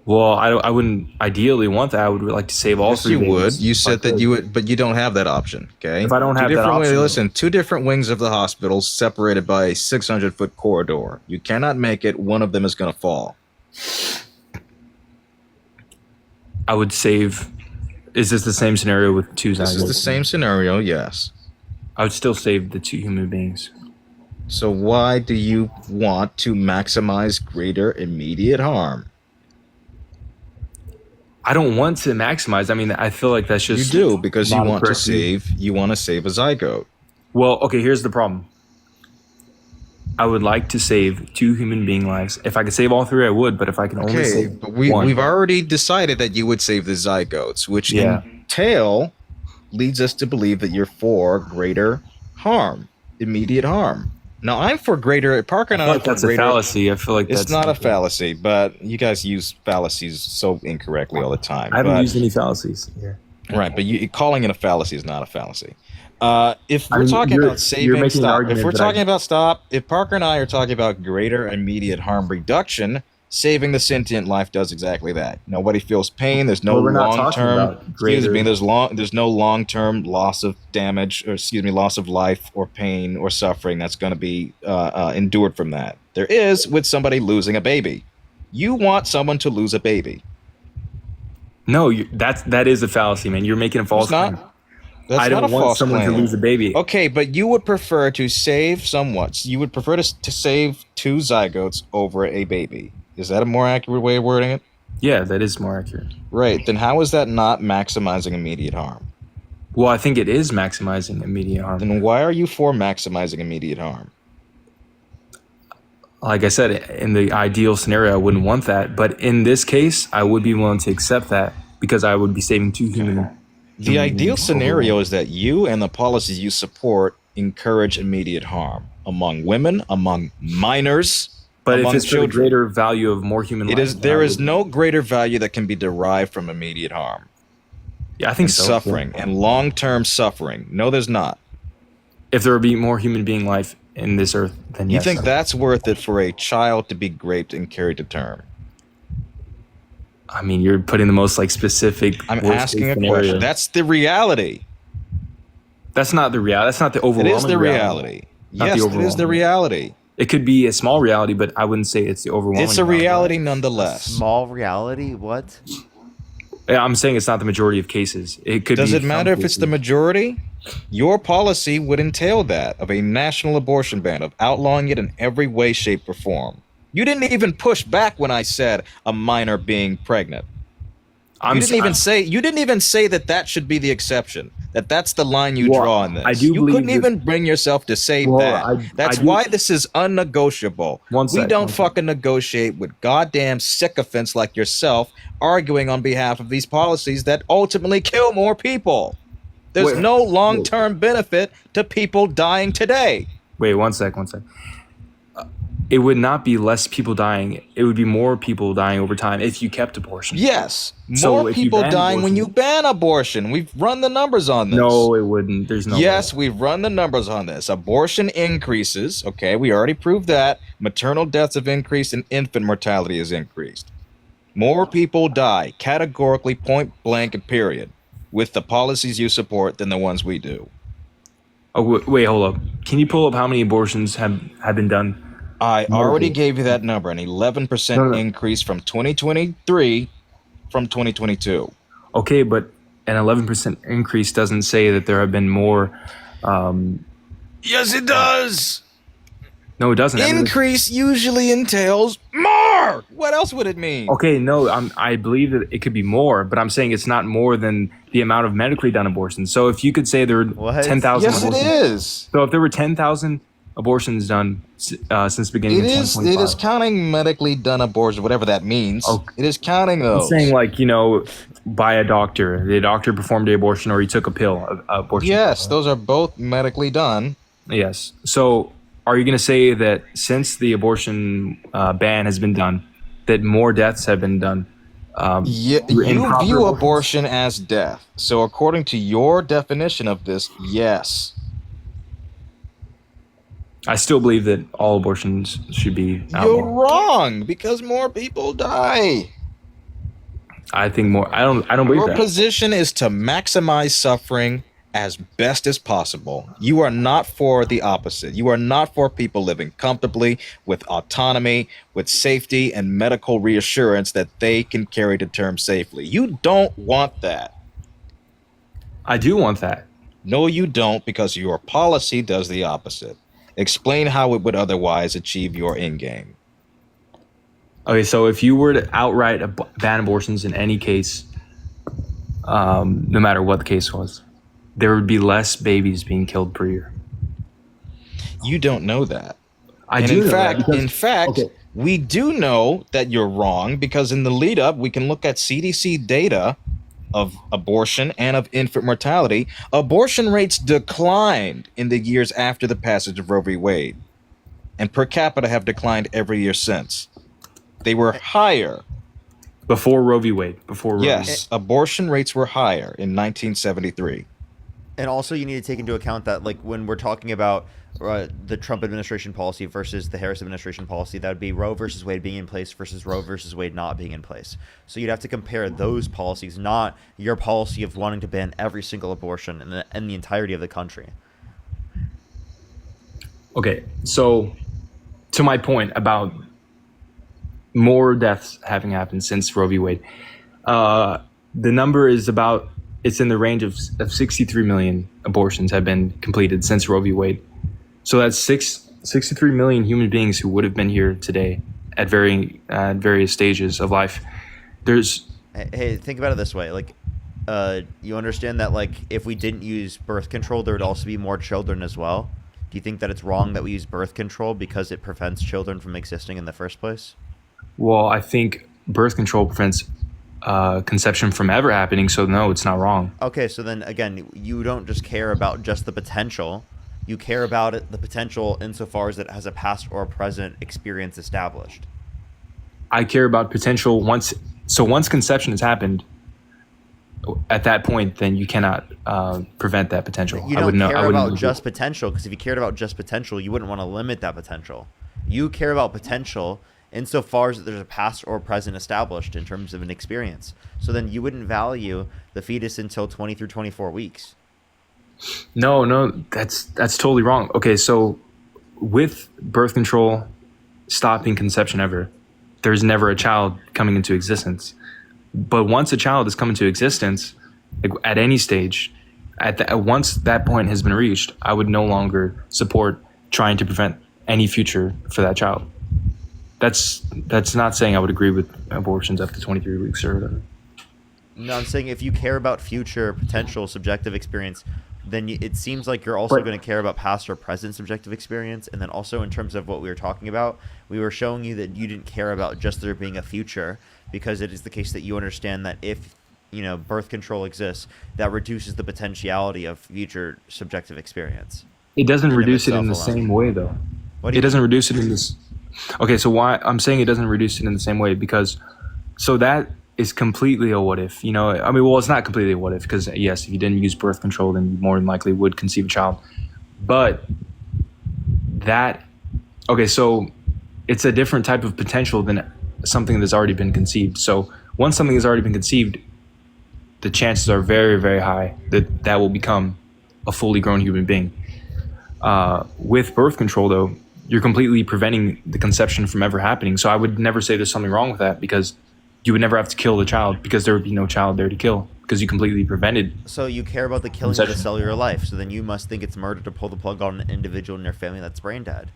Well, I wouldn't ideally want that. I would like to save all Yes, three you babies. would. You said that you would, but you don't have that option. Okay. If I don't have that option- listen. Two different wings of the hospital separated by a 600-foot corridor. You cannot make it. One of them is going to fall. I would save. Is this the same scenario with two This is zygotes? the same scenario. Yes. I would still save the two human beings. So why do you want to maximize greater immediate harm? I don't want to maximize. I mean, I feel like that's You just do because you not want to appropriate. save. You want to save a zygote. Well, okay. Here's the problem. I would like to save 2 human being lives. If I could save all 3, I would. But if I can only Okay, save but one, we've already decided that you would save the zygotes, which Yeah. in tail leads us to believe that you're for greater harm, immediate harm. Now, I'm for greater. Parker and I I feel are like for that's a greater. fallacy. I feel like It's that's not a fallacy, but you guys use fallacies so incorrectly all the time. I haven't But- used any fallacies here. Right, but calling it a fallacy is not a fallacy. If I we're mean, talking you're- about saving, you're making an stop. argument If we're that talking about stop, if Parker and I are talking about greater immediate harm reduction, saving the sentient life does exactly that. Nobody feels pain. There's no Well, we're not long talking term. about greater- There's no long term loss of damage, or loss of life or pain or suffering that's going to be endured from that. There is with somebody losing a baby. You want someone to lose a baby. No, that is a fallacy, man. You're making a false It's not. claim. That's I not don't a want false someone claim. to lose a baby. Okay, but you would prefer to save someone. You would prefer to save 2 zygotes over a baby. Is that a more accurate way of wording it? Yeah, that is more accurate. Right. Then how is that not maximizing immediate harm? Well, I think it is maximizing immediate harm. Then why are you for maximizing immediate harm? Like I said, in the ideal scenario, I wouldn't want that. But in this case, I would be willing to accept that because I would be saving 2 human. The ideal scenario is that you and the policies you support encourage immediate harm among women, among minors, But if among it's for the children. greater value of more human It lives, is. then There I is would- no greater value that can be derived from immediate harm. Yeah, I think And so. suffering and long-term suffering. No, there's not. If there would be more human being life in this earth, then You yes. think that's worth it for a child to be raped and carried to term? I mean, you're putting the most like specific. I'm worst-case asking a scenario. question. That's the reality. That's not the reality. That's not the It overwhelming. is the reality. Not Yes, the it is the overwhelming. reality. It could be a small reality, but I wouldn't say it's the overwhelming. It's a reality nonetheless. Small reality? What? Yeah, I'm saying it's not the majority of cases. It could. Does be it matter if it's the majority? Your policy would entail that of a national abortion ban, of outlawing it in every way, shape, or form. You didn't even push back when I said a minor being pregnant. You didn't even say that should be the exception. That's the line you Well, draw in this. I do You believe couldn't that- even bring yourself to say Well, that. That's I do- why this is unnegotiable. One We sec, don't one sec. fucking negotiate with goddamn sycophants like yourself arguing on behalf of these policies that ultimately kill more people. There's Wait, no long-term benefit to people dying today. Wait, one sec. It would not be less people dying. It would be more people dying over time if you kept abortion. Yes, So more if you people ban dying when you abortion- ban abortion. We've run the numbers on this. No, it wouldn't. There's no. Yes, we've run the numbers on this. Abortion increases. Okay, we already proved that. Maternal deaths have increased and infant mortality has increased. More people die, categorically, point blank, and period, with the policies you support than the ones we do. Oh, wait, hold up. Can you pull up how many abortions have been done? I already gave you that number, an 11% No. increase from 2023 from 2022. Okay, but an 11% increase doesn't say that there have been more. Yes, it does. No, it doesn't. That means- Increase usually entails more. What else would it mean? Okay, no, I believe that it could be more, but I'm saying it's not more than the amount of medically done abortions. So if you could say there were What? 10,000 Yes, it abortions. is. So if there were 10,000 abortions done since the beginning It of is. 2025. It is counting medically done abortion, whatever that means. Okay. It is counting I'm those. saying like, by a doctor. The doctor performed the abortion or he took a pill, abortion. Yes, those are both medically done. Yes. So are you going to say that since the abortion ban has been done, that more deaths have been done? You improper view abortions? abortion as death. So according to your definition of this, yes. I still believe that all abortions should be You're outlawed. wrong because more people die. I think more. I don't believe Your that. position is to maximize suffering as best as possible. You are not for the opposite. You are not for people living comfortably with autonomy, with safety and medical reassurance that they can carry to term safely. You don't want that. I do want that. No, you don't, because your policy does the opposite. Explain how it would otherwise achieve your end game. Okay, so if you were to outright ban abortions in any case, no matter what the case was, there would be less babies being killed per year. You don't know that. I And do in know that fact, because- okay. we do know that you're wrong because in the lead up, we can look at CDC data of abortion and of infant mortality. Abortion rates declined in the years after the passage of Roe v. Wade, and per capita have declined every year since. They were higher. before Roe v. Wade, before Roe v. Wade. Yes, abortion rates were higher in 1973. And also, you need to take into account that, like, when we're talking about the Trump administration policy versus the Harris administration policy, that would be Roe versus Wade being in place versus Roe versus Wade not being in place. So you'd have to compare those policies, not your policy of wanting to ban every single abortion in the entirety of the country. Okay, so to my point about more deaths having happened since Roe v. Wade, the number is about, it's in the range of 63 million abortions have been completed since Roe v. Wade. So that's 63 million human beings who would have been here today at various stages of life. There's Hey, think about it this way. Like, you understand that, like, if we didn't use birth control, there would also be more children as well. Do you think that it's wrong that we use birth control because it prevents children from existing in the first place? Well, I think birth control prevents conception from ever happening, so no, it's not wrong. Okay, so then again, you don't just care about just the potential. You care about the potential insofar as it has a past or a present experience established. I care about potential once conception has happened, at that point, then you cannot prevent that potential. You don't care about just potential, because if you cared about just potential, you wouldn't want to limit that potential. You care about potential insofar as there's a past or present established in terms of an experience. So then you wouldn't value the fetus until 20 through 24 weeks. No, that's totally wrong. Okay, so with birth control stopping conception ever, there's never a child coming into existence. But once a child has come into existence, like at any stage, once that point has been reached, I would no longer support trying to prevent any future for that child. That's not saying I would agree with abortions up to 23 weeks or whatever. No, I'm saying if you care about future potential subjective experience, then it seems like you're also going to care about past or present subjective experience. And then also in terms of what we were talking about, we were showing you that you didn't care about just there being a future, because it is the case that you understand that if, birth control exists, that reduces the potentiality of future subjective experience. It doesn't reduce it in the same way, though. It doesn't reduce it in this. Okay, so why I'm saying it doesn't reduce it in the same way, because so that is completely a what if, it's not completely a what if, because yes, if you didn't use birth control, then you more than likely would conceive a child. But so it's a different type of potential than something that's already been conceived. So once something has already been conceived, the chances are very, very high that will become a fully grown human being. With birth control, though, you're completely preventing the conception from ever happening. So I would never say there's something wrong with that, because you would never have to kill the child, because there would be no child there to kill, because you completely prevented. So you care about the killing of the cellular life. So then you must think it's murder to pull the plug on an individual in their family that's brain dead.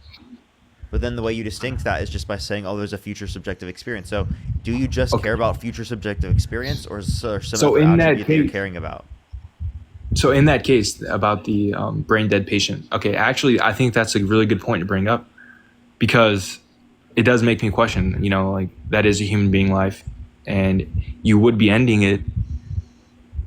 But then the way you distinct that is just by saying, oh, there's a future subjective experience. So do you just care about future subjective experience, or is there some other attribute that you're caring about? So in that case about the brain dead patient, okay, actually, I think that's a really good point to bring up, because it does make me question, that is a human being life, and you would be ending it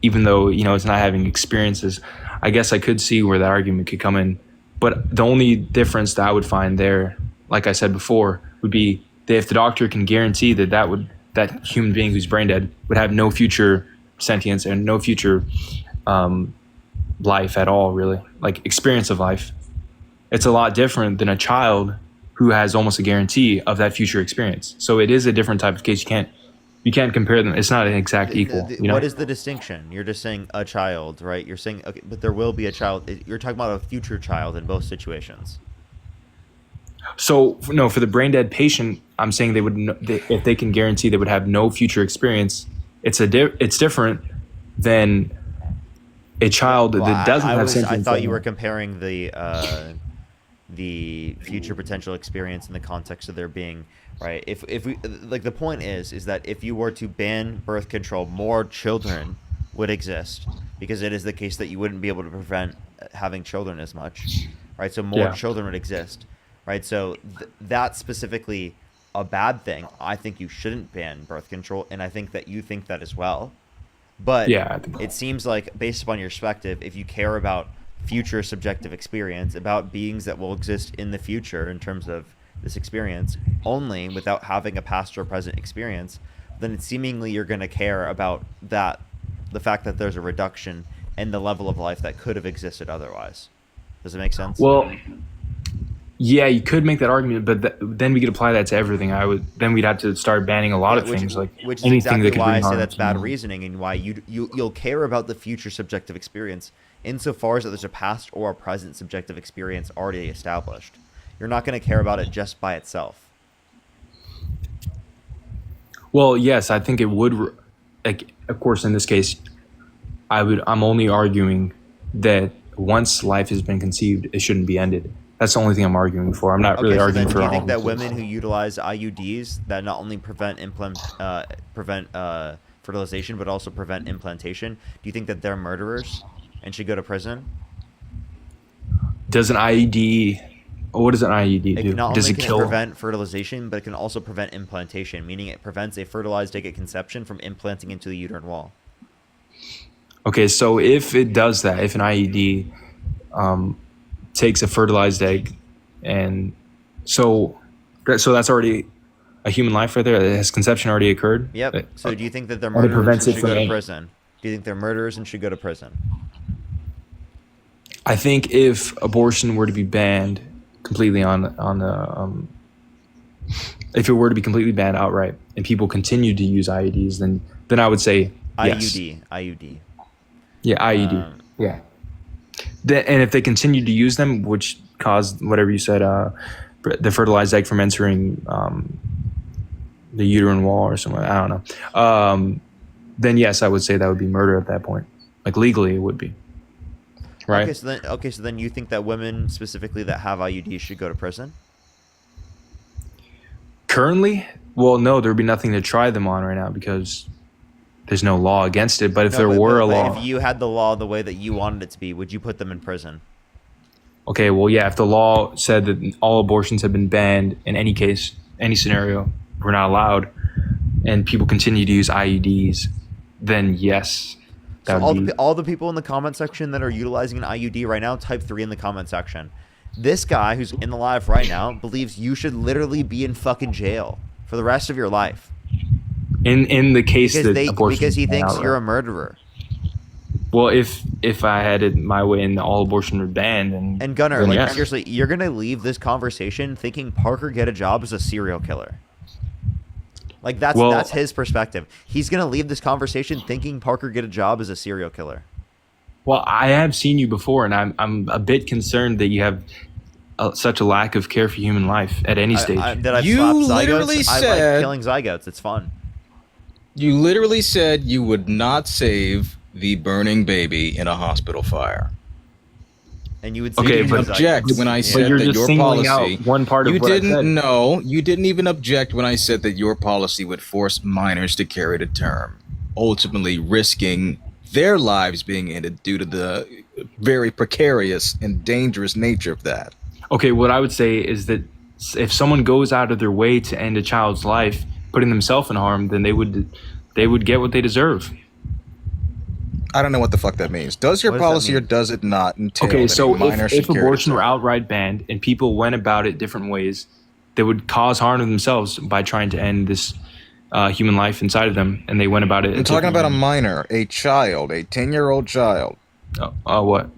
even though, it's not having experiences. I guess I could see where that argument could come in. But the only difference that I would find there, like I said before, would be that if the doctor can guarantee that human being who's brain dead would have no future sentience and no future life at all, really, like experience of life, it's a lot different than a child who has almost a guarantee of that future experience. So it is a different type of case. You can't compare them. It's not an exact equal. What is the distinction? You're just saying a child, right? You're saying, okay, but there will be a child. You're talking about a future child in both situations. So no, for the brain dead patient, I'm saying they would, if they can guarantee they would have no future experience, it's different than a child that doesn't have sentience. I thought you were comparing the future potential experience in the context of there being, right? If we, like, the point is that if you were to ban birth control, more children would exist, because it is the case that you wouldn't be able to prevent having children as much, right? So more children would exist, right? So that's specifically a bad thing. I think you shouldn't ban birth control, and I think that you think that as well. But Yeah, I think it seems like, based upon your perspective, if you care about future subjective experience, about beings that will exist in the future in terms of this experience only without having a past or present experience, then it's seemingly you're going to care about that, the fact that there's a reduction in the level of life that could have existed otherwise. Does it make sense? Well, yeah, you could make that argument, but then we could apply that to everything. Then we'd have to start banning a lot of things, like which is anything exactly that could why I bring say harm that's to bad someone. reasoning, and why you'll care about the future subjective experience insofar as that there's a past or a present subjective experience already established. You're not going to care about it just by itself. Well, yes, I think it would. Like, of course, in this case, I'm only arguing that once life has been conceived, it shouldn't be ended. That's the only thing I'm arguing for. I'm not really so arguing then for do you all think that of women this. who utilize IUDs that not only prevent fertilization but also prevent implantation, do you think that they're murderers and should go to prison? Does an IUD? What does an IUD do? Not Does only it can kill? it prevent fertilization, but it can also prevent implantation, meaning it prevents a fertilized egg at conception from implanting into the uterine wall. Okay, so if it does that, if an IUD takes a fertilized egg, and so that's already a human life right there. Has conception already occurred? Yep. So do you think that they're And it murderers prevents and it should from go to egg- prison? Do you think they're murderers and should go to prison? I think if abortion were to be banned completely on the if it were to be completely banned outright and people continue to use IUDs, then I would say yes. IUD. Yeah, IUD. Yeah. And if they continue to use them, which caused whatever you said, the fertilized egg from entering the uterine wall or something, I don't know. Then yes, I would say that would be murder at that point. Like legally, it would be. Right. Okay, so then you think that women specifically that have IUDs should go to prison? Currently, well, no, there would be nothing to try them on right now because there's no law against it. But if there were a law, if you had the law the way that you wanted it to be, would you put them in prison? okay, well, yeah, if the law said that all abortions have been banned in any case, any scenario, we're not allowed, and people continue to use IUDs, then yes. So all the people in the comment section that are utilizing an IUD right now, type 3 in the comment section. This guy who's in the live right now believes you should literally be in fucking jail for the rest of your life. In the case because he thinks you're a murderer. Well, if I had it my way and all abortion were banned, and Gunnar, then like yes. seriously, you're gonna leave this conversation thinking Parker get a job as a serial killer. Like that's his perspective. He's gonna leave this conversation thinking Parker get a job as a serial killer. Well, I have seen you before, and I'm a bit concerned that you have such a lack of care for human life at any stage. You literally I said like killing zygotes. It's fun. You literally said you would not save the burning baby in a hospital fire. And you would you didn't object when I said that your policy. One part of you what I said. didn't know. You didn't even object when I said that your policy would force minors to carry to term, ultimately risking their lives being ended due to the very precarious and dangerous nature of that. Okay, what I would say is that if someone goes out of their way to end a child's life, putting themselves in harm, then they would get what they deserve. I don't know what the fuck that means. Does your policy or does it not entail Okay, that so a minor should if carry abortion to were term? outright banned and people went about it different ways, they would cause harm to themselves by trying to end this human life inside of them, and they went about it. I'm talking about a minor, a child, a 10-year-old child. What?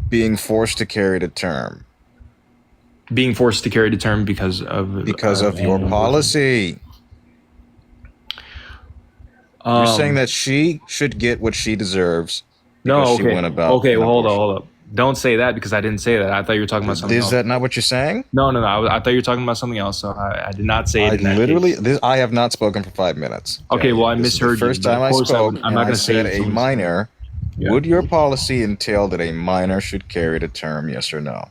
Being forced to carry to term. Being forced to carry to term because of your policy. You're saying that she should get what she deserves. No, because okay. She went about Okay, well, hold up. Don't say that because I didn't say that. I thought you were talking about something else. Is that not what you're saying? No. I thought you were talking about something else. So I did not say it. I in that literally, case. I have not spoken for 5 minutes. Okay, well, I This is misheard the first you. time I Of course spoke. I'm not going to say said it. a minor. Yeah. Would your policy entail that a minor should carry to term? Yes or no?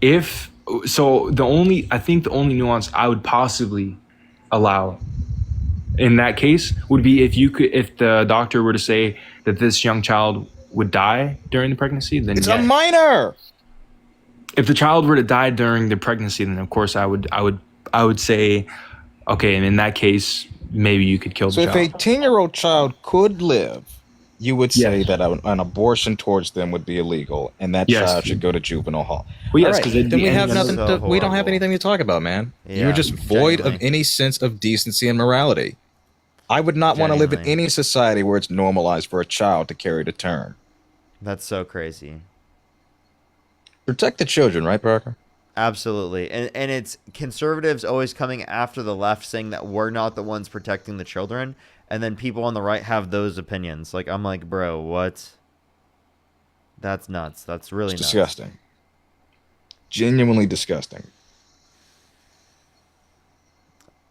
I think the only nuance I would possibly allow in that case would be if the doctor were to say that this young child would die during the pregnancy, then It's yes. a minor. if the child were to die during the pregnancy, then of course I would say, okay, and in that case, maybe you could kill So the if a child. 10-year-old child could live, you would say Yes. that an abortion towards them would be illegal, and that Yes. child should go to juvenile hall. Well, yes, All right, 'cause it'd then be we have any- nothing. So We don't have horrible. anything to talk about, man. Yeah, You're just void of genuinely. any sense of decency and morality. I would not want to live in Genuinely. any society where it's normalized for a child to carry to term. That's so crazy. Protect the children, right, Parker? Absolutely. And it's conservatives always coming after the left saying that we're not the ones protecting the children, and then people on the right have those opinions. Like, I'm like, bro, what? That's nuts. That's really It's nuts. disgusting. Genuinely disgusting.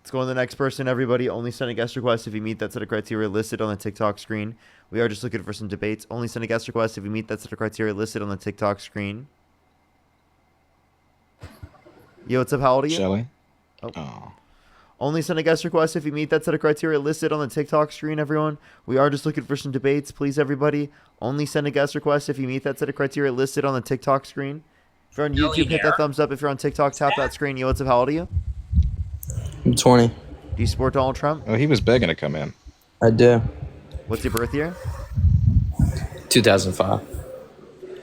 Let's go on to the next person, everybody. Only send a guest request if you meet that set of criteria listed on the TikTok screen. We are just looking for some debates. Only send a guest request if you meet that set of criteria listed on the TikTok screen. Yo, what's up? How old are you? Shelley? Oh. Only send a guest request if you meet that set of criteria listed on the TikTok screen, everyone. We are just looking for some debates, please, everybody. Only send a guest request if you meet that set of criteria listed on the TikTok screen. If you're on YouTube, hit that thumbs up. If you're on TikTok, tap that screen. Yo, what's up? How old are you? I'm 20. Do you support Donald Trump? Oh, he was begging to come in. I do. What's your birth year? 2005.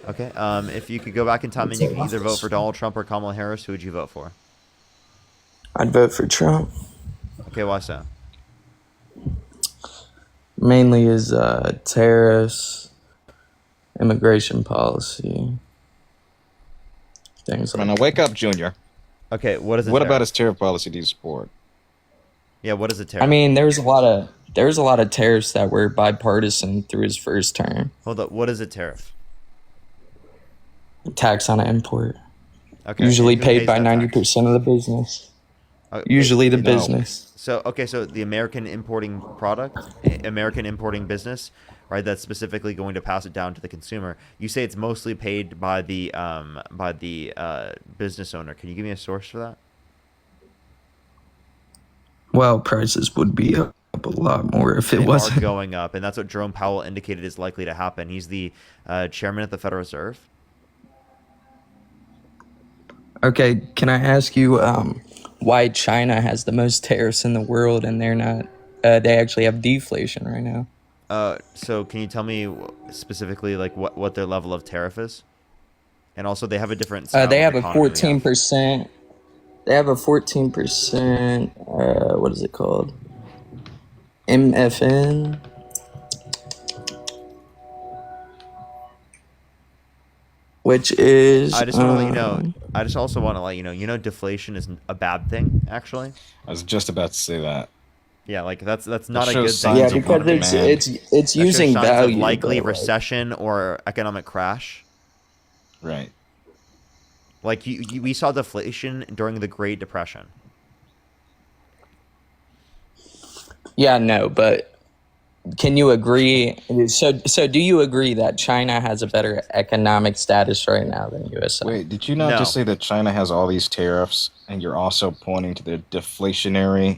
Okay. If you could go back in time and you could either vote for Donald Trump or Kamala Harris, who would you vote for? I'd vote for Trump. Okay, why so? Mainly his tariffs, immigration policy, things like Now wake up, Junior. Okay, what is it? What about his tariff policy do you support? Yeah, what is a tariff? I mean, there was a lot of tariffs that were bipartisan through his first term. Hold up. What is a tariff? Tax on import. Okay. Usually and who paid pays by that tax? 90% of the business. Okay, Usually the no. business. So okay, so the American importing product, American importing business, right? That's specifically going to pass it down to the consumer. You say it's mostly paid by the business owner. Can you give me a source for that? Well, prices would be up a lot more if it They are wasn't. going up, and that's what Jerome Powell indicated is likely to happen. He's the chairman of the Federal Reserve. Okay, can I ask you why China has the most tariffs in the world and they're not? They actually have deflation right now. So can you tell me specifically like what their level of tariff is? And also they have a different. style They of have a economy they have. 14%. They have a 14%. What is it called? MFN. Which is. I just want to let you know. I just also want to let you know. You know, deflation is a bad thing. Actually, I was just about to say that. yeah, like that's not a shows good signs thing. Yeah, of because demand. it's That shows using signs value. of likely but, like, recession or economic crash. Right. Like we saw deflation during the Great Depression. Yeah, no, but can you agree? So do you agree that China has a better economic status right now than USA? Wait, did you not No. just say that China has all these tariffs and you're also pointing to their deflationary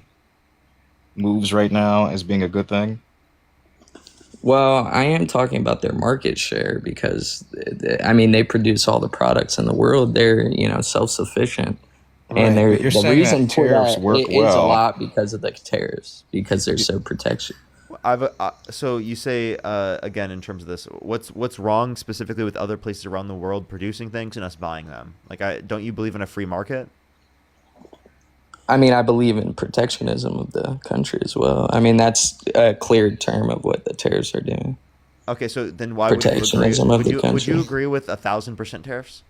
moves right now as being a good thing? Well, I am talking about their market share because, I mean, they produce all the products in the world. They're, self-sufficient. Right, And but you're the saying reason that for tariffs that work is a well. lot because of the tariffs, because they're so protection. So you say again in terms of this, what's wrong specifically with other places around the world producing things and us buying them? Like, don't you believe in a free market? I mean, I believe in protectionism of the country as well. I mean, that's a clear term of what the tariffs are doing. Okay, so then why would you agree? Protectionism of the Would country. you agree with 1,000% tariffs?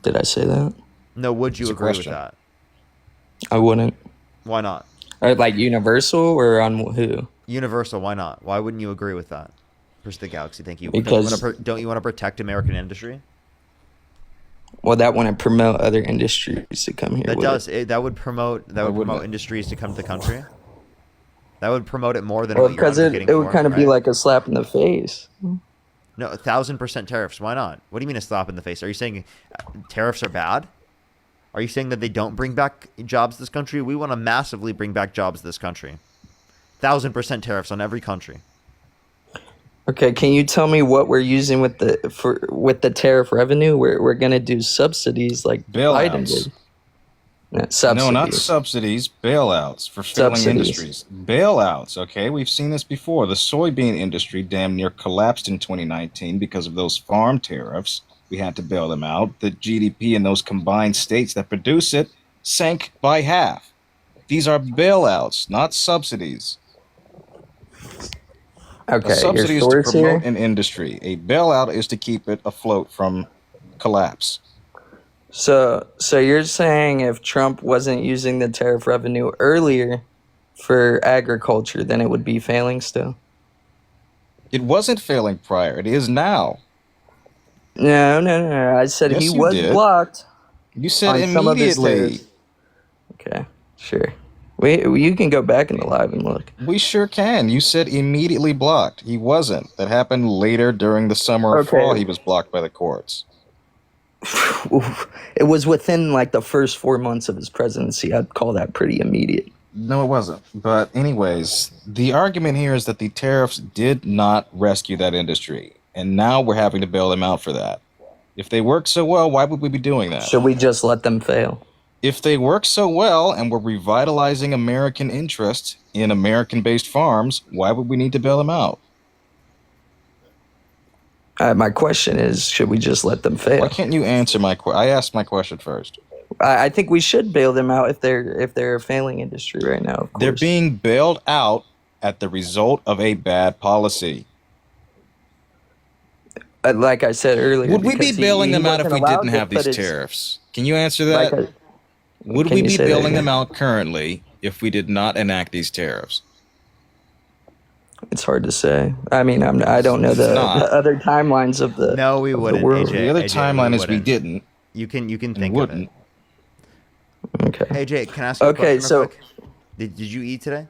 Did I say that? No, would you It's a agree with question. that? I wouldn't. Why not? Or like universal or on who? Universal, why not? Why wouldn't you agree with that? Push the Galaxy, thank you. Because- don't you want to protect American industry? Well, that wouldn't promote other industries to come here. That would does. it? That would promote wouldn't it? industries to come to the country. That would promote it more than Well, what you're because advocating it would for, kind of be right? like a slap in the face. No, 1,000% tariffs. Why not? What do you mean a slap in the face? Are you saying tariffs are bad? Are you saying that they don't bring back jobs to this country? We want to massively bring back jobs to this country. 1,000% tariffs on every country. Okay, can you tell me what we're using with the tariff revenue? We're gonna do subsidies like Biden Bailouts. did. No, subsidies. No, not subsidies, bailouts for failing Subsidies. industries. Bailouts, okay? We've seen this before. The soybean industry damn near collapsed in 2019 because of those farm tariffs. We had to bail them out. The GDP in those combined states that produce it sank by half. These are bailouts, not subsidies. Okay, A subsidy your is to source promote here. an industry. A bailout is to keep it afloat from collapse. So you're saying if Trump wasn't using the tariff revenue earlier for agriculture, then it would be failing still? It wasn't failing prior. It is now. No. I said Yes, he you was did. blocked. You said On some of his immediately. tariffs. Okay, sure. You can go back in the live and look. We sure can. You said immediately blocked. He wasn't. That happened later during the summer or Okay. fall. He was blocked by the courts. It was within like the first 4 months of his presidency. I'd call that pretty immediate. No, it wasn't. But anyways, the argument here is that the tariffs did not rescue that industry. And now we're having to bail them out for that. If they work so well, why would we be doing that? Should we just let them fail? If they work so well and we're revitalizing American interests in American-based farms, why would we need to bail them out? My question is, should we just let them fail? Why can't you answer my question? I asked my question first. I think we should bail them out if they're a failing industry right now. Of course. They're being bailed out at the result of a bad policy. Like I said earlier. Would we be because bailing he them out if wasn't we allowed didn't to have put these his- tariffs? Can you answer that? like Would Can we you be say that bailing again? them out currently if we did not enact these tariffs? It's hard to say. I mean, I don't know the other timelines of the No, we of the wouldn't, world. AJ. The other AJ, timeline is we wouldn't. didn't. You can and think of wouldn't. it. Okay. AJ, can I ask you a Okay, question so real quick? Did you eat today?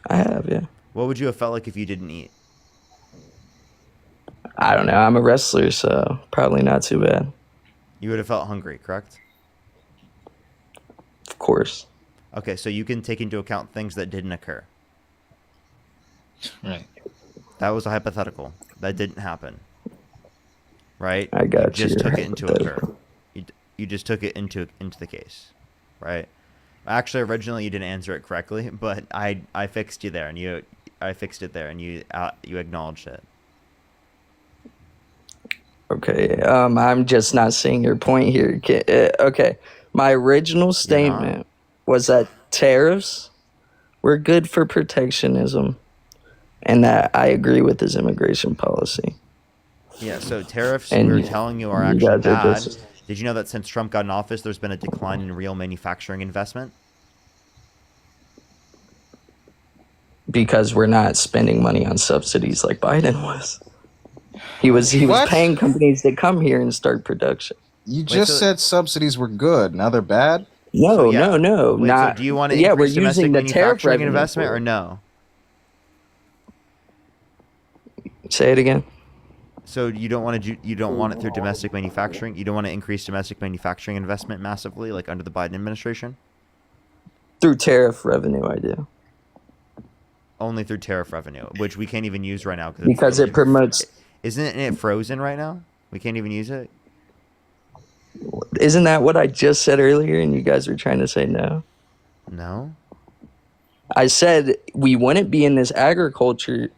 I have, yeah. What would you have felt like if you didn't eat? I don't know. I'm a wrestler, so probably not too bad. You would have felt hungry, correct? Of course. Okay, so you can take into account things that didn't occur. Right. That was a hypothetical. That didn't happen. Right? I got You just you. took it into account. You just took it into the case. Right? Actually, originally you didn't answer it correctly, but I fixed you there, and I fixed it there, and you acknowledged it. Okay. I'm just not seeing your point here. Okay. My original statement was that tariffs were good for protectionism, and that I agree with his immigration policy. Yeah, so tariffs, And we were telling you, are you actually guys are bad. just- Did you know that since Trump got in office, there's been a decline in real manufacturing investment? Because we're not spending money on subsidies like Biden was. He was What? paying companies to come here and start production. You just said subsidies were good. Now they're bad? No, So, yeah. no, Wait, not. so do you want to yeah, we're increase domestic using the tariff manufacturing revenue investment for or it. no? Say it again. So you don't want it through domestic manufacturing? You don't want to increase domestic manufacturing investment massively, like under the Biden administration? Through tariff revenue, I do. Only through tariff revenue, which we can't even use right now Because it promotes. Isn't it frozen right now? We can't even use it. Isn't that what I just said earlier? And you guys were trying to say no. No. I said we wouldn't be in this agriculture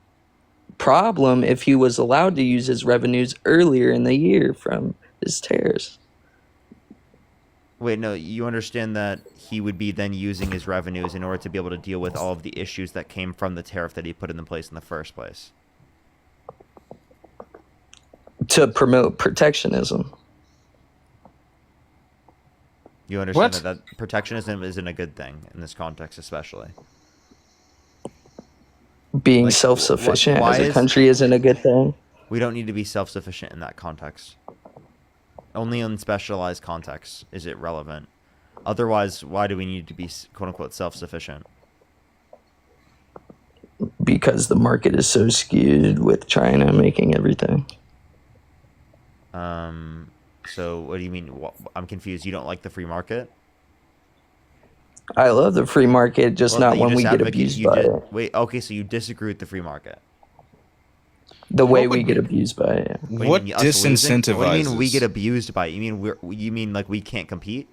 problem if he was allowed to use his revenues earlier in the year from his tariffs. Wait, no, you understand that he would be then using his revenues in order to be able to deal with all of the issues that came from the tariff that he put into place in the first place. To promote protectionism. You understand What? that protectionism isn't a good thing in this context, especially. Being Like, self-sufficient why as a is- country isn't a good thing. We don't need to be self-sufficient in that context. Only in specialized contexts is it relevant. Otherwise, why do we need to be quote-unquote self-sufficient? Because the market is so skewed with China making everything. So what do you mean? I'm confused. You don't like the free market? I love the free market, just Well, not you when just we get advocate- abused you by di- it. Wait, okay, so you disagree with the free market. The way What we would- get abused by it. What do you What mean, us losing? disincentivizes? What do you mean we get abused by it? You mean like we can't compete?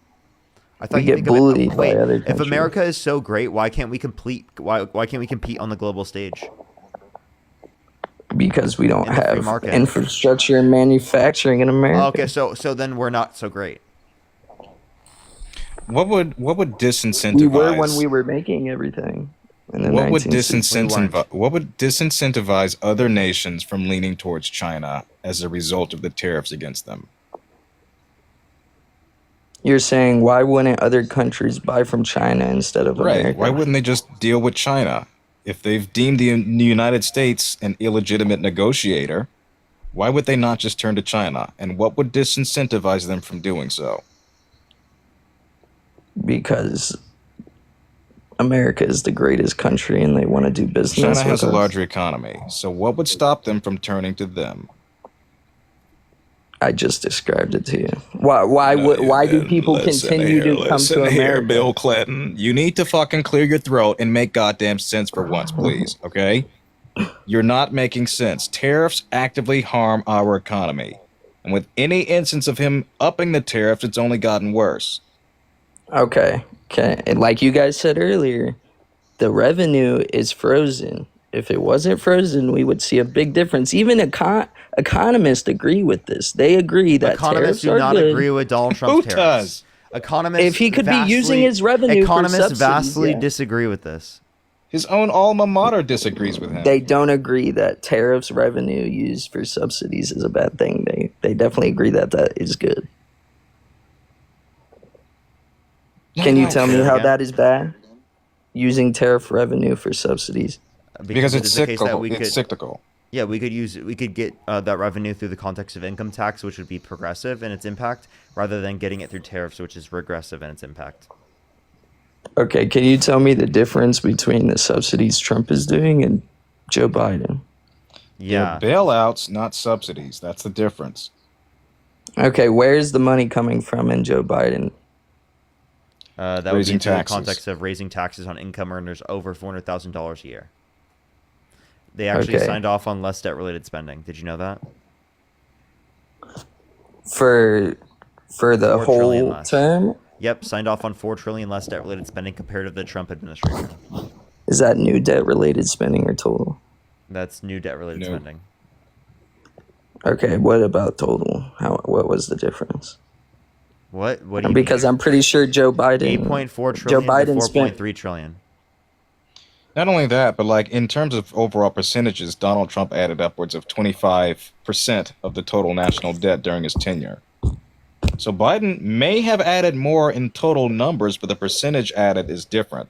I We you get think of it- bullied by wait, other If countries. America is so great, why can't we complete? Why can't we compete on the global stage? Because we don't In the free have market. infrastructure and manufacturing in America. Okay, so then we're not so great. What would disincentivize? We were when we were making everything. In the What would 1960s. What would disincentivize other nations from leaning towards China as a result of the tariffs against them? You're saying why wouldn't other countries buy from China instead of Right. America? Why wouldn't they just deal with China? If they've deemed the United States an illegitimate negotiator, why would they not just turn to China? And what would disincentivize them from doing so? Because America is the greatest country and they want to do business China with has a us. larger economy. So what would stop them from turning to them? I just described it to you. Why do people continue to come to America? Bill Clinton. You need to fucking clear your throat and make goddamn sense for once, please. Okay? You're not making sense. Tariffs actively harm our economy. And with any instance of him upping the tariffs, it's only gotten worse. Okay. And like you guys said earlier, the revenue is frozen. If it wasn't frozen, we would see a big difference. Even economists agree with this. They agree that Economists tariffs do are not good. agree with Donald Trump's Who tariffs. does? Economists, If he could be using his revenue for economists subsidies, vastly yeah. disagree with this. His own alma mater disagrees with him. They don't agree that tariffs revenue used for subsidies is a bad thing. They definitely agree that that is good. Can you tell me how that is bad? Using tariff revenue for subsidies. Because it it's is the case that cyclical. we It's could- cyclical. Yeah, we could get that revenue through the context of income tax, which would be progressive in its impact, rather than getting it through tariffs, which is regressive in its impact. Okay, can you tell me the difference between the subsidies Trump is doing and Joe Biden? Yeah, They're bailouts, not subsidies. That's the difference. Okay, where's the money coming from in Joe Biden? that would be Raising through the taxes. context of raising taxes on income earners over $400,000 a year. They actually Okay. signed off on less debt-related spending. Did you know that? For the 4 trillion whole less. term? Yep, signed off on $4 trillion less debt-related spending compared to the Trump administration. Is that new debt related spending or total? That's new debt-related No. spending. Okay, what about total? What was the difference? What? What do you Because I'm pretty sure Joe Biden 8.4 Joe trillion Biden to spent 4.3 trillion. Not only that, but like in terms of overall percentages, Donald Trump added upwards of 25% of the total national debt during his tenure. So Biden may have added more in total numbers, but the percentage added is different.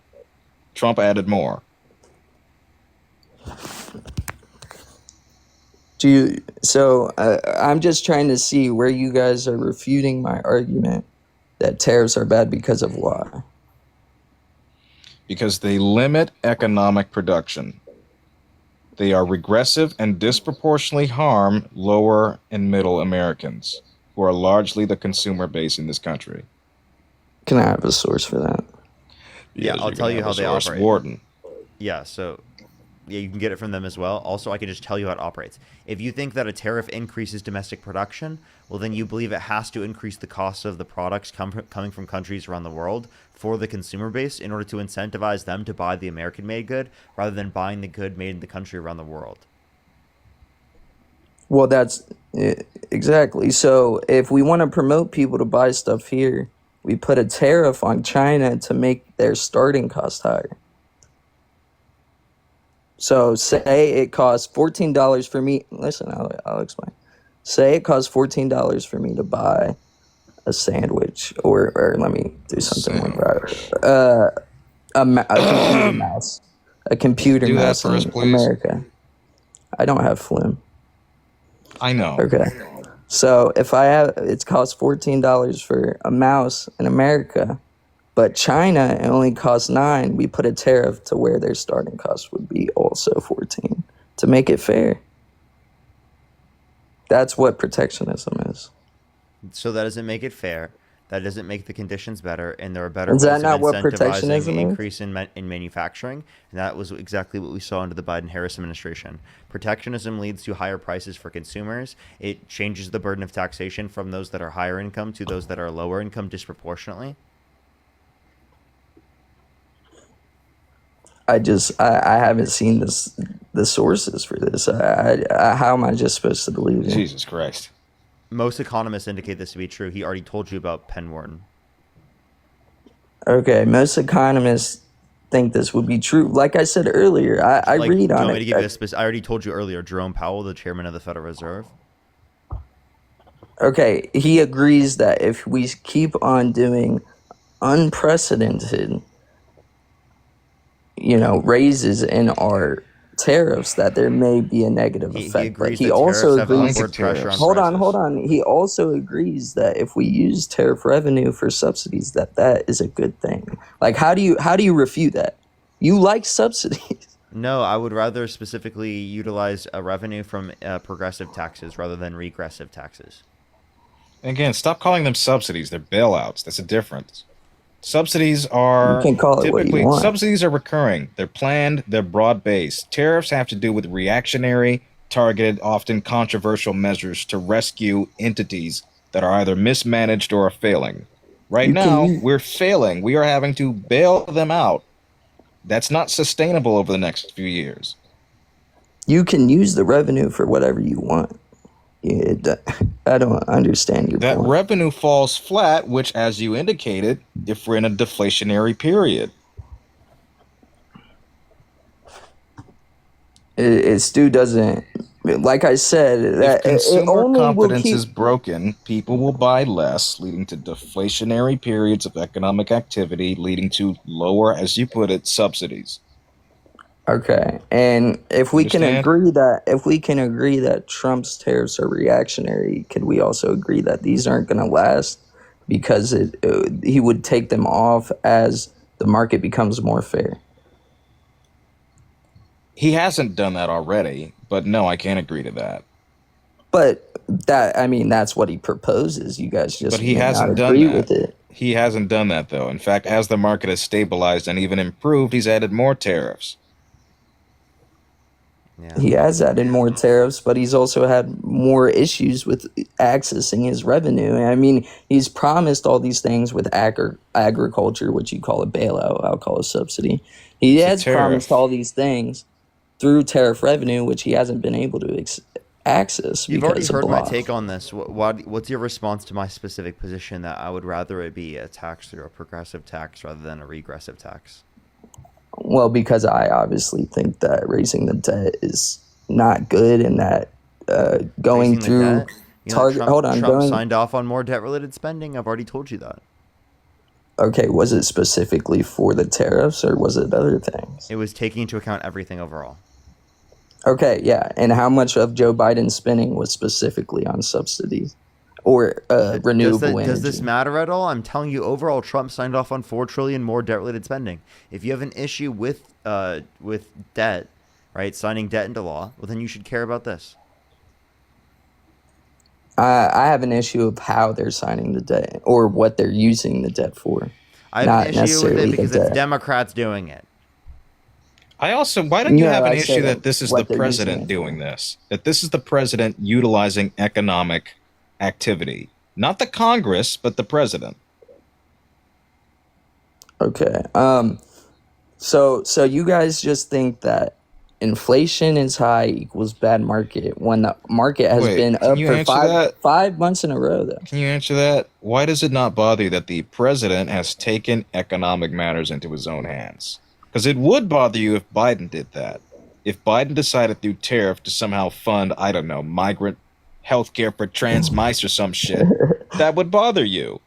Trump added more. I'm just trying to see where you guys are refuting my argument that tariffs are bad because of why. Because they limit economic production. They are regressive and disproportionately harm lower and middle Americans, who are largely the consumer base in this country. Can I have a source for that? Yeah, Yes, I'll you're tell gonna you have how a they source, operate. Wharton. Yeah, so yeah, you can get it from them as well. Also, I can just tell you how it operates. If you think that a tariff increases domestic production, well, then you believe it has to increase the cost of the products coming from countries around the world for the consumer base in order to incentivize them to buy the American-made good rather than buying the good made in the country around the world. Well, that's exactly. So if we want to promote people to buy stuff here, we put a tariff on China to make their starting cost higher. So say it costs $14 for me. Listen, I'll explain. Say it costs $14 for me to buy a sandwich, or let me do something more private. A computer mouse. A computer Do that mouse for us, in please. America. I don't have Flim. I know. Okay. So if I have, it costs $14 for a mouse in America, but China it only costs $9. We put a tariff to where their starting cost would be also $14 to make it fair. That's what protectionism is. So that doesn't make it fair. That doesn't make the conditions better, and there are better Is ways that of not what incentivizing protectionism is? increase in manufacturing, and that was exactly what we saw under the Biden-Harris administration. Protectionism leads to higher prices for consumers. It changes the burden of taxation from those that are higher income to those that are lower income disproportionately. I haven't seen the sources for this. How am I just supposed to believe it? Jesus Christ. Most economists indicate this to be true. He already told you about Penn Wharton. Okay, most economists think this would be true. Like I said earlier, I Like, read do you on want me to give you it. I already told you earlier, Jerome Powell, the chairman of the Federal Reserve. Okay, he agrees that if we keep on doing unprecedented, raises in our tariffs, that there may be a negative He effect. But agrees he that also tariffs have agrees. upward pressure on Hold prices. on. He also agrees that if we use tariff revenue for subsidies, that is a good thing. Like, how do you refute that? You like subsidies. No, I would rather specifically utilize a revenue from progressive taxes rather than regressive taxes. And again, stop calling them subsidies. They're bailouts. That's a difference. Subsidies are You can call it what you typically want. subsidies are recurring. They're planned. They're broad based. Tariffs have to do with reactionary, targeted, often controversial measures to rescue entities that are either mismanaged or are failing. Right You can now, use- we're failing. We are having to bail them out. That's not sustainable over the next few years. You can use the revenue for whatever you want. I don't understand your That point. revenue falls flat, which, as you indicated, if we're in a deflationary period. It still doesn't. Like I said, If that it consumer only will confidence keep. is broken, people will buy less, leading to deflationary periods of economic activity, leading to lower, as you put it, subsidies. Okay, and if we can Understand? agree that Trump's tariffs are reactionary, could we also agree that these aren't going to last because he would take them off as the market becomes more fair? He hasn't done that already, but no, I can't agree to that. But that's what he proposes. You guys just But he may not hasn't done agree that. with it. He hasn't done that, though. In fact, as the market has stabilized and even improved, he's added more tariffs. Yeah. He has added more tariffs, but he's also had more issues with accessing his revenue. I mean, he's promised all these things with agriculture, which you call a bailout, I'll call a subsidy. He It's a has tariff. promised all these things through tariff revenue, which he hasn't been able to access You've already because of heard my law. take on this. What's your response to my specific position that I would rather it be a tax through a progressive tax rather than a regressive tax? Well, because I obviously think that raising the debt is not good, and that going Raising the through debt? target. Trump signed off on more debt-related spending. I've already told you that. Okay, was it specifically for the tariffs or was it other things? It was taking into account everything overall. Okay, yeah, and how much of Joe Biden's spending was specifically on subsidies or renewable energy? Does this matter at all? I'm telling you, overall, Trump signed off on $4 trillion more debt-related spending. If you have an issue with debt, right, signing debt into law, well, then you should care about this. I have an issue of how they're signing the debt or what they're using the debt for. I not have an issue with necessarily it the because it's debt. Democrats doing it. Why don't you No, have an I issue said that this is the what they're using president it doing for. this? That this is the president utilizing economic activity. Not the Congress, but the president. Okay. So you guys just think that inflation is high equals bad market when the market has Wait, been can up you for answer that? 5 months in a row though. Can you answer that? Why does it not bother you that the president has taken economic matters into his own hands? Because it would bother you if Biden did that. If Biden decided through tariff to somehow fund, I don't know, migrant healthcare for trans mice or some shit, that would bother you.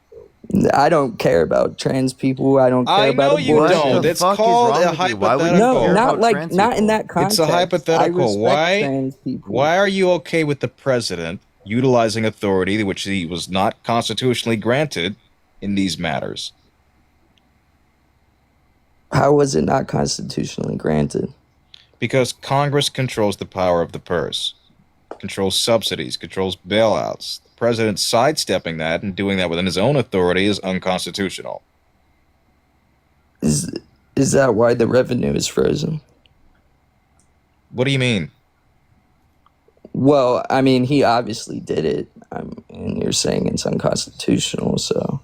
I don't care about trans people. I don't care I about know you abortion. don't. It's called a hypothetical. No, not in that context. It's a I hypothetical. respect Why? trans people. Why are you okay with the president utilizing authority which he was not constitutionally granted in these matters? How was it not constitutionally granted? Because Congress controls the power of the purse, controls subsidies, controls bailouts. president sidestepping that and doing that within his own authority is unconstitutional. Is that why the revenue is frozen? What do you mean? Well, I mean, he obviously did it, and you're saying it's unconstitutional. So,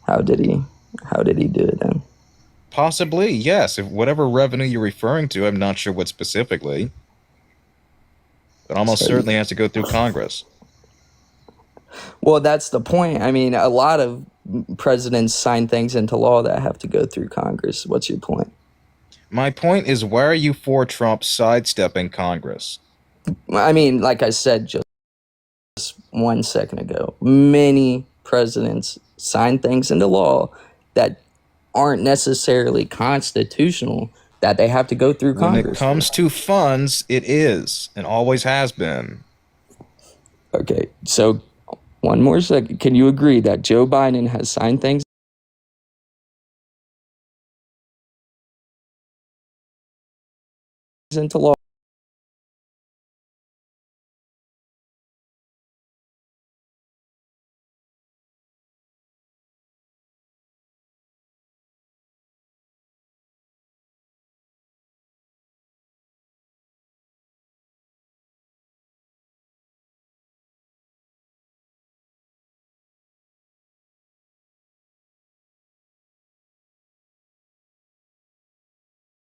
how did he do it then? Possibly, yes. If whatever revenue you're referring to, I'm not sure what specifically. It almost certainly has to go through Congress. Well, that's the point. I mean, a lot of presidents sign things into law that have to go through Congress. What's your point? My point is, why are you for Trump sidestepping Congress? I mean, like I said just 1 second ago, many presidents sign things into law that aren't necessarily constitutional, that they have to go through Congress. When it comes to funds, it is, and always has been. Okay, so 1 more second. Can you agree that Joe Biden has signed things into law?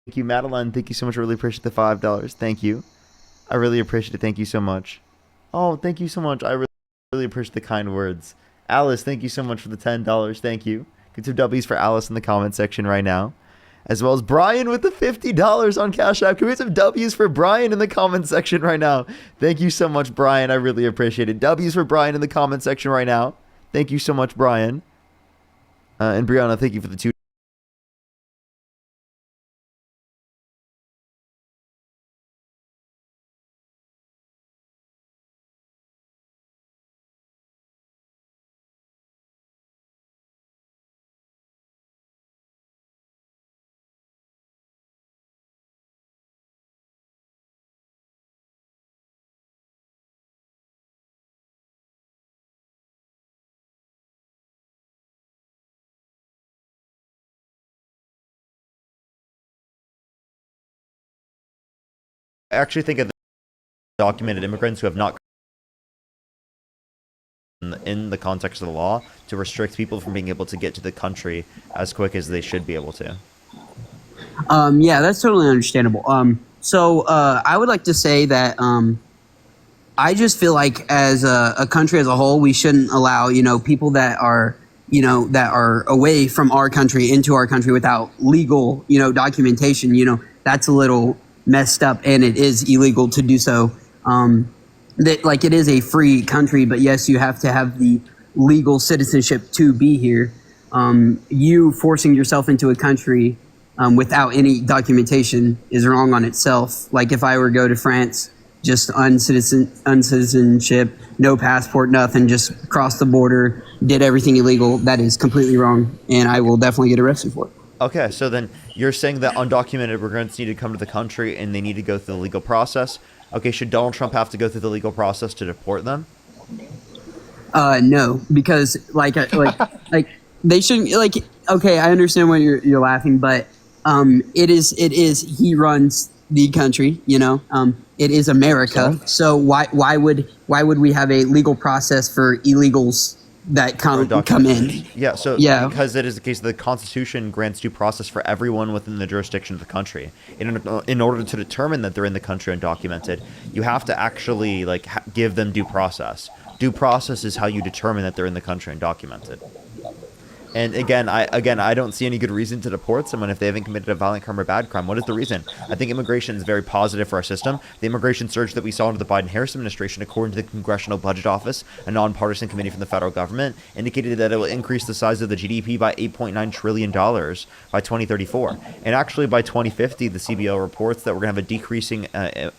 Thank you, Madeline. Thank you so much. I really appreciate the $5. Thank you. I really appreciate it. Thank you so much. Oh, thank you so much. I really appreciate the kind words. Alice, thank you so much for the $10. Thank you. Get some W's for Alice in the comment section right now. As well as Brian with the $50 on Cash App. Can we get some W's for Brian in the comment section right now? Thank you so much, Brian. I really appreciate it. W's for Brian in the comment section right now. Thank you so much, Brian. And Brianna, thank you for the $2. I actually think of the documented immigrants who have not in the context of the law to restrict people from being able to get to the country as quick as they should be able to. Yeah, that's totally understandable. So I would like to say that I just feel like as a country as a whole, we shouldn't allow, people that are, that are away from our country into our country without legal, documentation. That's a little messed up, and it is illegal to do so. That it is a free country, but yes, you have to have the legal citizenship to be here. You forcing yourself into a country without any documentation is wrong on itself. Like if I were to go to France, just uncitizenship, no passport, nothing, just cross the border, did everything illegal, that is completely wrong, and I will definitely get arrested for it. Okay, so then you're saying that undocumented immigrants need to come to the country and they need to go through the legal process. Okay, should Donald Trump have to go through the legal process to deport them? No, because like they shouldn't. Okay, I understand why you're laughing, but it is he runs the country. It is America. So why would we have a legal process for illegals that come in? Yeah, so because it is the case that the Constitution grants due process for everyone within the jurisdiction of the country. In order to determine that they're in the country undocumented, you have to actually give them due process. Due process is how you determine that they're in the country undocumented. And again, I don't see any good reason to deport someone if they haven't committed a violent crime or bad crime. What is the reason? I think immigration is very positive for our system. The immigration surge that we saw under the Biden-Harris administration, according to the Congressional Budget Office, a nonpartisan committee from the federal government, indicated that it will increase the size of the GDP by $8.9 trillion by 2034. And actually, by 2050, the CBO reports that we're going to have a decreasing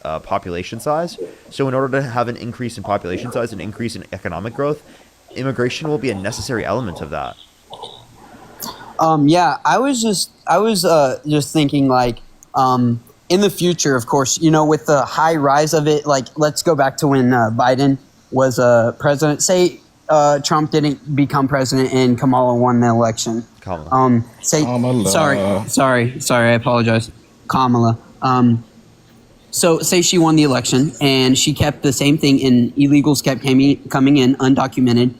population size. So in order to have an increase in population size, an increase in economic growth, immigration will be a necessary element of that. Yeah, I was just thinking in the future, of course, with the high rise of it, let's go back to when Biden was president, say Trump didn't become president and Kamala won the election. Kamala. Say Kamala. sorry, I apologize, Kamala. So say she won the election and she kept the same thing and illegals kept coming in undocumented.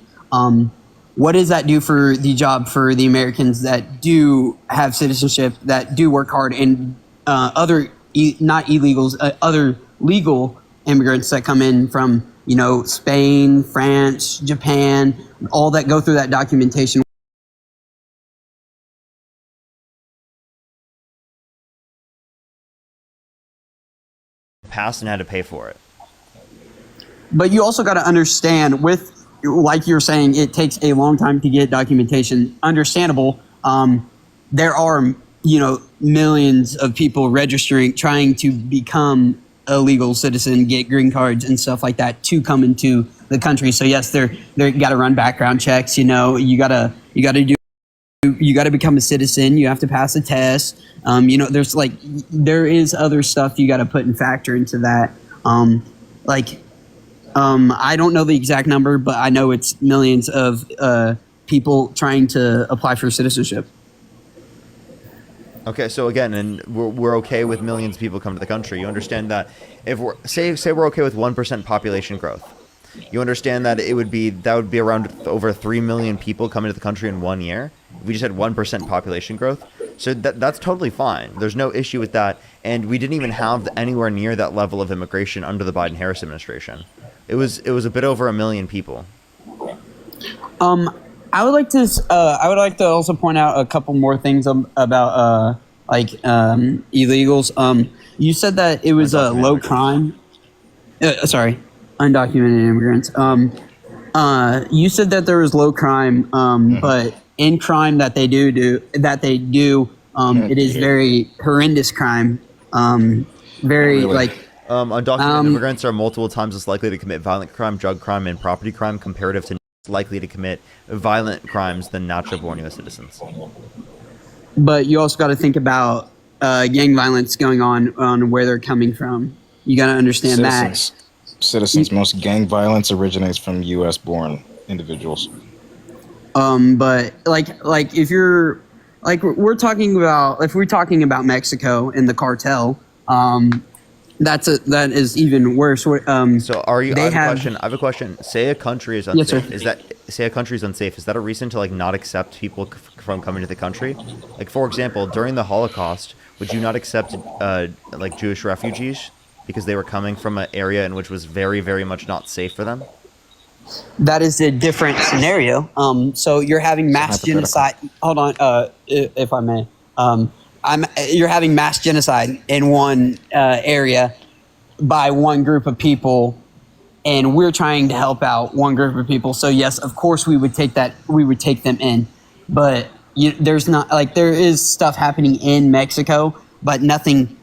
What does that do for the job for the Americans that do have citizenship, that do work hard, and other not illegals, other legal immigrants that come in from, you know, Spain, France, Japan, all that go through that documentation? Passed and had to pay for it. But you also got to understand, with, like you're saying, it takes a long time to get documentation. Understandable. There are, you know, millions of people registering, trying to become a legal citizen, get green cards and stuff like that to come into the country. So yes, they're got to run background checks. You know, you gotta become a citizen. You have to pass a test. You know, there is other stuff you got to put and factor into that. I don't know the exact number, but I know it's millions of people trying to apply for citizenship. Okay, so again, and we're okay with millions of people come to the country. You understand that if we're say we're okay with 1% population growth, you understand that that would be around over 3 million people coming to the country in 1 year. If we just had 1% population growth, so that's totally fine. There's no issue with that, and we didn't even have anywhere near that level of immigration under the Biden-Harris administration. It was a bit over 1 million people. I would like to also point out a couple more things about illegals. You said that it was a low crime. Undocumented immigrants. You said that there was low crime, but in crime that they do, it is very horrendous crime. Undocumented immigrants are multiple times as likely to commit violent crime, drug crime, and property crime comparative to likely to commit violent crimes than natural-born U.S. citizens. But you also got to think about gang violence going on where they're coming from. You got to understand Citizens. Most gang violence originates from U.S.-born individuals. But if we're talking about Mexico and the cartel, that is even worse. So I have a question. Say a country is unsafe. Is that a reason to not accept people from coming to the country? Like, for example, during the Holocaust, would you not accept Jewish refugees because they were coming from an area in which was very, very much not safe for them? That is a different scenario. So you're having mass genocide. Hold on, if I may. You're having mass genocide in one area by one group of people, and we're trying to help out one group of people. So yes, of course we would take that. We would take them in, but there's not there is stuff happening in Mexico, but nothing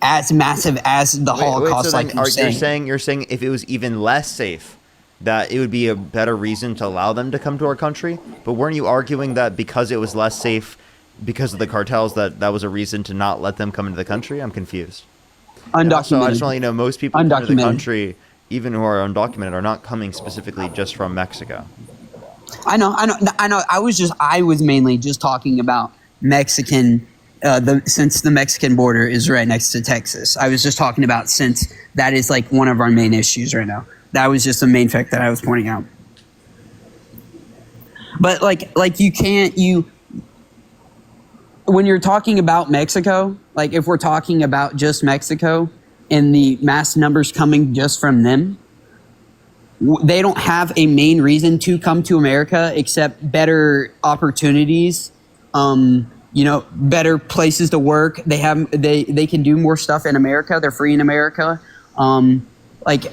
as massive as the Holocaust. You're saying if it was even less safe, that it would be a better reason to allow them to come to our country? But weren't you arguing that because it was less safe because of the cartels that was a reason to not let them come into the country? I'm confused. Undocumented. Also, I just want to know, most people who come to the country, even who are undocumented, are not coming specifically just from Mexico. I know. I was mainly just talking about Mexican, since the Mexican border is right next to Texas. I was just talking about, since that is one of our main issues right now. That was just the main fact that I was pointing out. But when you're talking about Mexico, if we're talking about just Mexico and the mass numbers coming just from them, they don't have a main reason to come to America except better opportunities, better places to work. They can do more stuff in America. They're free in America.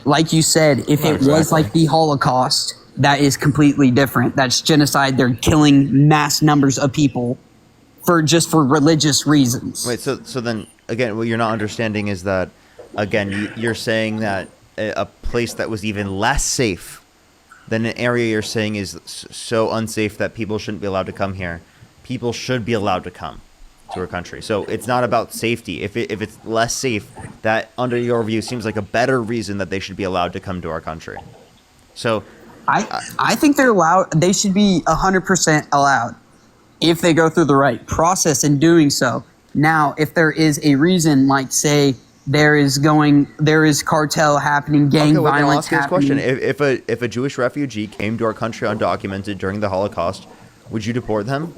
Like you said, if it was like the Holocaust, that is completely different. That's genocide. They're killing mass numbers of people for religious reasons. Wait, so then again, what you're not understanding is that, again, you're saying that a place that was even less safe than an area you're saying is so unsafe that people shouldn't be allowed to come here. People should be allowed to come to our country. So it's not about safety. If it's less safe, that under your view seems like a better reason that they should be allowed to come to our country. So I think they're allowed. They should be 100% allowed if they go through the right process in doing so. Now, if there is a reason, like say there is cartel happening, gang well, then I'll violence ask you this happening. question: if a Jewish refugee came to our country undocumented during the Holocaust, would you deport them?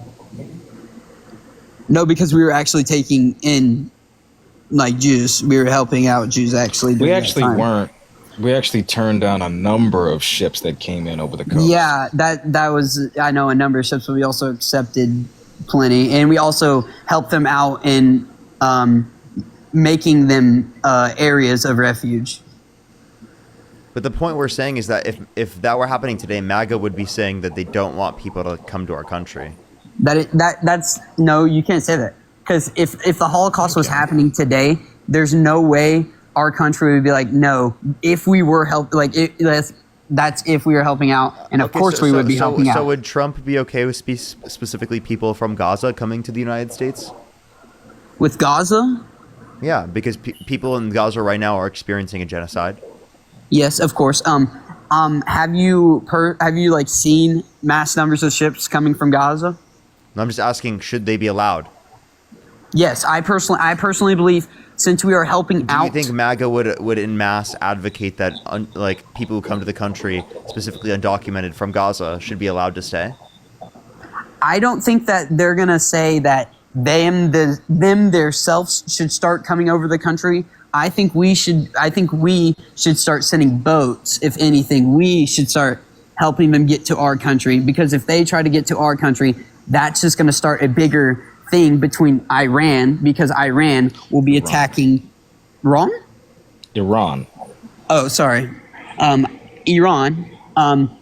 No, because we were actually taking in like Jews. We were helping out Jews actually. We during that actually time. weren't. We actually turned down a number of ships that came in over the coast. Yeah, that was, I know, a number of ships, but we also accepted plenty, and we also helped them out in making them areas of refuge. But the point we're saying is that if that were happening today, MAGA would be saying that they don't want people to come to our country. That's no, you can't say that, because if the Holocaust was happening today, there's no way our country would be like, no, if we were that's if we were helping out, and of course we would be helping out. So would Trump be okay with specifically people from Gaza coming to the United States? With Gaza? Yeah, because people in Gaza right now are experiencing a genocide. Yes, of course. Have you like seen mass numbers of ships coming from Gaza? I'm just asking, should they be allowed? Yes, I personally believe, since we are helping out. Do you think MAGA would in mass advocate that like people who come to the country, specifically undocumented from Gaza, should be allowed to stay? I don't think that they're gonna say that them themselves should start coming over the country. I think we should start sending boats. If anything, we should start helping them get to our country, because if they try to get to our country, that's just going to start a bigger thing between Iran, because Iran will be attacking Iran. Oh, sorry. Iran.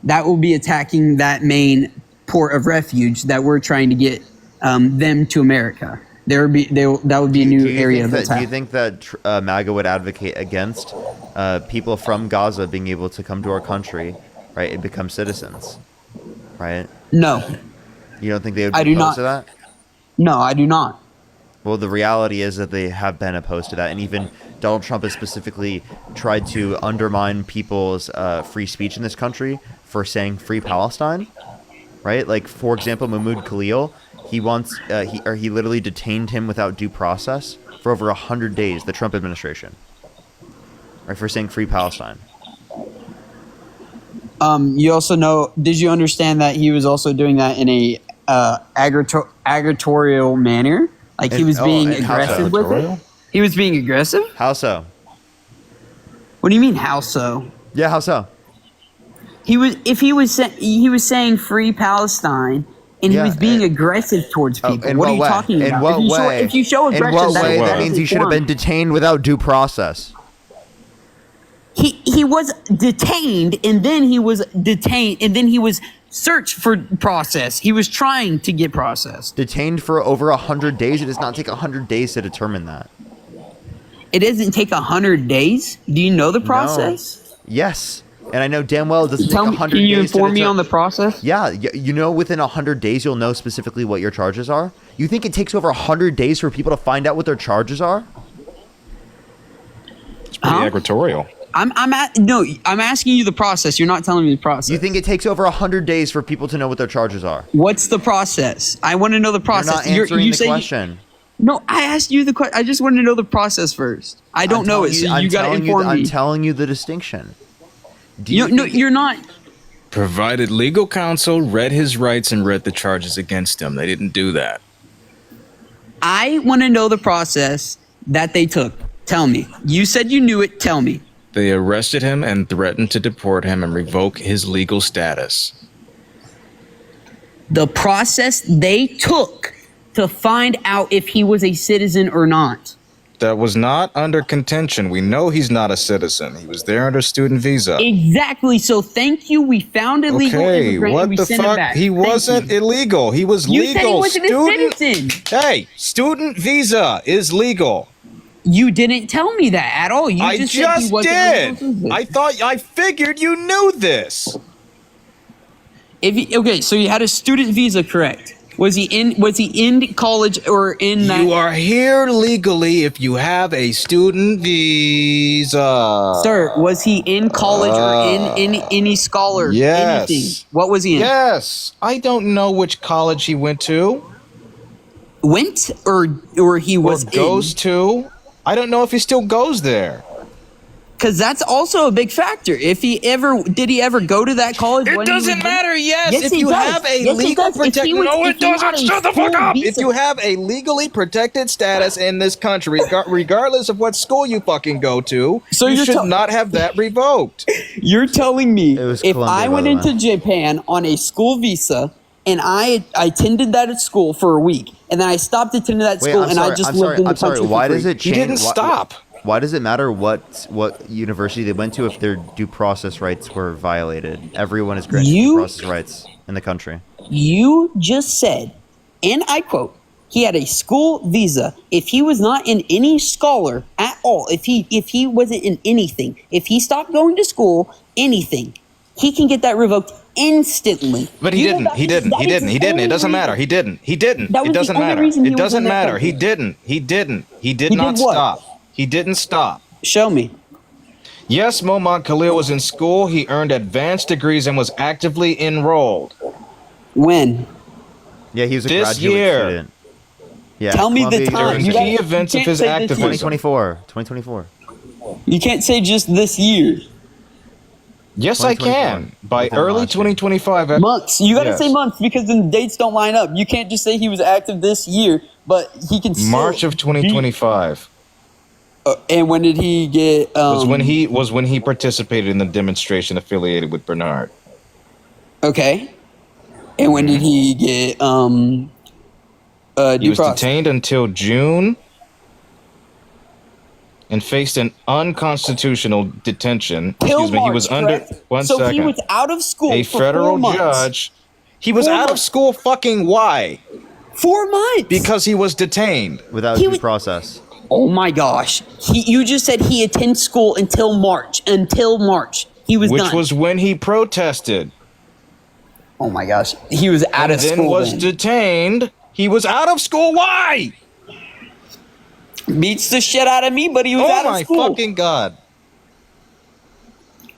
That will be attacking that main port of refuge that we're trying to get them to America. That would be a new area of attack. Do you think that MAGA would advocate against people from Gaza being able to come to our country, right, and become citizens, right? No. You don't think they would be opposed to that? No, I do not. Well, the reality is that they have been opposed to that, and even Donald Trump has specifically tried to undermine people's free speech in this country for saying "Free Palestine," right? Like, for example, Mahmoud Khalil, he literally detained him without due process for over 100 days. The Trump administration, right, for saying "Free Palestine." You also know? Did you understand that he was also doing that in a agritorial manner? Like he was being aggressive with it. He was being aggressive. How so? What do you mean? How so? Yeah, how so? He was saying "Free Palestine," and he was being aggressive towards people. What are you talking about? In what way? If you show aggression, in what way? That means he should have been detained without due process. He was detained, and then he was searched for process. He was trying to get processed. Detained for over 100 days. It does not take 100 days to determine that. It doesn't take 100 days. Do you know the process? No. Yes, and I know damn well it doesn't take 100 days. Can you inform me on the process? Yeah, you know, within 100 days you'll know specifically what your charges are. You think it takes over 100 days for people to find out what their charges are? It's pretty agritorial. I'm asking you the process. You're not telling me the process. You think it takes over 100 days for people to know what their charges are? What's the process? I want to know the process. You're not answering the question. No, I asked you the question. I just want to know the process first. I don't know it, so you got to inform me. I'm telling you the distinction. You're not. Provided legal counsel read his rights and read the charges against him. They didn't do that. I want to know the process that they took. Tell me. You said you knew it. Tell me. They arrested him and threatened to deport him and revoke his legal status. The process they took to find out if he was a citizen or not. That was not under contention. We know he's not a citizen. He was there under student visa. Exactly. So thank you. We found a legal immigrant and we sent him back. He wasn't illegal. He was legal. You said he wasn't a citizen. Hey, student visa is legal. You didn't tell me that at all. You just said he wasn't did. I figured you knew this. Okay, so you had a student visa, correct? Was he in college or in that? You are here legally if you have a student visa. Sir, was he in college or in any scholar? Yes. Anything? What was he in? Yes. I don't know which college he went to. Went or he was or goes in? to. I don't know if he still goes there. Because that's also a big factor. If he ever did, he ever go to that college? It when he doesn't was matter. Yes, if he you does. have a Yes, it legal does. If he protected. was- No, if it he had doesn't. a Shut the fuck full up. visa- If you have a legally protected status in this country, regardless of what school you fucking go to, So you you're should not have that revoked. You're telling me It was if Colombia, I by went the way. into Japan on a school visa and I attended that at school for a week and then I stopped attending that Wait, school I'm and sorry, I just I'm lived sorry, in the I'm sorry. country Why for does free. it change? He didn't stop. Why does it matter what university they went to if their due process rights were violated? Everyone is granted due process rights in the country. You just said, and I quote, he had a school visa. If he was not in any scholar at all, if he wasn't in anything, if he stopped going to school, anything, he can get that revoked instantly. But he You know didn't. that He is- didn't. that He is didn't. the He didn't. It only doesn't matter. reason. He didn't. He didn't. That was It the doesn't only matter. reason he It was in doesn't that matter. country. He didn't. He didn't. He did He not did what? stop. He didn't stop. Show me. Yes, Momad Khalil was in school. He earned advanced degrees and was actively enrolled. When? Yeah, he was a This graduate year. student. Yeah, Tell me the Columbia time. During You key gotta- events you of can't his say this year. activism. 2024. You can't say just this year. Yes, I can. By Within early last year. 2025. Months. You gotta Yes. say months because then the dates don't line up. You can't just say he was active this year, but he can still. March of 2025 And when did he get? was when he participated in the demonstration affiliated with Bernard. Okay. And when did he get? He Due was process? detained until June and faced an unconstitutional detention. Till Excuse me. He was March, under correct? one so second. he was out of school A for federal 4 months. judge. He was 4 out of months. school. Fucking why? 4 months. Because he was detained. Without He due was- process. Oh my gosh! You just said he attended school until March. Until March, he was Which done. was when he protested. Oh my gosh! He was out And of then school. was then. detained. He was out of school. Why? Beats the shit out of me, but he was out Oh of my school. fucking god!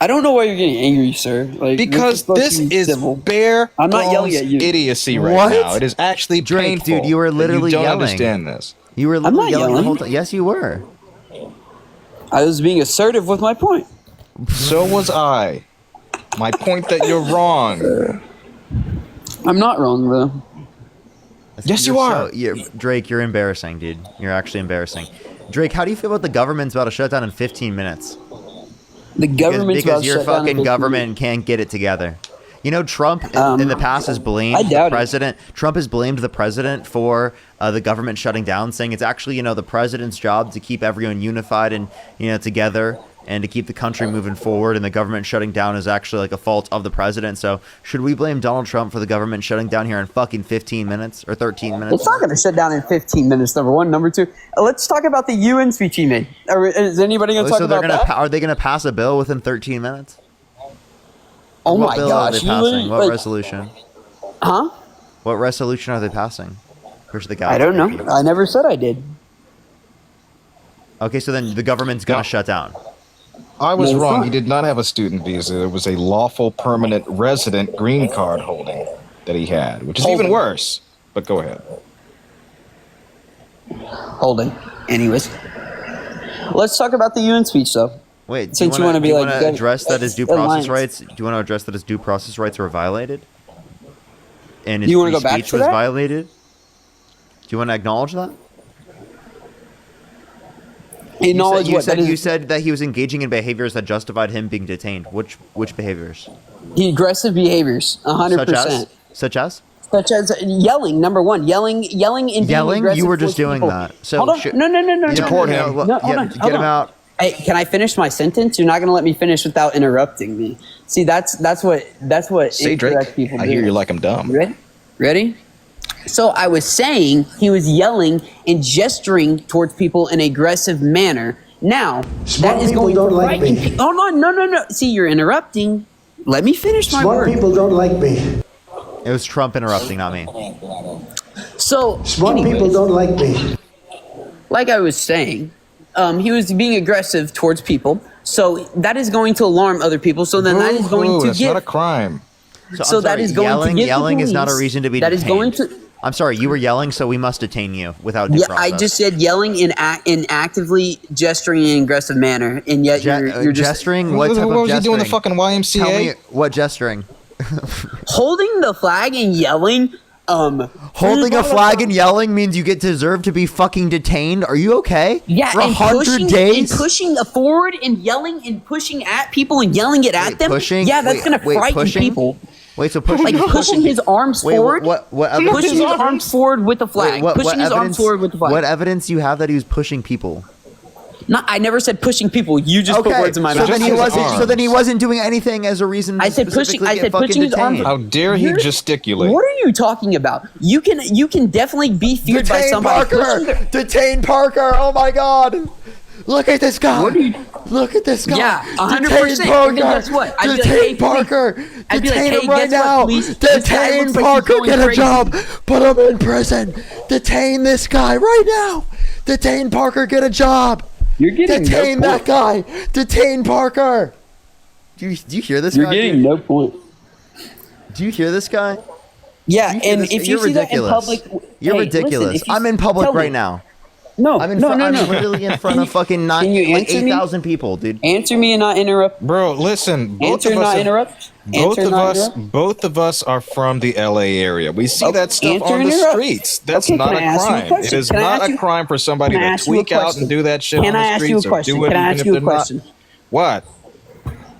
I don't know why you're getting angry, sir. Like Because we're this supposed to be is civil. bare I'm not yelling bones at you. idiocy right What? now. It is actually Drake, painful. dude, you were that literally you don't yelling. understand this. You were not literally yelling the yelling. whole time. Yes, you were. I was being assertive with my point. So was I. My point that you're wrong. I'm not wrong though. Yes, You're you are. Drake, you're embarrassing, dude. You're actually embarrassing. Drake, how do you feel about the government's about to shut down in 15 minutes? The government's about Because to your shut down in fucking 15 government can't get it together. You know, Trump in the past has I blamed the doubt it. president. Trump has blamed the president for the government shutting down, saying it's actually, the president's job to keep everyone unified and, together and to keep the country moving forward. And the government shutting down is actually like a fault of the president. So should we blame Donald Trump for the government shutting down here in fucking 15 minutes or 13 minutes? It's not going to shut down in 15 minutes. Number one, number two. Let's talk about the UN speech he made. Is anybody going to talk So they're about gonna that? are they going to pass a bill within 13 minutes? Oh What my bill gosh! are they you passing? literally- What like- resolution? Huh? What resolution are they passing? Where's the guy? I don't know. I never said I did. Okay, so then the government's gonna shut down. I was No, it's wrong. not. He did not have a student visa. It was a lawful permanent resident green card holding that he had, which is even worse. But go ahead. Holding. Anyways, let's talk about the UN speech though. Wait, Since you wanna be do you like, wanna address that his due process alliance. rights? Do you want to address that his due process rights were violated? And his You wanna free go back speech to was that? violated? Do you want to acknowledge that? Acknowledge you what? said, That is- you said that he was engaging in behaviors that justified him being detained. Which behaviors? aggressive behaviors, 100%. Such as? Such as yelling. Number one, yelling, and being Yelling? aggressive You were just towards doing people. that. So hold on. should- No. Deport no, him. No, hold Yeah, on. get hold him on. out. Hey, can I finish my sentence? You're not going to let me finish without interrupting me. See, that's what Say incorrect Drake. people I do. hear you like I'm dumb. Ready? So I was saying he was yelling and gesturing towards people in an aggressive manner. Now, Smart that is people going don't to like frighten me. people. Oh, no. See, you're interrupting. Let me finish my Smart word. people don't like me. It was Trump interrupting, not me. So Smart people anyways, don't like me. like I was saying, he was being aggressive towards people. So that is going to alarm other people. So then that is going to That's give. not a crime. So that is going to give the yelling is not a police- reason to be that is detained. going to. I'm sorry, you were yelling, so we must detain you without due Yeah, process. I just said yelling in actively gesturing in an aggressive manner, and yet you're just gesturing. What type of What was he gesturing? doing? The fucking YMCA? Tell me what gesturing. holding the flag and yelling. Holding a flag and yelling means you get deserved to be fucking detained. Are you okay? Yeah, For and 100 pushing, days. and pushing forward and yelling and pushing at people and yelling it at them. pushing? Yeah, that's Wait, gonna wait, frighten pushing? people. Wait, so pushing Like pushing his arms Wait, forward. what pushing his arms forward with the flag. Wait, pushing his arms forward with the flag. What evidence do you have that he was pushing people? I never said pushing people. You just put words in my mouth. Then he wasn't. So then he wasn't doing anything as a reason. I said pushing. specifically I get said fucking pushing his arms. detained. How dare he gesticulate? What are you talking about? You can definitely be feared by Detain somebody. pushing Parker! their- Detain Parker! Oh my God! Look at this guy! Look at this guy! Yeah, 100%. Detain And Parker! then guess what? I'd be like, Detain hey, police. Parker! I'd be like, Detain hey, him right guess what, now! police? This guy Detain looks like he's Parker! going Get a crazy. job! Put him in prison! Detain this guy right now! Detain Parker! Get a job! You're getting Detain no that guy! Detain Parker! Do you hear this You're guy? getting no point. Do you hear this guy? Yeah, Do you hear and this? if you You're see that in ridiculous. public, You're hey, ridiculous. listen, if you- I'm in public tell me. right now. No, I'm no. I'm literally in front of fucking Can you like answer me? 8,000 people, dude. Answer me and not interrupt. Bro, listen. Answer and not interrupt. Both Answer of and not us, interrupt. both of us are from the LA area. We see that stuff answer on and the interrupt. streets. That's Okay, not can a I ask you a crime. It question? is Can I not ask a you- crime for somebody Can I to ask you a tweak out question? and do that shit Can on I the ask you a streets or question? do it Can I even ask if you a they're not. question? What?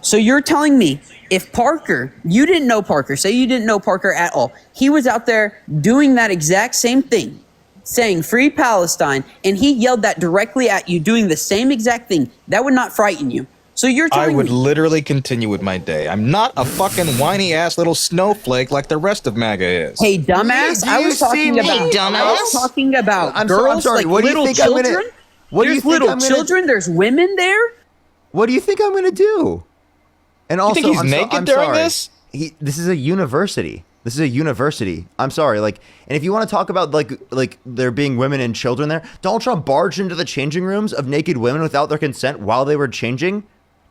So you're telling me if Parker, you didn't know Parker, say you didn't know Parker at all, he was out there doing that exact same thing, saying free Palestine, and he yelled that directly at you, doing the same exact thing, that would not frighten you. So you're I telling would me, literally continue with my day. I'm not a fucking whiny ass little snowflake like the rest of MAGA is. hey dumbass, Do I you was see talking me, about, I dumbass? was talking about I'm girls, sorry. like What do you little think I'm gonna- children. What do you There's think little I'm gonna- children. There's women there. What do you think I'm gonna do? And also, think he's I'm naked I'm during sorry. this? This is a university. This is a university. I'm sorry. Like, and if you want to talk about like there being women and children there, Donald Trump barged into the changing rooms of naked women without their consent while they were changing.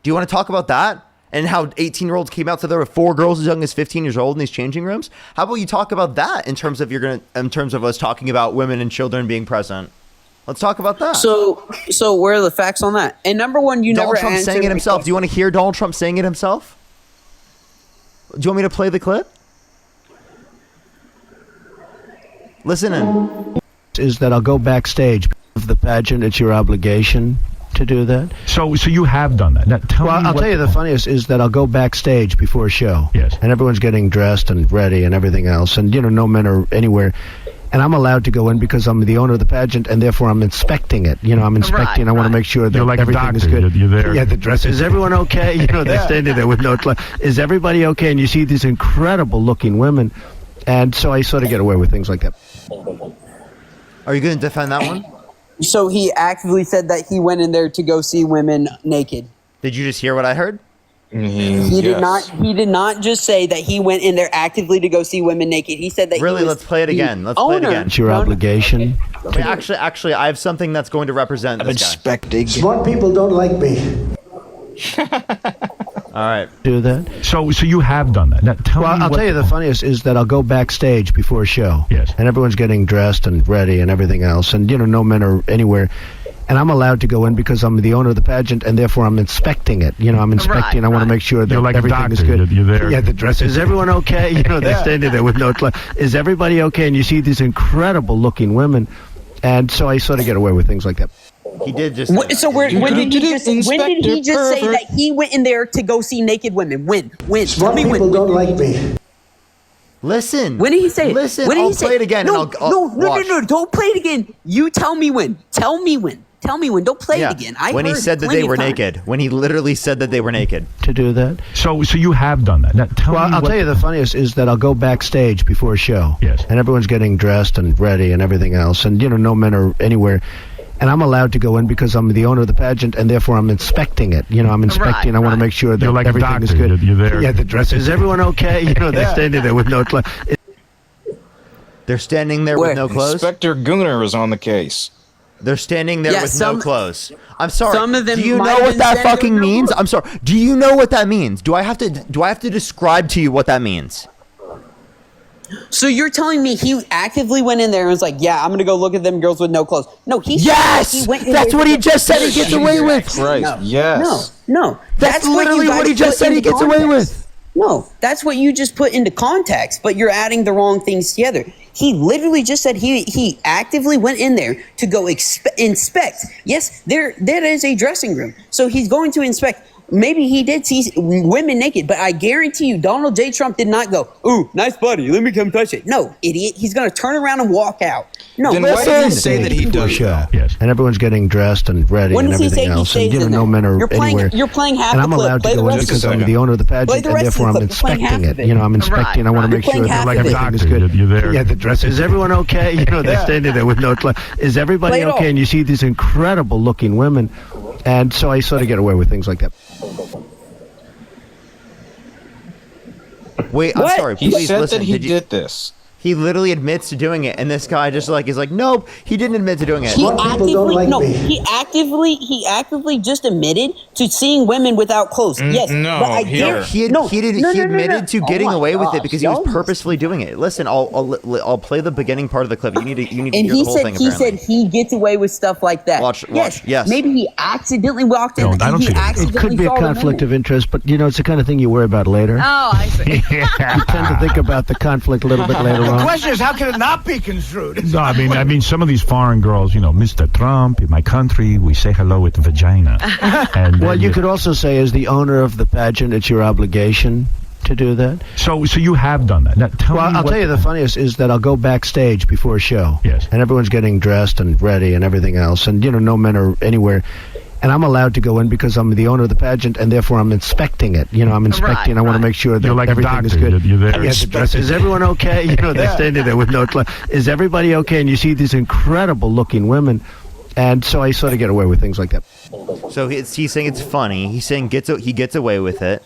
Do you want to talk about that? And how 18-year-olds came out, so there were 4 girls as young as 15 years old in these changing rooms. How about you talk about that in terms of us talking about women and children being present? Let's talk about that. So where are the facts on that? And number one, you Donald never Trump answered saying it my himself. Do you want to hear Donald Trump saying it himself? Do you want me to play the clip? Listen in. Is that I'll go backstage of the pageant. It's your obligation to do that. So you have done that. Now, tell me Well, I'll what- tell you the funniest is that I'll go backstage before a show. Yes. And everyone's getting dressed and ready and everything else. And, no men are anywhere. And I'm allowed to go in because I'm the owner of the pageant, and therefore I'm inspecting it. I'm inspecting. I want to make sure that You're like a everything is doctor. good. You're there. Yeah, the dress. Is everyone okay? They're standing there with no. Is everybody okay? And you see these incredible-looking women, and so I sort of get away with things like that. Are you going to defend that one? So he actively said that he went in there to go see women naked. Did you just hear what I heard? He did not. He did not just say that he went in there actively to go see women naked. He said that. Really? he was Let's play it the again. Let's play it owner. again. It's your obligation. Wait, actually, I have something that's going to represent this guy. Inspecting. Smart people don't like me. All right. Do that. So you have done that. Now, tell Well, me I'll what- tell you the funniest is that I'll go backstage before a show. Yes. And everyone's getting dressed and ready and everything else. And, no men are anywhere. And I'm allowed to go in because I'm the owner of the pageant, and therefore I'm inspecting it. I'm inspecting. I want to make sure that You're like a everything is doctor. good. You're there. Yeah, the dress. Is everyone okay? They're standing there with no. Is everybody okay? And you see these incredible-looking women, and so I sort of get away with things like that. He did just. So when did he just say that he went in there to go see naked women? When? Tell Smart me people when. don't like me. Listen. When did he say it? Listen. When did I'll he say play it again. No, and I'll watch. no! Don't play it again. You tell me when. Tell me when. Tell me when. Don't play it again. When he heard said that plenty they of were times. naked. When he literally said that they were naked. To do that. So you have done that. Now, tell Well, me I'll what- tell you the funniest is that I'll go backstage before a show. Yes. And everyone's getting dressed and ready and everything else. And, no men are anywhere. And I'm allowed to go in because I'm the owner of the pageant, and therefore I'm inspecting it. I'm inspecting. I want to make sure that You're like a everything is doctor. good. You're there. Yeah, the dress. Is everyone okay? They're standing there with no. They're standing there Where? with no clothes. Inspector Gunner is on the case. They're standing there Yeah, with some- no clothes. I'm sorry. some of them do you might know have what been that standing fucking with no means? clothes. I'm sorry. Do you know what that means? Do I have to describe to you what that means? So you're telling me he actively went in there and was like, "Yeah, I'm gonna go look at them girls with no clothes." No, he Yes! he went in That's there what he with- just said he gets away with. Christ, No, yes. No, That's what literally you what guys he just put said he into gets away context. with. No, that's what you just put into context, but you're adding the wrong things together. He literally just said he actively went in there to go inspect. Yes, that is a dressing room. So he's going to inspect. Maybe he did see women naked, but I guarantee you Donald J. Trump did not go, "Ooh, nice buddy, let me come touch it." No, idiot. He's going to turn around and walk out. No, Then why did he say that he does show. that? Yes. And everyone's getting dressed and ready When and does he everything say he else. stays And in no there? men are You're playing- anywhere. you're playing half and the I'm clip. allowed Play to the go in rest of because it. I'm the owner of the Play pageant, the and rest of therefore the I'm clip. You're playing inspecting half it. of it. You know, I'm inspecting. I want to make You're sure playing that half of it. everything is Like a good. doctor, you're there. Yeah, the dress. Is everyone okay? You know, they're standing there with no clothes. Is everybody Play it all. okay? And you see these incredible looking women, and so I sort of get away with things like that. Wait, I'm What? sorry. He Please said listen. that he Did you- did this. He literally admits to doing it, and this guy just is like, nope, he didn't admit to doing it. He actively me. he actively just admitted to seeing women without clothes. Yes, no, but I here. He no, admitted no, no, no, admitted no. to Oh getting my away with it gosh, because he was y'all- purposefully doing it. Listen, I'll play the beginning part of the clip. You need to And hear he the whole said thing. he Apparently. said he gets away with stuff like that. Watch, yes. Maybe he accidentally walked in. No, I don't he see that. It accidentally It could be a saw the conflict women. of interest, but you know, it's the kind of thing you worry about later. Oh, I see. You tend to think about the conflict a little bit later on. question is, how can it not be construed? No, I mean, some of these foreign girls, Mr. Trump, in my country, we say hello with vagina. And Well, you could also say, as the owner of the pageant, it's your obligation to do that. So you have done that. Now, tell Well, me I'll what- tell you the funniest is that I'll go backstage before a show. Yes. And everyone's getting dressed and ready and everything else. And, no men are anywhere. And I'm allowed to go in because I'm the owner of the pageant, and therefore I'm inspecting it. I'm inspecting. I want to make sure that You're like a everything is doctor. good. You're there. Yeah, the dress. Is everyone okay? They're standing there with no clothes. Is everybody okay? And you see these incredible looking women. And so I sort of get away with things like that. So he's saying it's funny. He's saying he gets away with it,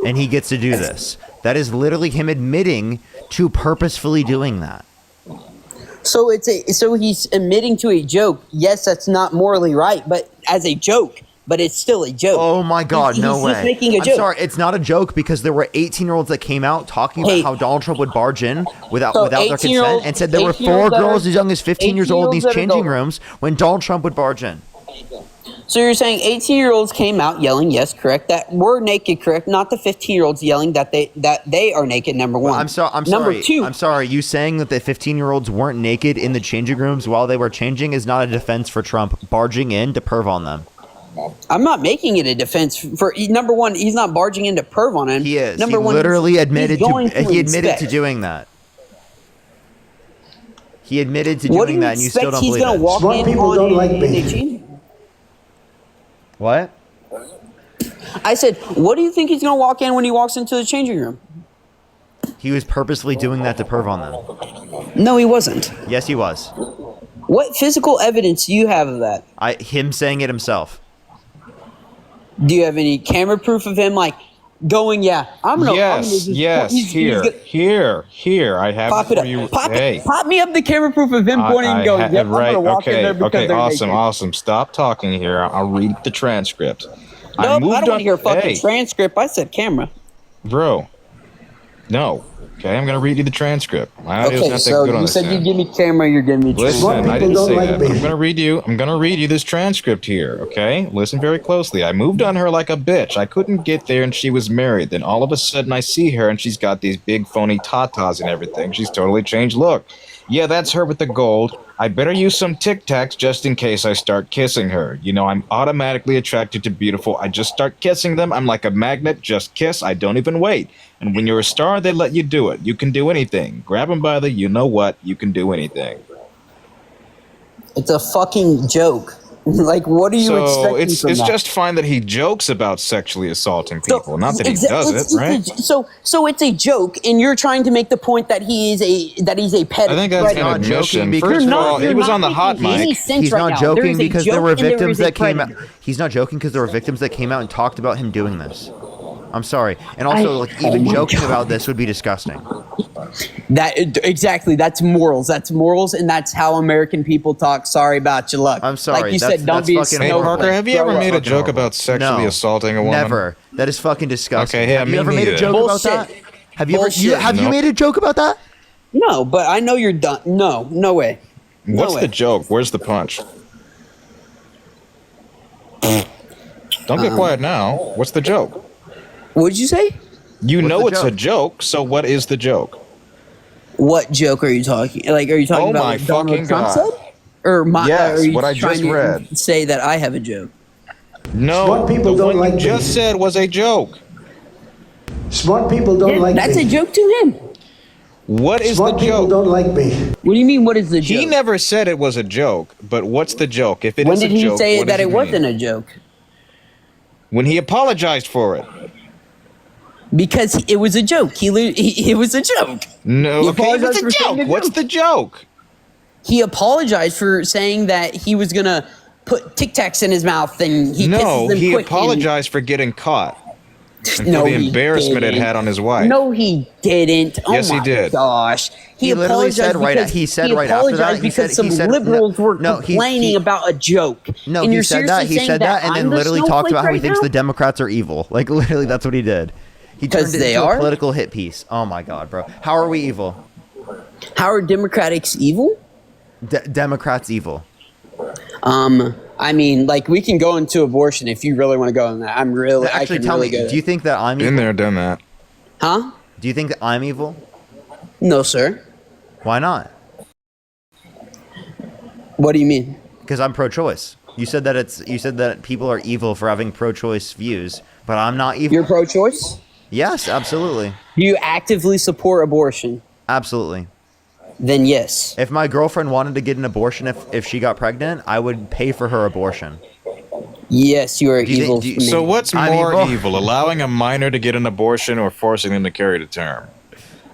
and he gets to do this. That is literally him admitting to purposefully doing that. So he's admitting to a joke. Yes, that's not morally right, but as a joke. But it's still a joke. Oh my God, no he's way. Just making a I'm joke. sorry, it's not a joke because there were 18-year-olds that came out talking about how Donald Trump would barge in without their 18-year-olds consent, and said there were 4 18-year-olds that girls are- as young as 15 years old in these 18-year-olds that are changing adult. rooms when Donald Trump would barge in. So you're saying 18-year-olds came out yelling, yes, correct, that were naked, correct, not the 15-year-olds yelling that they are naked, number one. I'm Number sorry. two. I'm sorry. You saying that the 15-year-olds weren't naked in the changing rooms while they were changing is not a defense for Trump barging in to perv on them. I'm not making it a defense for number one. He's not barging in to perv on him. He is. Number He one, literally he's admitted going to. He admitted inspect. to doing that. He admitted to What do doing you that, and you still expect don't he's believe gonna it. walk Smart in people on don't like in me. a changing? What? I said, what do you think he's gonna walk in when he walks into the changing room? He was purposely doing that to perv on them. No, he wasn't. Yes, he was. What physical evidence do you have of that? Him saying it himself. Do you have any camera proof of him like going? Yeah, I'm gonna. Yes, here. I have Pop it for up. you. Pop Hey. it. Pop me up the camera proof of him pointing and going. Yep, I'm right. gonna walk in Okay. there because Okay. they're Awesome. naked. Awesome. Stop talking here. I'll read the transcript. Nope, I don't want to hear a fucking Hey, transcript. I said camera. bro. No. Okay. I'm gonna read you the transcript. My audio's Okay, not that so good on you this said end. you give me camera, you're giving me Listen, transcript. I didn't say that. I'm gonna read you this transcript here, okay? Listen very closely. I moved on her like a bitch. I couldn't get there and she was married. Then all of a sudden I see her and she's got these big phony tatas and everything. She's totally changed look. Yeah, that's her with the gold. I better use some Tic Tacs just in case I start kissing her. I'm automatically attracted to beautiful. I just start kissing them. I'm like a magnet. Just kiss. I don't even wait. And when you're a star, they let you do it. You can do anything. Grab them by the you-know-what. You can do anything. It's a fucking joke. Like, what are you So expecting it's from that? just fine that he jokes about sexually assualting people, not that he does it's it, right? So it's a joke, and you're trying to make the point that he's a pedant. I think that's an admission. First of all, he was on the hot mic. He's not joking because there were victims that came out. He's not joking because there were victims that came out and talked about him doing this. I'm sorry. And also, like, even my joking God. about this would be disgusting. Exactly. That's morals. That's morals, and that's how American people talk. Sorry about your luck. I'm sorry. Like you That's- said, don't that's be a fucking Hey, horrible. snowflake. Parker, have you ever Grow up. made a joke horrible. about sexually No. assaulting a woman? Never. That is fucking disgusting. Okay, yeah, have me you ever made a neither. joke about Bullshit. that? Have you Bullshit. ever? Have you Nope. made a joke about that? No, but I know you're done. No way. What's way. the joke? Where's the punch? Don't get quiet now. What's the joke? What did you say? You What's know the it's a joke, so what is the joke? What joke are you talking? Like, are you talking Oh about my what Donald fucking Trump God. said? Or my? Yes, are you what I trying just to read. Say that I have a joke. No, Smart people the don't one like you just me. said was a joke. Smart people don't like That's me. a joke to him. What is Smart the people joke? don't like me. What do you mean? What is the joke? He never said it was a joke, but what's the joke? If it when is did a he joke, say what that does it mean? wasn't a joke? When he apologized for it. Because it was a joke. It was a joke. No, He okay, apologized it's for a saying joke. a What's joke. the joke? He apologized for saying that he was gonna put Tic Tacs in his mouth and he No, kisses them he quick. apologized for getting caught and No, for the he embarrassment it didn't. had on his wife. No, he didn't. Oh Yes, he my did. Gosh, He literally apologized said right. because- He said he right after that. apologized He because said. some He said liberals were no, complaining about a joke. No, and he you're said that. seriously He saying said that, and I'm then the literally talked snowflake about how he right thinks now? the Democrats are evil. Like literally, that's what he did. He 'Cause turned it they into are? a political hit piece. Oh my god, bro! How are we evil? How are Democrats evil? Democrats evil. I mean, like we can go into abortion if you really want to go in that. I Actually, can tell really me. go Do you think that I'm evil? Been there, done that. Huh? Do you think that I'm evil? No, sir. Why not? What do you mean? Because I'm pro-choice. You said that you said that people are evil for having pro-choice views, but I'm not evil. You're pro-choice? Yes, absolutely. Do you actively support abortion? Absolutely. Then yes. If my girlfriend wanted to get an abortion if she got pregnant, I would pay for her abortion. Yes, you are you think- evil. do you- man. So what's I'm more evil. evil, allowing a minor to get an abortion or forcing them to carry to term?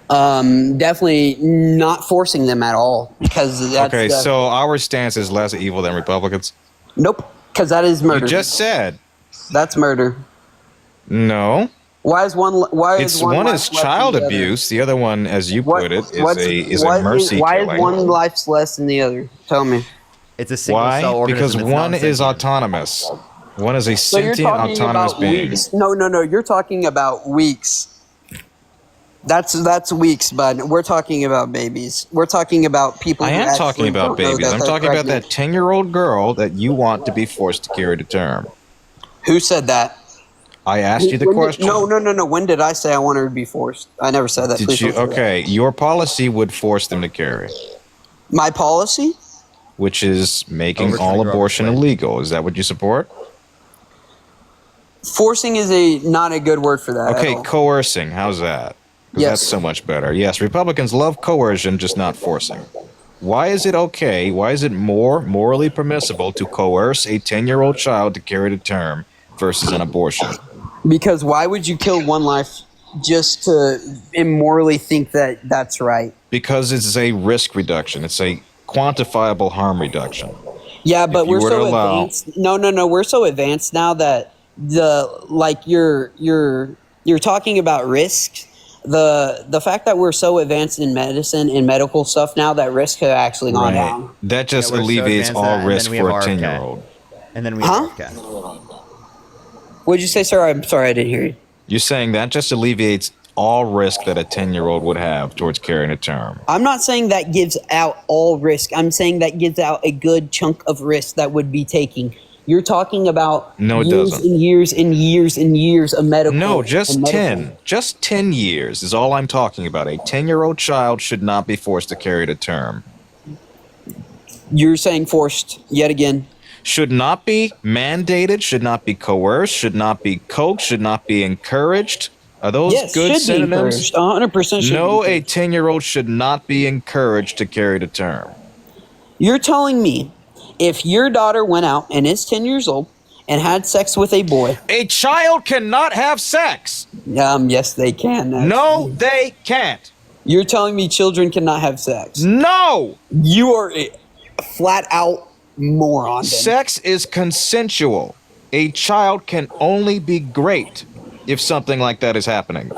Definitely not forcing them at all because that's Okay, so our stance is less evil than Republicans? nope, because that is murder. You just said. That's murder. No. Why is one? Why It's is one? one life is less child than the other? abuse. The other one, as you What- put it, what's- is why a mercy Why killing. is one life's less than the other? Tell me. It's a single Why? cell organism. Because It's one is non-sentient. autonomous. One is a So you're sentient, talking autonomous about being. weeks? No. You're talking about weeks. That's weeks, bud. We're talking about babies. We're talking about people. I who am actually talking about don't know babies. that I'm they're talking about pregnant. that 10-year-old girl that you want to be forced to carry to term. Who said that? I asked you the When did- question. No. When did I say I want her to be forced? I never said that. Did Please you? don't say that. Okay, your policy would force them to carry, My policy? which is making Overturning all Roe v. abortion Wade. illegal. Is that what you support? Forcing is not a good word for that. Okay, at all. coercing. How's that? 'Cause Yes. that's so much better. Yes, Republicans love coercion, just not forcing. Why is it okay? Why is it more morally permissible to coerce a 10-year-old child to carry to term versus an abortion? Because why would you kill one life just to immorally think that that's right? Because it's a risk reduction. It's a quantifiable harm reduction. Yeah, but you we're were to so allow- advanced. No. We're so advanced now that you're talking about risk. The fact that we're so advanced in medicine and medical stuff now that risk have actually gone down. That just Yeah, we're so alleviates advanced all that, risk and then we for a have 10-year-old. And then we Huh? have RFK. What'd you say, sir? I'm sorry, I didn't hear you. You're saying that just alleviates all risk that a 10-year-old would have towards carrying a term. I'm not saying that gives out all risk. I'm saying that gives out a good chunk of risk that would be taking. You're talking about No, it years doesn't. and years and years and years of medical. No, just and medical. 10. Just 10 years is all I'm talking about. A 10-year-old child should not be forced to carry to term. You're saying forced yet again. Should not be mandated, should not be coerced, should not be coaxed, should not be encouraged. Are those Yes, good should be synonyms? encouraged. 100% should No, be a encouraged. 10-year-old should not be encouraged to carry to term. You're telling me if your daughter went out and is 10 years old and had sex with a boy. A child cannot have sex. Yes, they can. No, they can't. You're telling me children cannot have sex. No. You are a flat out moron. then. Sex is consensual. A child can only be great. if something like that is happening.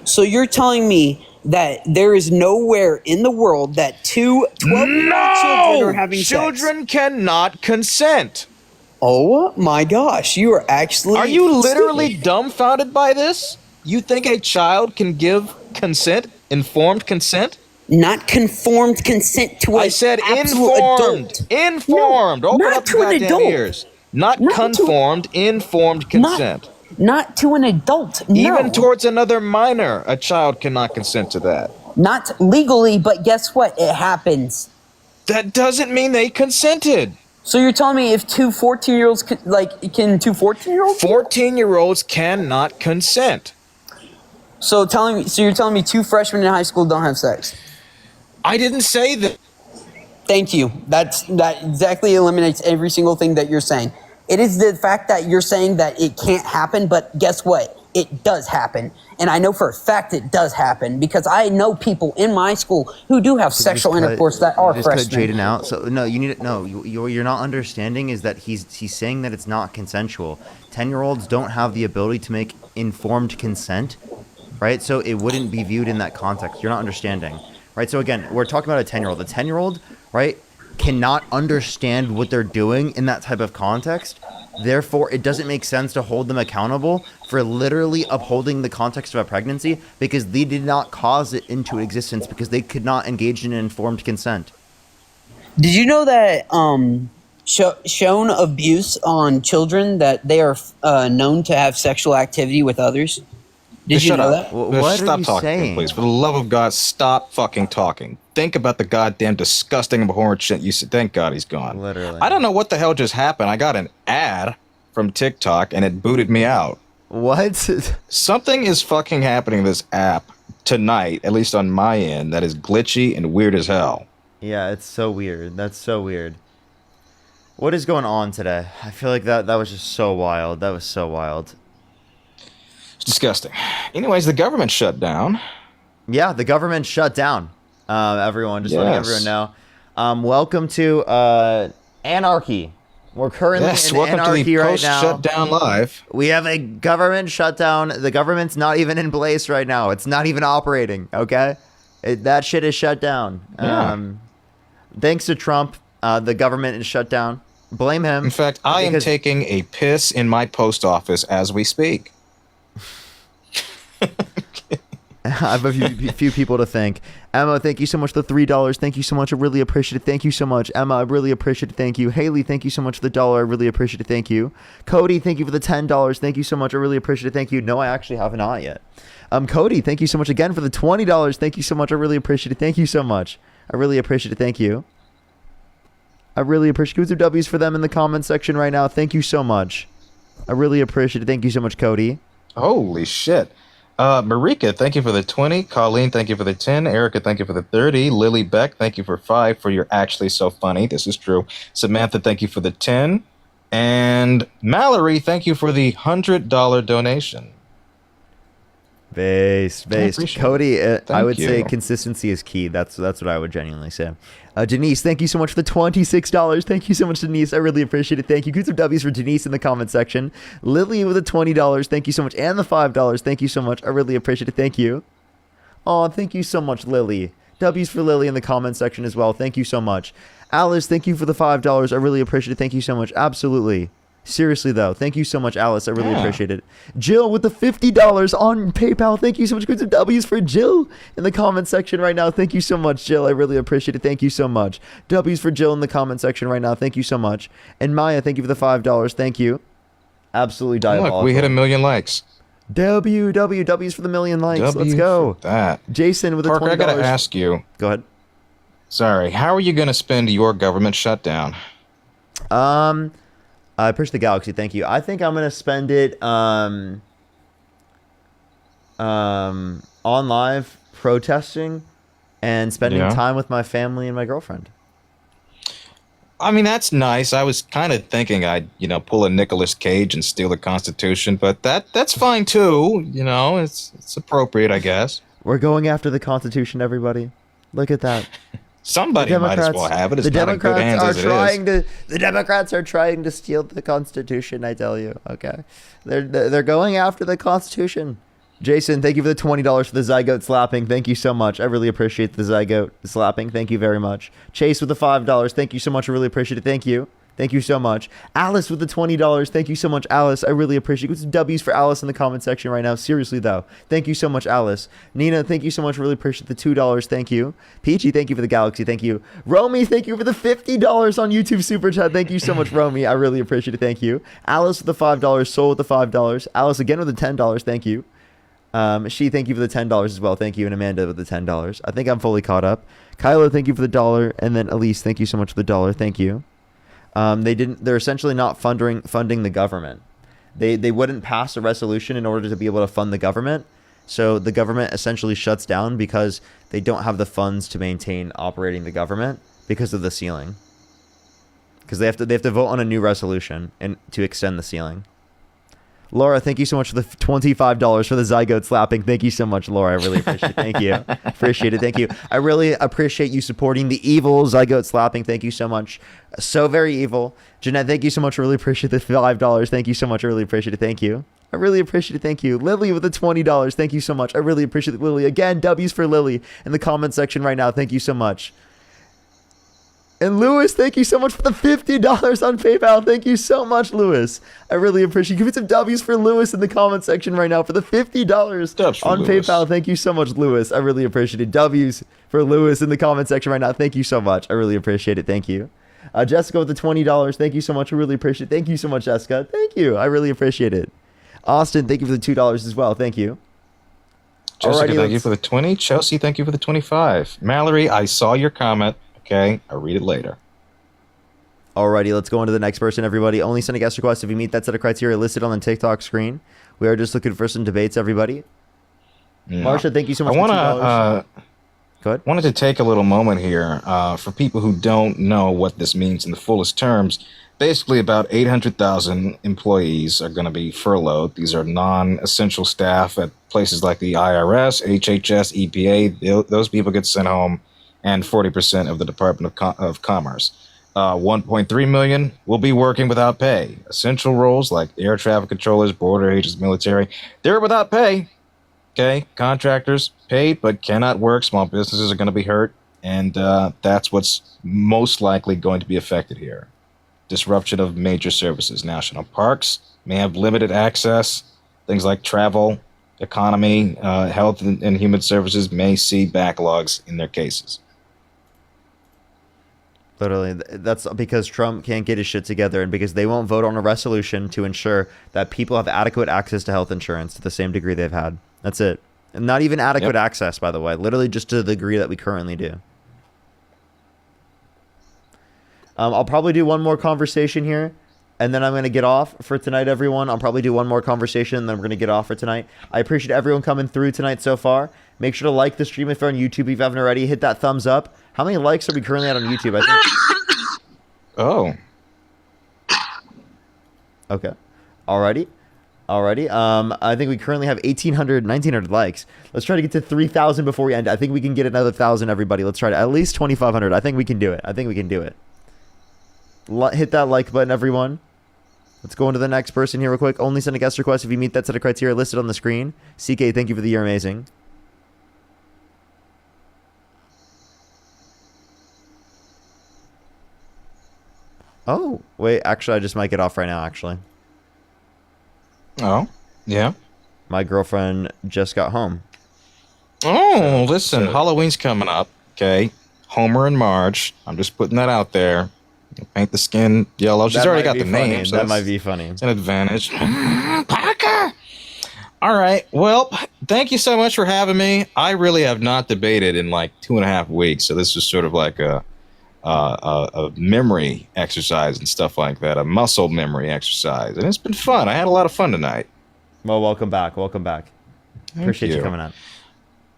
So you're telling me that there is nowhere in the world that two 12-year-old children are having sex? Children cannot consent. Oh my gosh, you are actually... Are you literally dumbfounded by this? You think a child can give consent, informed consent? Not conformed consent to I said informed. Adult. Informed. No, Open not up to your an goddamn adult. ears. Not conformed, informed consent. Not to an adult. No. Even towards another minor, a child cannot consent to that. Not legally, but guess what? It happens. That doesn't mean they consented. So you're telling me if two 14-year-olds can two 14-year-olds? 14-year-olds cannot consent. So you're telling me two freshmen in high school don't have sex? I didn't say that. Thank you. That exactly eliminates every single thing that you're saying. It is the fact that you're saying that it can't happen, but guess what? It does happen. And I know for a fact it does happen because I know people in my school who do have sexual intercourse that are just cut freshmen. Jaden out. So no, you need to, no. You're not understanding is that he's saying that it's not consensual. 10-year-olds don't have the ability to make informed consent, right? So it wouldn't be viewed in that context. You're not understanding, right? So again, we're talking about a 10-year-old. A 10-year-old, right, cannot understand what they're doing in that type of context. Therefore, it doesn't make sense to hold them accountable for literally upholding the context of a pregnancy because they did not cause it into existence because they could not engage in informed consent. Did you know that shown abuse on children that they are known to have sexual activity with others? Did you know that? What stop are you talking, saying? please. For the love of God, stop fucking talking. Think about the goddamn disgusting, abhorrent shit you said. Thank God he's gone. Literally. I don't know what the hell just happened. I got an ad from TikTok and it booted me out. What? Something is fucking happening to this app tonight, at least on my end, that is glitchy and weird as hell. Yeah, it's so weird. That's so weird. What is going on today? I feel like that was just so wild. That was so wild. It's disgusting. Anyways, the government shut down. Yeah, the government shut down. Everyone, just letting Yes. everyone know. Welcome to anarchy. We're currently Yes, in welcome to anarchy the right now. post-shutdown live. We have a government shutdown. The government's not even in place right now. It's not even operating. Okay, that shit is shut down. Yeah. Thanks to Trump, the government is shut down. Blame him. In fact, I am taking a piss in my post office as we speak. I have a few people to thank. Emma, thank you so much for the $3. Thank you so much. I really appreciate it. Thank you so much. Emma, I really appreciate it. Thank you. Haley, thank you so much for the $1. I really appreciate it. Thank you. Cody, thank you for the $10. Thank you so much. I really appreciate it. Thank you. No, I actually have not yet. Cody, thank you so much again for the $20. Thank you so much. I really appreciate it. Thank you so much. I really appreciate it. Thank you. I really appreciate it. W's for them in the comment section right now. Thank you so much. I really appreciate it. Thank you so much, Cody. Holy shit. Marika, thank you for the 20. Colleen, thank you for the 10. Erica, thank you for the 30. Lily Beck, thank you for 5 for your actually so funny. This is true. Samantha, thank you for the 10. And Mallory, thank you for the $100 donation. Base. appreciate Cody, I would say you. consistency is key. That's what I would genuinely say. Denise, thank you so much for the $26. Thank you so much, Denise. I really appreciate it. Thank you. Good some W's for Denise in the comment section. Lily with the $20. Thank you so much. And the $5. Thank you so much. I really appreciate it. Thank you. Oh, thank you so much, Lily. W's for Lily in the comment section as well. Thank you so much. Alice, thank you for the $5. I really appreciate it. Thank you so much. Absolutely. Seriously, though, thank you so much, Alice. I really appreciate it. Jill with the $50 on PayPal. Thank you so much. Good some W's for Jill in the comment section right now. Thank you so much, Jill. I really appreciate it. Thank you so much. W's for Jill in the comment section right now. Thank you so much. And Maya, thank you for the $5. Thank you. Absolutely diabolical. Look, we hit 1 million likes. W's for the million likes. Let's go. For that. Jason with the $20. Parker, I gotta ask you. Go ahead. Sorry, how are you gonna spend your government shutdown? I appreciate the Galaxy. Thank you. I think I'm gonna spend it on live protesting and spending time with my family and my girlfriend. I mean, that's nice. I was kind of thinking I'd, pull a Nicolas Cage and steal the Constitution, but that's fine too. It's appropriate, I guess. We're going after the Constitution, everybody. Look at that. Somebody might as well have it. It's the not in good hands Democrats as are it trying is. the Democrats are trying to steal the Constitution. I tell you, okay, they're going after the Constitution. Jason, thank you for the $20 for the zygote slapping. Thank you so much. I really appreciate the zygote slapping. Thank you very much. Chase with the $5. Thank you so much. I really appreciate it. Thank you. Thank you so much. Alice with the $20. Thank you so much, Alice. I really appreciate it. Put some W's for Alice in the comment section right now. Seriously, though. Thank you so much, Alice. Nina, thank you so much. Really appreciate the $2. Thank you. Peachy, thank you for the Galaxy. Thank you. Romy, thank you for the $50 on YouTube Super Chat. Thank you so much, Romy. I really appreciate it. Thank you. Alice with the $5. Soul with the $5. Alice again with the $10. Thank you. Thank you for the $10 as well. Thank you. And Amanda with the $10. I think I'm fully caught up. Kylo, thank you for the $1. And then Elise, thank you so much for the $1. Thank you. They're essentially not funding the government. They wouldn't pass a resolution in order to be able to fund the government. So the government essentially shuts down because they don't have the funds to maintain operating the government because of the ceiling. Because they have to vote on a new resolution and to extend the ceiling. Laura, thank you so much for the $25 for the zygote slapping. Thank you so much, Laura. I really appreciate it. Thank you. Appreciate it. Thank you. I really appreciate you supporting the evil zygote slapping. Thank you so much. So very evil. Jeanette, thank you so much. I really appreciate the $5. Thank you so much. I really appreciate it. Thank you. I really appreciate it. Thank you. Lily with the $20. Thank you so much. I really appreciate it, Lily. Again, W's for Lily in the comment section right now. Thank you so much. And Lewis, thank you so much for the $50 on PayPal. Thank you so much, Lewis. I really appreciate it. Give me some W's for Lewis in the comment section right now for the $50 on Lewis. PayPal. Thank you so much, Lewis. I really appreciate it. W's for Lewis in the comment section right now. Thank you so much. I really appreciate it. Thank you. Jessica with the $20. Thank you so much. I really appreciate it. Thank you so much, Jessica. Thank you. I really appreciate it. Austin, thank you for the $2 as well. Thank you. Jessica, thank you for the 20. Chelsea, thank you for the 25. Mallory, I saw your comment. Okay, I'll read it later. Alrighty, let's go on to the next person, everybody. Only send a guest request if you meet that set of criteria listed on the TikTok screen. We are just looking for some debates, everybody. Yeah. Marsha, thank you so much I for $2. Go ahead. Wanted to take a little moment here for people who don't know what this means in the fullest terms. Basically, about 800,000 employees are going to be furloughed. These are non-essential staff at places like the IRS, HHS, EPA. Those people get sent home, and 40% of the Department of Commerce. 1.3 million will be working without pay. Essential roles like air traffic controllers, border agents, military, they're without pay. Okay, contractors paid but cannot work. Small businesses are going to be hurt, and that's what's most likely going to be affected here. Disruption of major services. National parks may have limited access. Things like travel, economy, health, and human services may see backlogs in their cases. Literally, that's because Trump can't get his shit together and because they won't vote on a resolution to ensure that people have adequate access to health insurance to the same degree they've had. That's it. And not even adequate access, by the way. Literally just to the degree that we currently do. I'll probably do one more conversation here, and then I'm going to get off for tonight, everyone. I'll probably do one more conversation, and then we're going to get off for tonight. I appreciate everyone coming through tonight so far. Make sure to like the stream if you're on YouTube. If you haven't already, hit that thumbs up. How many likes are we currently at on YouTube? I think. Oh. Okay. Alrighty. I think we currently have 1,900 likes. Let's try to get to 3,000 before we end. I think we can get another 1,000, everybody. Let's try to at least 2,500. I think we can do it. Hit that like button, everyone. Let's go into the next person here real quick. Only send a guest request if you meet that set of criteria listed on the screen. CK, thank you for the You're Amazing. Oh, wait. Actually, I just might get off right now, actually. Oh, yeah. My girlfriend just got home. Oh, listen, Halloween's coming up, okay? Homer and Marge. I'm just putting that out there. Paint the skin yellow. She's already got the name. So that might be funny. It's an advantage. Parker! All right. Well, thank you so much for having me. I really have not debated in like 2.5 weeks. So this is sort of like a memory exercise and stuff like that, a muscle memory exercise. And it's been fun. I had a lot of fun tonight. Well, welcome back. Appreciate you coming out.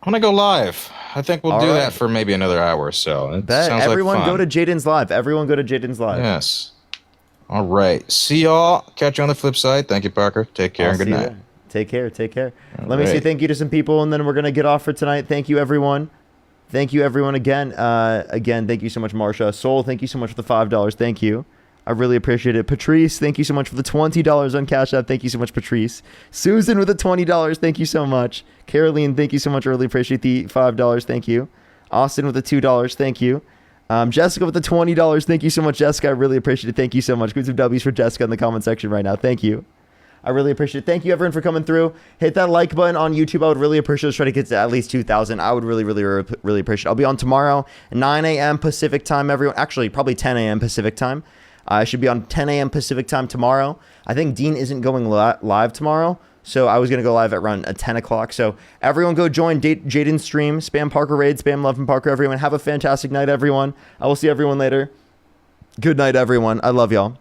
I'm going to go live. I think we'll do that for maybe another hour or so. Everyone go to Jaden's Live. Yes. All right. See y'all. Catch you on the flip side. Thank you, Parker. Take care and good night. Take care. Let me say thank you to some people, and then we're going to get off for tonight. Thank you, everyone. Thank you, everyone, again. Again, thank you so much, Marsha. Soul, thank you so much for the $5. Thank you. I really appreciate it. Patrice, thank you so much for the $20 on Cash App. Thank you so much, Patrice. Susan with the $20. Thank you so much. Caroline, thank you so much. I really appreciate the $5. Thank you. Austin with the $2. Thank you. Jessica with the $20. Thank you so much, Jessica. I really appreciate it. Thank you so much. Give some W's for Jessica in the comment section right now. Thank you. I really appreciate it. Thank you, everyone, for coming through. Hit that like button on YouTube. I would really appreciate it. Try to get to at least 2,000. I would really appreciate it. I'll be on tomorrow, 9 a.m. Pacific time, everyone. Actually, probably 10 a.m. Pacific time. I should be on 10 a.m. Pacific time tomorrow. I think Dean isn't going live tomorrow, so I was going to go live at around 10 o'clock. So everyone go join Jaden's stream. Spam Parker Raid. Spam Love and Parker, everyone. Have a fantastic night, everyone. I will see everyone later. Good night, everyone. I love y'all.